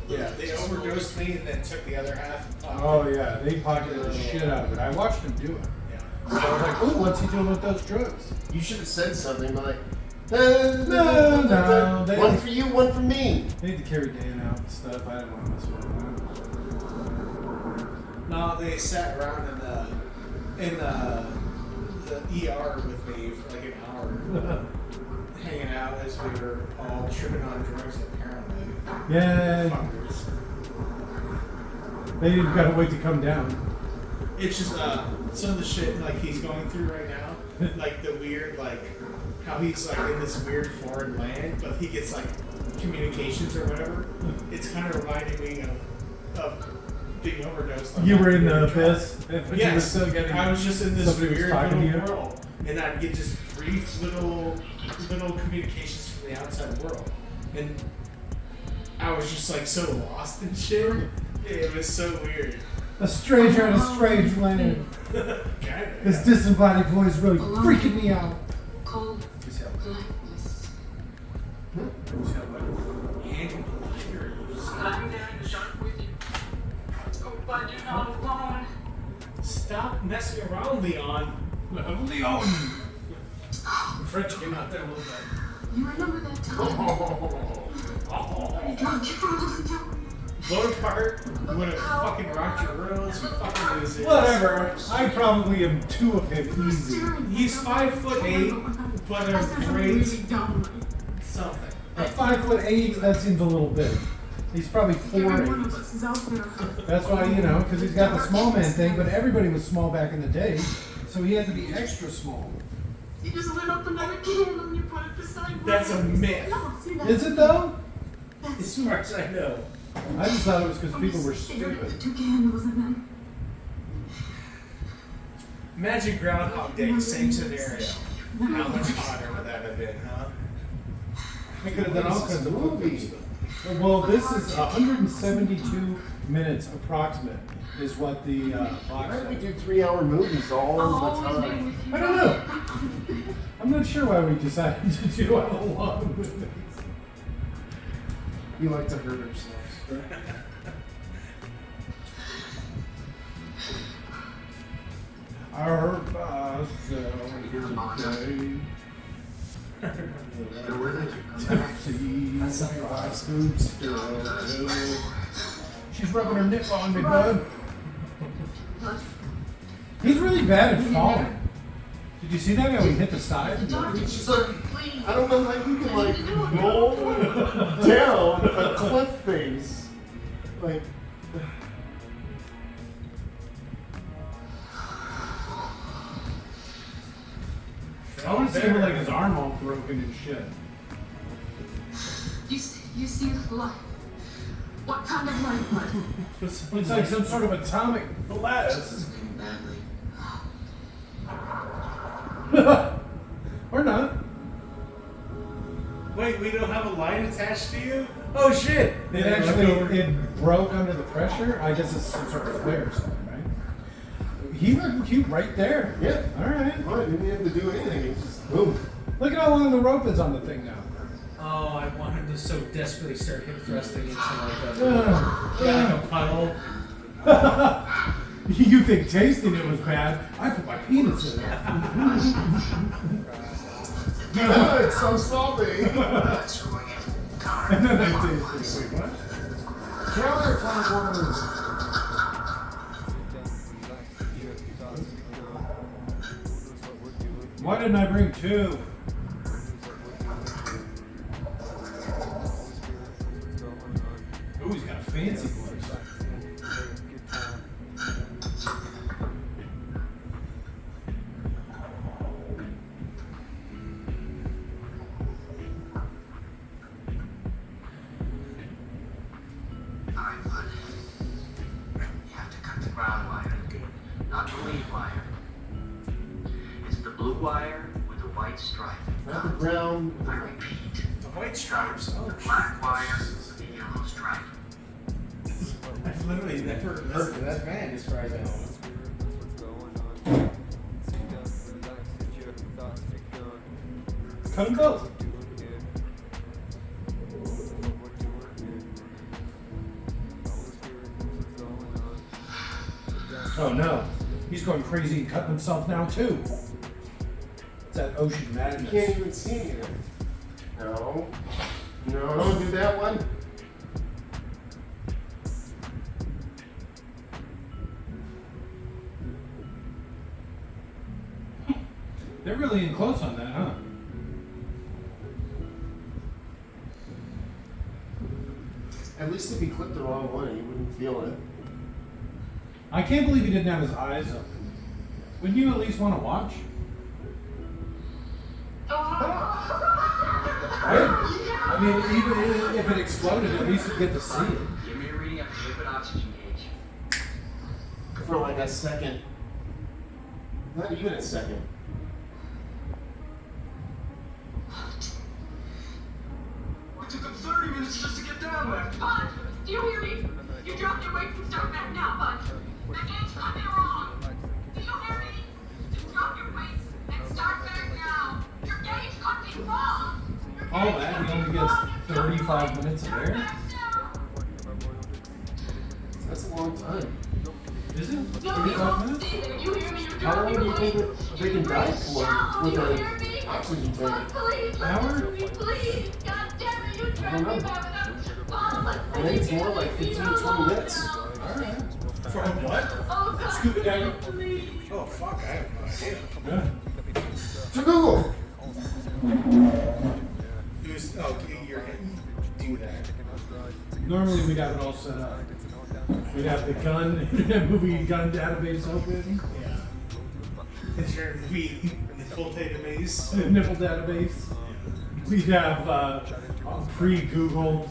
Yeah, they overdosed me and then took the other half. Oh yeah, they pocketed the shit out of it. I watched them do it. Yeah. So I was like, "Ooh, what's he doing with those drugs?" You should have said something like, No, they- one for you, one for me. They need to carry Dan out and stuff. I didn't want to mess with them. No, they sat around in the ER with me for like an hour, hanging out as we were all tripping on drugs apparently. Yeah, Fuckers. they gotta wait to come down. It's just some of the shit like he's going through right now, like the weird like how he's like in this weird foreign land, but he gets like communications or whatever. It's kind of reminding me of being overdosed. You were in the abyss, but you were Yes, still getting. I was just in this somebody was weird talking to you? little world, and I'd get just brief little communications from the outside world, and I was just like so lost and shit. It was so weird. A stranger in a strange land. Kinda, This disembodied voice really freaking me out. Cold blackness. Hand can hear you. I'm there in the dark with you. Oh, but you're not alone. Stop messing around, Leon. Leon! French came out there a little bit. You remember that time? Bonaparte would have fucking rocked your worlds. You fucking lose it. Whatever. I probably am two of him easy. He's 5'8", but a great something. At 5'8", that seems a little big. He's probably 4'8". That's why, you know, because he's got the small man thing, but everybody was small back in the day, so he had to be extra small. You just lit up another candle and you put it beside me. That's a myth. No, see, that's Is it though? As far as I know. I just thought it was because people were cigarette with stupid. the 2 candles and then Imagine Groundhog Day, same scenario. How much hotter would that have been, huh? I could have done all kinds of movies. Well, this is 172 minutes approximate, is what the box Why do we said. do 3-hour movies all the time? I don't know. I'm not sure why we decided to do a long movie. We like to hurt ourselves. Our boss today. She's rubbing her nip on me, bud. He's really bad at falling. Did you see that guy when he hit the side? She's like, I don't know how you can like roll down a cliff face. Like, I want to see him like his arm all broken and shit. you see the light. What kind of light? It's like some sort of atomic blast. Or not. Wait, we don't have a line attached to you? Oh shit! It actually it broke under the pressure. I guess it's some sort of flare or something, right? He right there. yeah. All right. Well, I didn't have to do anything. It's just boom. Look at how long the rope is on the thing now. Oh, I wanted to so desperately start hip thrusting into like a puddle. You think tasting it was bad? I put my penis in it. Oh, it's so salty. And then I tasted it. Wait, what? Counterclockwise. Why didn't I bring 2? Ooh, he's got a fancy voice. wire with a white stripe. Not the brown. I repeat. The white stripes. Oh, Black wire with a yellow stripe. I've literally never heard of that band as far as I know. Cut them both. Oh no, he's going crazy and cutting himself now too. It's that ocean You madness. can't even see anything. No. No, don't do that one. They're really in close on that, huh? At least if he clipped the wrong one, he wouldn't feel it. I can't believe he didn't have his eyes open. Wouldn't you at least want to watch? Right? I mean, even if it exploded, at least you'd get to see it. Give me a reading of the liquid oxygen gauge. For like a second. Not even a second. It took them 30 minutes just to get down there. Bud, do you hear me? You dropped your weights and start back now, Bud. The game's got me wrong. Do you hear me? Just drop your weights and start back now. Your game's got me wrong. All that, he only gets 35 minutes of air? That's a long time. Is it? No, you 35 won't minutes? stay there. You hear me? You How drop long do your you think weights. that they can die for with You hear an me? oxygen Bud, tank? please, Hour? listen to me, please. God damn it, you I drive don't me know. bad enough. Bud, I think it's more like 15 to 20 minutes. Alright. For what? Oh, God. Scoot it down. Please. Oh, fuck. I have no idea. Yeah. To Google! Oh, you're going to do that. Normally we'd have it all set up. We'd have the gun, Internet Movie Gun database open, Is your movie nipple database? the nipple database. We'd have pre-Googled,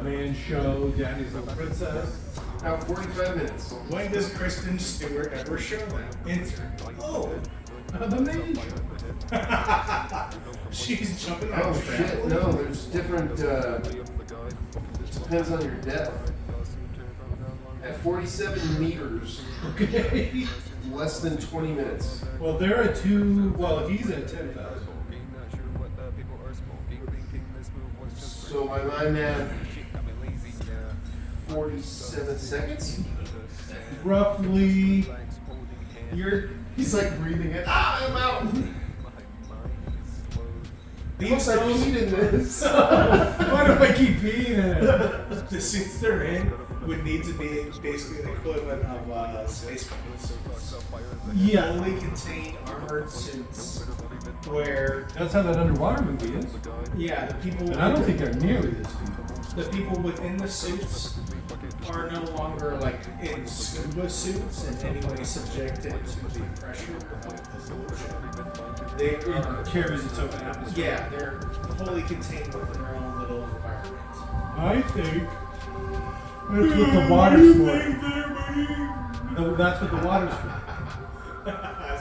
man's show, Daddy's Little Princess. Now 45 minutes. When does Kristen Stewart ever show that? Answer. Oh. The man show. She's jumping Oh on shit, no, there's different, depends on your depth. At 47 meters, Okay. less than 20 minutes. Well, they're at he's at 10,000. So by my math, 47 seconds? Roughly, He's like breathing in. I'm out! These I peed in this. why do I keep peeing in it? the suits they're in would need to be basically the equivalent of space suits. Yeah. Fully contained armored suits where That's how that underwater movie is. the people And I don't think they're nearly this deep. the people within the suits are no longer like in scuba suits in any way subjected to the pressure of the ocean. They It are carries its own atmosphere. they're wholly contained within their own little environment. I think that's what the water's for. No, that's what the water's for.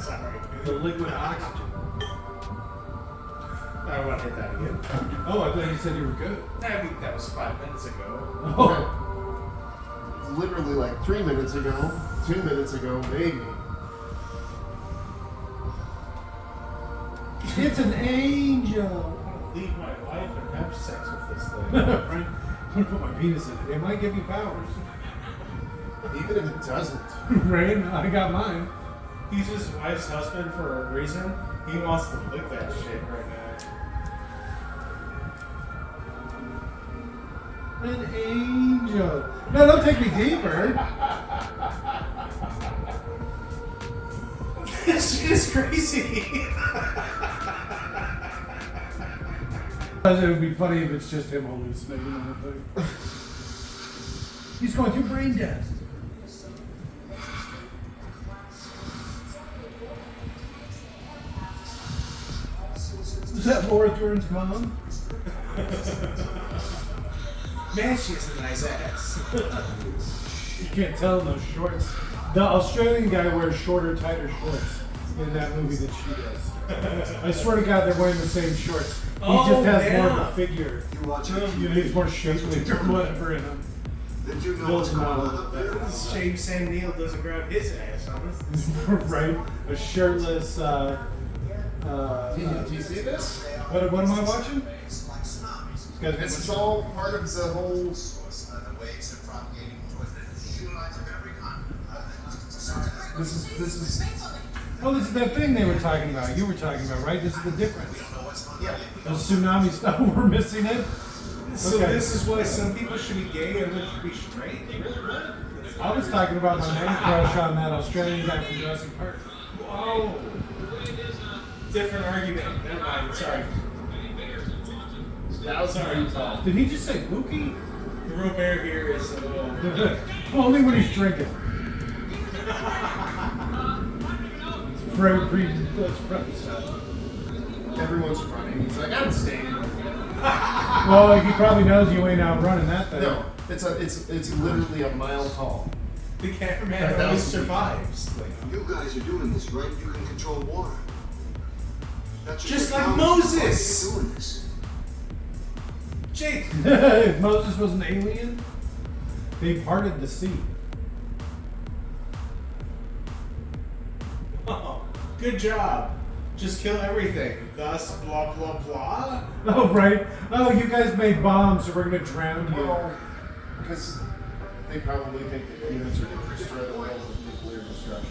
Sorry. The liquid oxygen. I don't want to hit that again. Oh, I thought you said you were good. I mean, that was 5 minutes ago. Oh, Literally like 3 minutes ago, 2 minutes ago, maybe. it's an angel. I'm gonna leave my wife and have sex with this thing. Right? I'm gonna put my penis in it. It might give you powers. Even if it doesn't. Right? I got mine. He's his wife's husband for a reason. He wants to lick that shit right now. An angel. No, don't take me deeper. This shit is crazy. It would be funny if it's just him hallucinating on the thing. He's going through brain death. Is that Laura Dern's mom? Man, she has a nice ass. You can't tell in those shorts. The Australian guy wears shorter, tighter shorts. in that movie that she does. I swear to God, they're wearing the same shorts. He Oh, just has more yeah. of a figure. You watch it. You know, he's more shapely or whatever in him. Did you know Bill's what's going not on up there? It's a shame Sam Neill doesn't grab his ass on it. Right? A shirtless. Do you see this? What am I watching? This is all part of the whole. This is. Oh, this is that thing they were talking about. You were talking about, right? This is the difference. Yeah. The tsunami stuff. We're missing it. So Okay. this is why some people should be gay and others should be straight? I was talking about my man crush on that Australian guy from Jurassic Park. Whoa. Different argument. Never mind. Sorry. That was already tall. Did he just say Pookie? The real bear here is a little. Only when he's drinking. Let's preface that. Everyone's running. He's like, I'm staying. Well, he probably knows you ain't out running that thing. No, it's literally a mile tall. The cameraman always survives. You guys are doing this, right? You can control water. That's Just your like technology. Moses. Why are you doing this? Jake. If Moses was an alien, they parted the sea. Oh, good job. Just kill everything. Thus, blah, blah, blah. Oh, right. Oh, you guys made bombs, so we're going to drown you. Well, because they probably think that humans are going to destroy the world with nuclear destruction.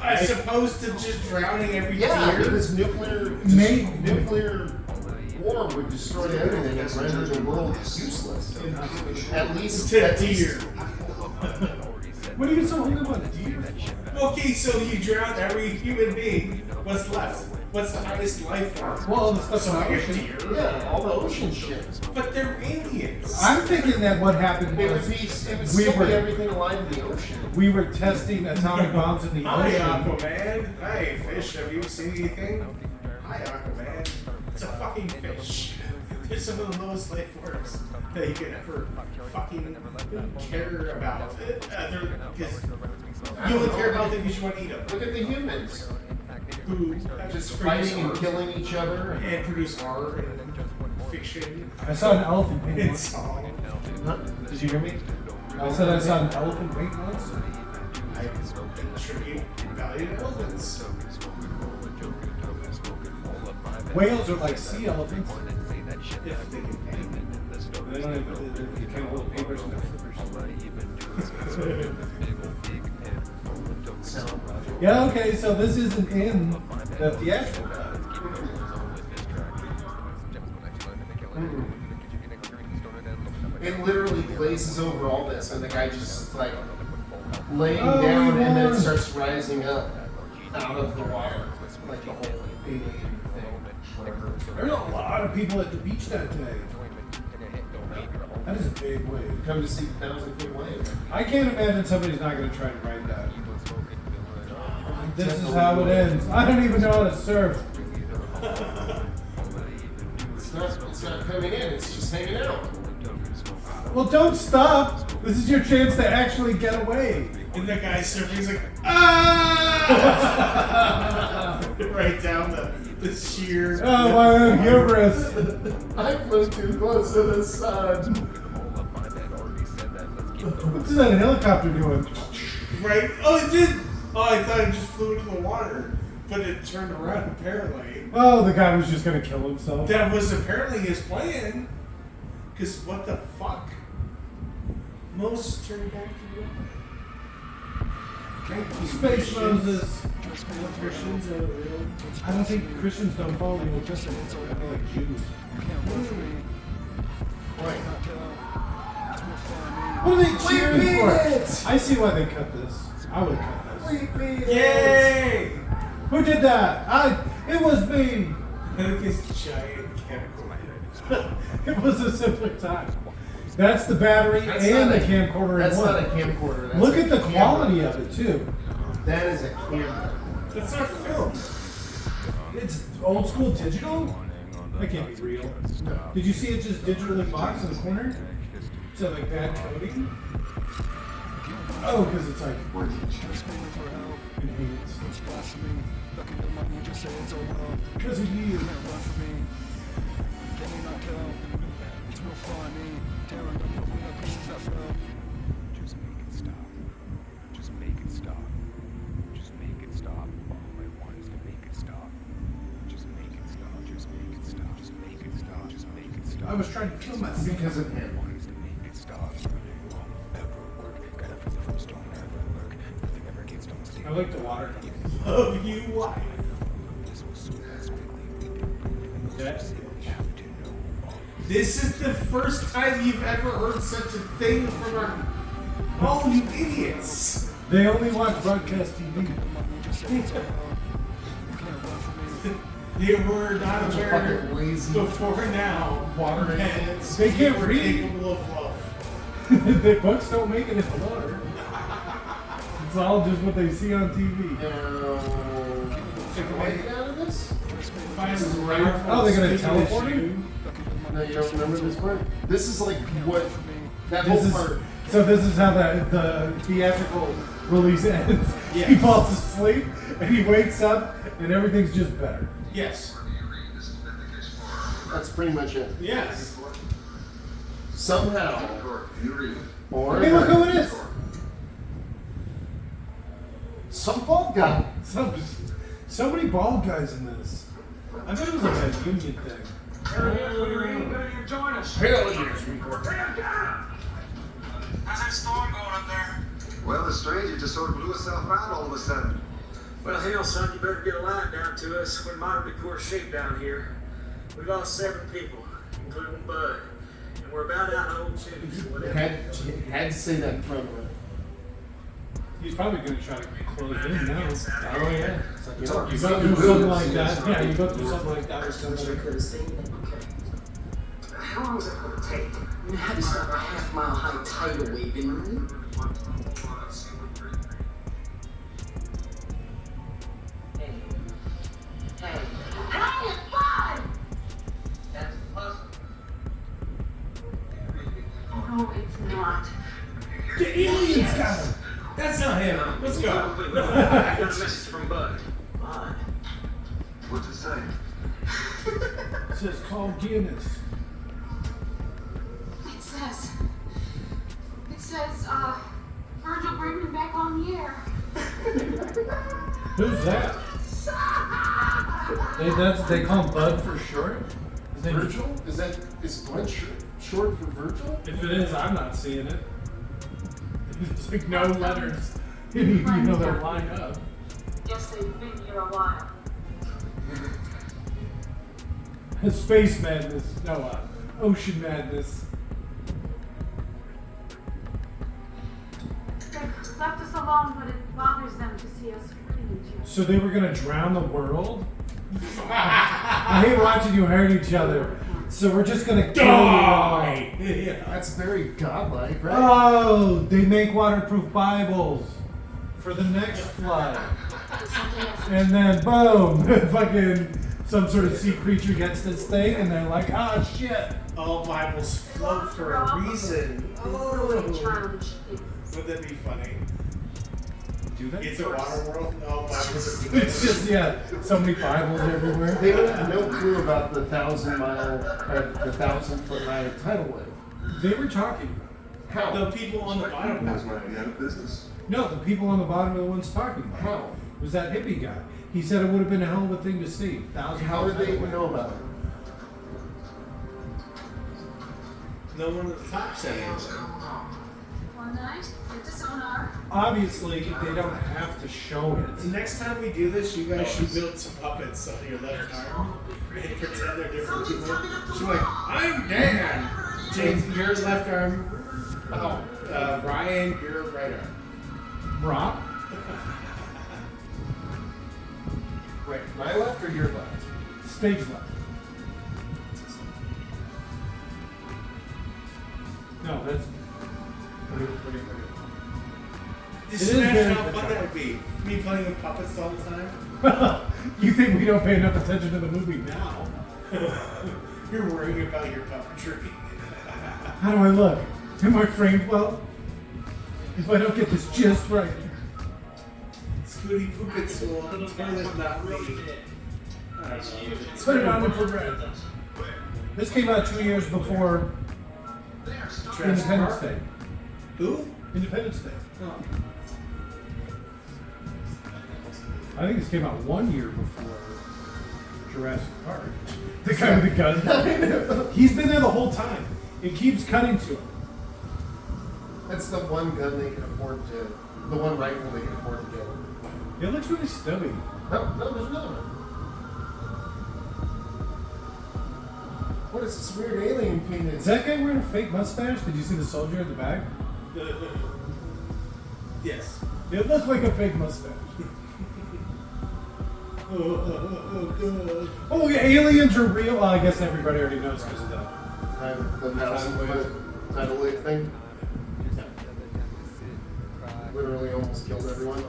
As opposed to just drowning every Yeah, deer. because nuclear war would destroy everything and render the world useless. At least To at least- deer. What are you so hung up on deer? Okay, so you drown every human being. What's left? What's the highest life form? Well, the stuff So in I the guess ocean. deer. Yeah, all the ocean shit. But they're aliens. I'm thinking that what happened It would was be. It would we still were be everything alive in the ocean. we were testing atomic bombs in the Hi, ocean. Aquaman. Hey, fish. Have you seen anything? Hi, Aquaman. It's a fucking fish. They're some of the lowest life forms that you could ever fucking care about. Because you only care about them because you want to eat them. Look at the humans. Who Just fighting and killing each other. and produce art and fiction. I saw an elephant paint And once. song. Huh? Did you hear me? I said I saw an elephant paint once. I attribute value to elephants. Whales are like sea elephants. If they can paint. They don't have they can't hold papers in their flippers. Yeah, okay, so this isn't in the theatrical cut. It literally glazes over all this, and the guy just like laying Oh, down, he and then won. starts rising up out of the water, like the whole alien thing. Whatever. There's a lot of people at the beach that day. That is a big wave. Come to see the 1,000-foot wave. I can't imagine somebody's not going to try to ride that. This is how it ends. I don't even know how to surf. It's not coming in. It's just hanging out. Well, don't stop. This is your chance to actually get away. And the guy surfing is like, ah! Right down the sheer. Oh, my own hubris. I flew too close to the sun. What's that helicopter doing? Right? Oh, it did! Oh, I thought it just flew into the water, but it turned around apparently. Oh, the guy was just going to kill himself. That was apparently his plan. Because what the fuck? Moses turned back to the water. Space Moses. Christians are real. I don't think Christians don't follow the Old Testament. They're like Jews. Right. What are they cheering for? it! I see why they cut this. I would cut this. Yay! Who did that? It was me. Look at this giant camcorder. It was a simpler time. That's the battery That's and not the a- camcorder That's in not a one. camcorder. That's Look a at the camera. quality of it too. That is a camera. That's not film. It's old school digital. That can't be real. Did you see it just digitally boxed in the corner? Is that like bad coding? Oh, because it's like enhanced. Because of you. Just make it stop. Just make it stop. Just make it stop. All I want is to make it stop. Just make it stop. Just make it stop. Just make it stop. Just make it stop. I was trying to kill myself. Because of him. To make it stop. Won't ever work. Gotta feel the first don't ever work. Nothing ever gets don't stay. I like the water. Love you, wife. This was so fast quickly. This is the first time you've ever heard such a thing from our... Oh, you idiots! They only watch broadcast TV. They were not aware fucking lazy before now. water that idiots. They can't were read. capable of love. The books don't make it in water. It's all just what they see on TV. Take a way out of this? Oh, they're gonna teleport him? No, you don't remember this part? This is like what that This whole is, part. so this is how the theatrical release ends. Yes. He falls asleep and he wakes up and everything's just better. Yes. That's pretty much it. Yes. Somehow, or Hey, look who it is! some bald guy. So many bald guys in this. I thought it was like a union thing. Join us. Hell yes, report. How's that storm going up there? Well, the stranger just sort of blew itself out all of a sudden. Well, hell, son, you better get a line down to us. We're in moderately poor shape down here. We lost 7 people, including Bud. And we're about out of old tunes. Had to say that in front of her. He's probably going to try to close in now. Oh yeah. It's like, You go through something like that. Yeah, you go through something like that or something. Could have saved them. Okay. How long is that going to take? I mean, how do you stop a half-mile high tidal wave in Marine? Hey. Hey. Hey, it's fun! That's a puzzle. No, it's not. The aliens got him! That's not him. Let's go. I got a message from Bud. Bud. What's it say? It says call Guinness. It says, Virgil Brigman back on the air. Who's that? They call him Bud for short? His name Virgil? Is Bud short for Virgil? If it is, I'm not seeing it. There's like no letters. You know they're lined up. Guess they've been here a while. Space madness. No, ocean madness. They've left us alone, but it bothers them to see us hurting each other. So they were gonna drown the world? I hate watching you hurt each other. So we're just gonna kill you all. Yeah. That's very godlike, right? Oh, they make waterproof Bibles for the next flood. And then boom, fucking some sort of sea creature gets this thing and they're like, ah, shit. All Bibles float for a reason. Oh. Would that be funny? Do that? It's a water world and all Bibles are It's just, yeah, so many Bibles everywhere. They would have no clue about the 1,000-foot high tidal wave. They were talking about it. How? The people on the bottom. Business. No, the people on the bottom are the ones talking about it. How? It was that hippie guy. He said it would have been a hell of a thing to see. How did they even know about it? No one at the top said anything. One night, get the sonar. Obviously, they don't have to show it. The next time we do this, you guys should build some puppets on your left arm and pretend they're different people. She's like, I'm Dan. James, your left arm. Brian, your right arm. Rock? Wait, my left or your left? Stage left. No, that's. Just It is imagine very how fun good. that would be. Me playing with puppets all the time. You think we don't pay enough attention to the movie now? You're worrying about your puppetry. How do I look? Am I framed well? If I don't get this just right. Booty Puppets will toilet not me. Put it on the program. This came out 2 years before Independence Day. Who? Independence Day. Oh. I think this came out 1 year before Jurassic Park. The guy with the gun. He's been there the whole time. It keeps cutting to him. That's the one gun they can afford to, the one rifle they can afford to get. It looks really stubby. No, there's another one. What is this weird alien painted? Is that guy wearing a fake mustache? Did you see the soldier in the back? Yes. It looked like a fake mustache. Oh, yeah, aliens are real. Well, I guess everybody already knows because of that. The 1,000-foot tidal wave thing. Literally almost killed everyone.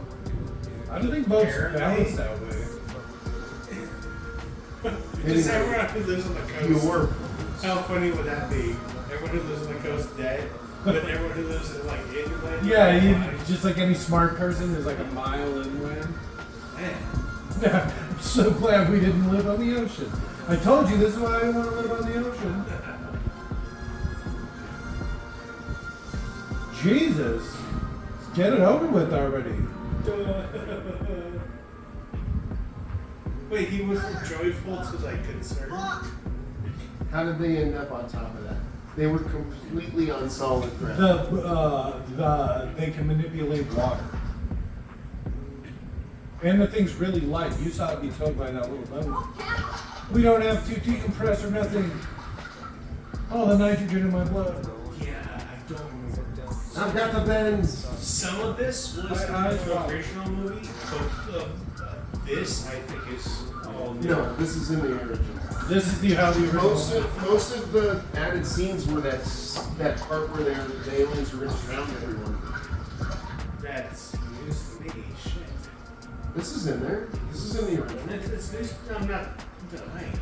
I don't think boats balance that way. Just everyone who lives on the coast. How funny would that be? Everyone who lives on the coast dead, but everyone who lives in like inland. Yeah, just like any smart person, there's like a mile inland. Man. Yeah, I'm so glad we didn't live on the ocean. I told you this is why I want to live on the ocean. Jesus, get it over with already. Wait, he went from joyful to like concerned. How did they end up on top of that? They were completely on solid ground. They can manipulate water. And the thing's really light. You saw it be towed by that little boat. We don't have to decompress or nothing. Oh, the nitrogen in my blood. Yeah, I don't remember. I've got the bends. Some of this was in the original movie, but this I think is all new. No, this is in the original. This is how the original. Most of the added scenes were that part where the aliens were going to drown everyone. That's news to me. Shit. This is in there. This is in the original. It's I'm not denying.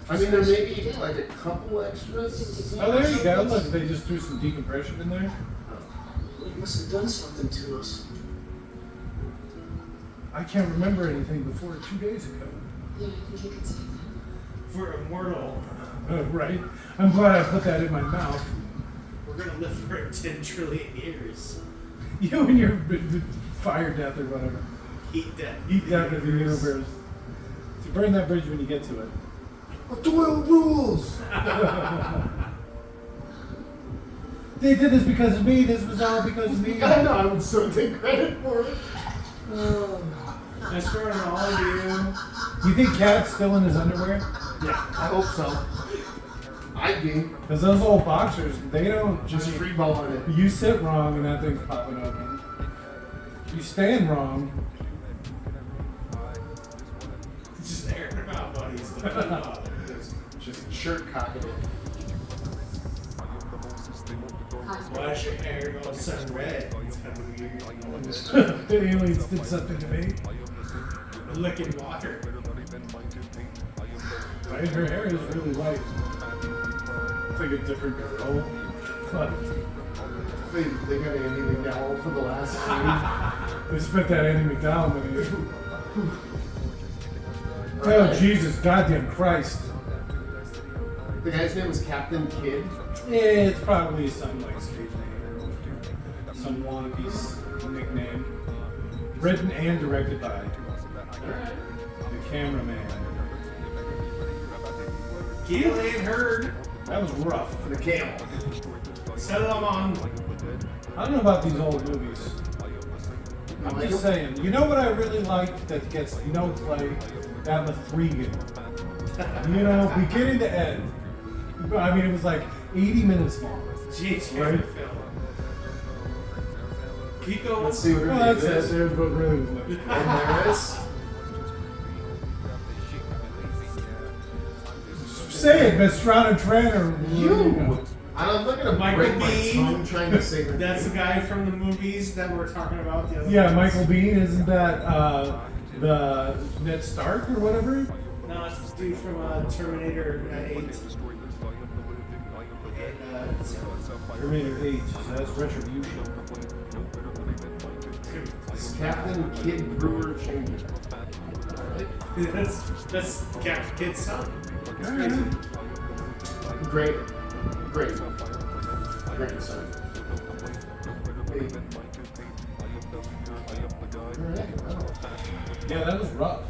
I mean, there may be like a couple extras. Oh, there you go. Look, they just threw some decompression in there. He must have done something to us. I can't remember anything before 2 days ago. Yeah, I think you could say that. For immortal, Right? I'm glad I put that in my mouth. we're gonna live for 10 trillion years. You and your fire death or whatever. Heat death. Heat death of the universe. So burn that bridge when you get to it. Doyle rules! They did this because of me. This was all because of me. I know, I would so take credit for it. That's for all of you. You think Cat's still in his underwear? Yeah, I hope so. I'd be. Because those old boxers, they don't Just free balling it. You sit wrong and that thing's popping open. You stand wrong. It's just airing them out, buddies. Just shirt cocking it. Why is your hair all sun red? It's kind of weird. The aliens did something to me. Licking water. Right? Her hair is really white. It's like a different girl. Fuck. They got Andy McDowell for the last scene. They spent that Andy McDowell money. Oh, Jesus, goddamn Christ. The guy's name was Captain Kidd. Yeah, it's probably some like stage name or some wannabe nickname. Written and directed by the cameraman. Gillian Hurd. That was rough. For the camel. Settle them on. I don't know about these old movies. I'm just saying. You know what I really liked that gets no play? That Lethregan. You know, beginning to end. I mean, it was like 80 minutes long. Jeez, Right? Keep going. Let's see what Well, that's it. There's what really was left. And there is. Say it, Mistrano Trainer. You! I'm not gonna Michael break my Bean. tongue trying to say her That's the name. guy from the movies that we're talking about the other Yeah, ones. Michael Bean. Isn't that the Ned Stark or whatever? No, it's this dude from Terminator 8. Terminator 8. That's Retribution. Captain Kid Brewer Chambers. That's Captain Kid's son. That's crazy. Great son. Yeah, that was rough.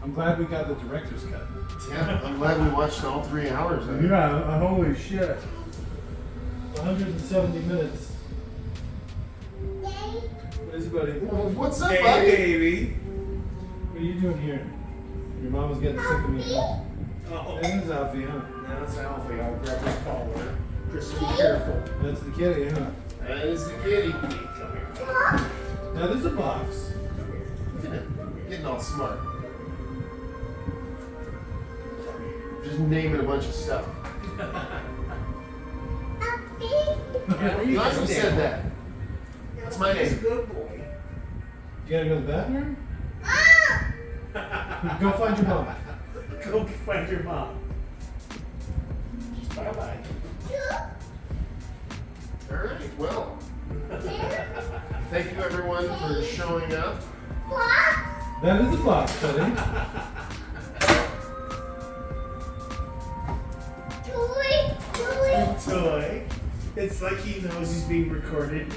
I'm glad we got the director's cut. Yeah, I'm glad we watched all 3 hours of it. Yeah, holy shit. 170 minutes. What is it, buddy? What's up, Hey, buddy? baby. What are you doing here? Your mom was getting sick of me. Oh, That is Alfie, huh? that's Alfie. I'll grab his collar. Just be careful. That's the kitty, huh? That is the kitty. That is a box. Getting all smart. Just naming a bunch of stuff. You actually said that. That's my He's a name. good boy. You gotta go to the bathroom? Go find your mom. Go find your mom. Bye bye. All right, well. Thank you everyone for showing up. That is a box, buddy. Toy. It's like he knows he's being recorded.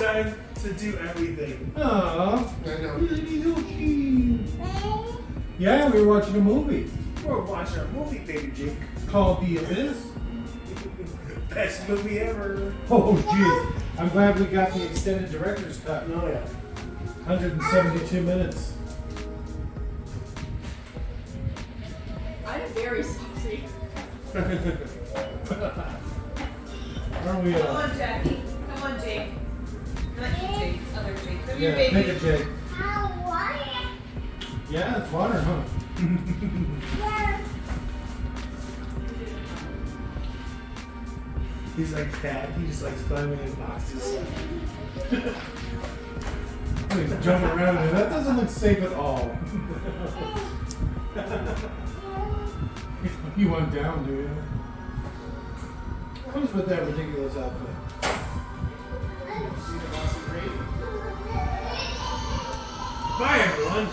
Time to do everything. Aww. I know. Yeah, we were watching a movie. We're watching a movie, baby Jake. It's called The Abyss. Best movie ever. Oh, jeez. I'm glad we got the extended director's cut. Oh yeah. 172 minutes. I'm very saucy. Aren't we? Come on, Jackie. Come on, Jake. Not you, Jake. Other Jake. Come here, Yeah, baby. take it, Jake. Yeah, it's water, huh? He's like cat. He just likes climbing in boxes. He's jumping around there. That doesn't look safe at all. You went down, do you? What is with that ridiculous outfit? Bye, everyone.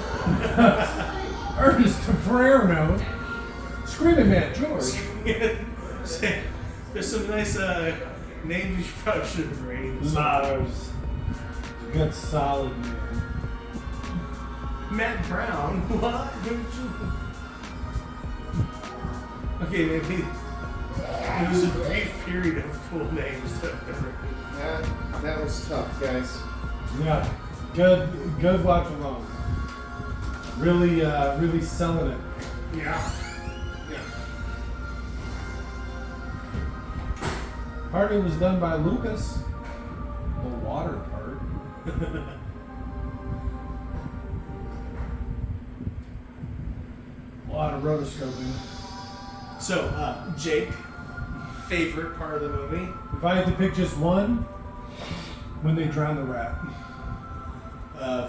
Ernest Ferrero. Screaming Man George. There's some nice names you probably should have raised. Lars. Good solid man. Matt Brown. What? Okay, maybe there's a brief period of cool names that That was tough, guys. Yeah. Good watch along. Really selling it. Yeah. Part of it was done by Lucas. The water part. A lot of rotoscoping. So, Jake, favorite part of the movie? If I had to pick just one, when they drown the rat.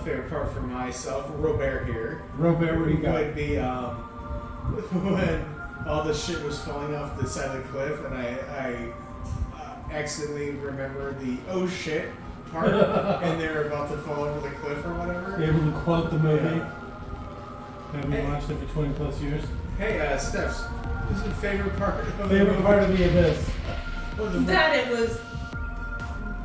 Favorite part for myself, Robert here. Robert, what do you got? Would be when all the shit was falling off the side of the cliff, and I accidentally remember the oh shit part, and they're about to fall over the cliff or whatever. Able to quote the movie. Yeah. Have we watched it for 20 plus years? Hey, Steph's, this is your favorite part of the Favorite movie? part of The Abyss. That it was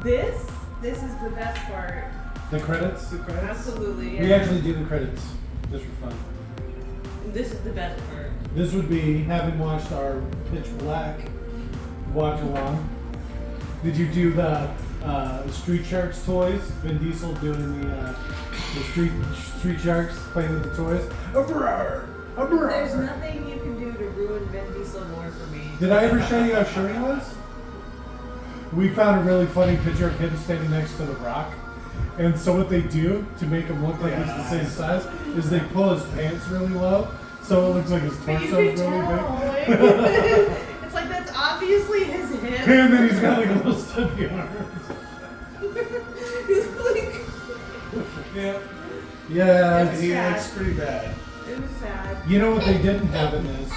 this. This is the best part. The credits? Absolutely. We actually do the credits, just for fun. This is the best part. This would be having watched our Pitch Black watch along. Did you do the Street Sharks toys? Vin Diesel doing the Street Sharks playing with the toys? There's nothing you can do to ruin Vin Diesel more for me. Did I ever show you how short he was? We found a really funny picture of him standing next to The Rock. And so what they do to make him look like he's the same size is they pull his pants really low, so it looks like his torso is really big. It's like that's obviously his hip. And then he's got like a little stubby arms. He's like, Yeah. He looks pretty bad. it was sad. You know what they didn't have in this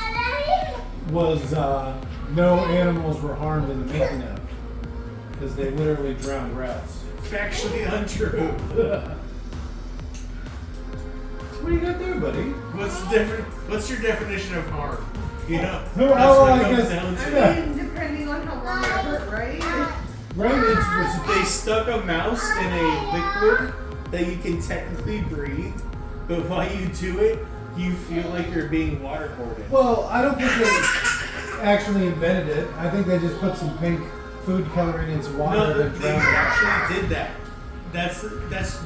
was no animals were harmed in the making of, because they literally drowned rats. factually untrue. What do you got there, buddy? What's your definition of harm? You know, Oh, that's what I it comes guess- down to. I mean, depending on how long it hurt, right? Right? They stuck a mouse in a liquid that you can technically breathe, but while you do it, you feel like you're being waterboarded. Well, I don't think they actually invented it. I think they just put some pink food coloring in some water No, and they drowned it. actually did that. That's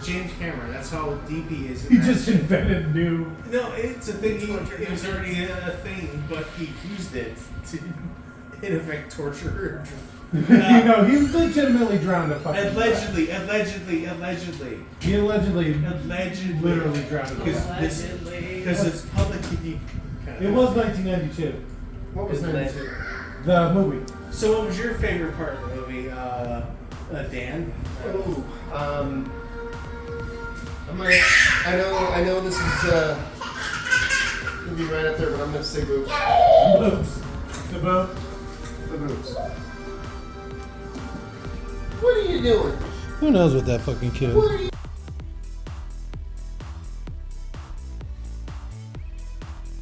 James Cameron. That's how deep he is. In He that just shit. invented new. No, it's a thing. It was already a thing, but he used it to, in effect, torture. You know, he legitimately drowned a fucking Allegedly. He allegedly literally drowned a cat. Because it's publicly. It was 1992. What was It's 92? The movie. So, what was your favorite part of the movie, Dan? Oh, I know this is gonna be right up there, but I'm gonna say boobs. Boobs. The boat. The boobs. What are you doing? Who knows what that fucking kid? What are you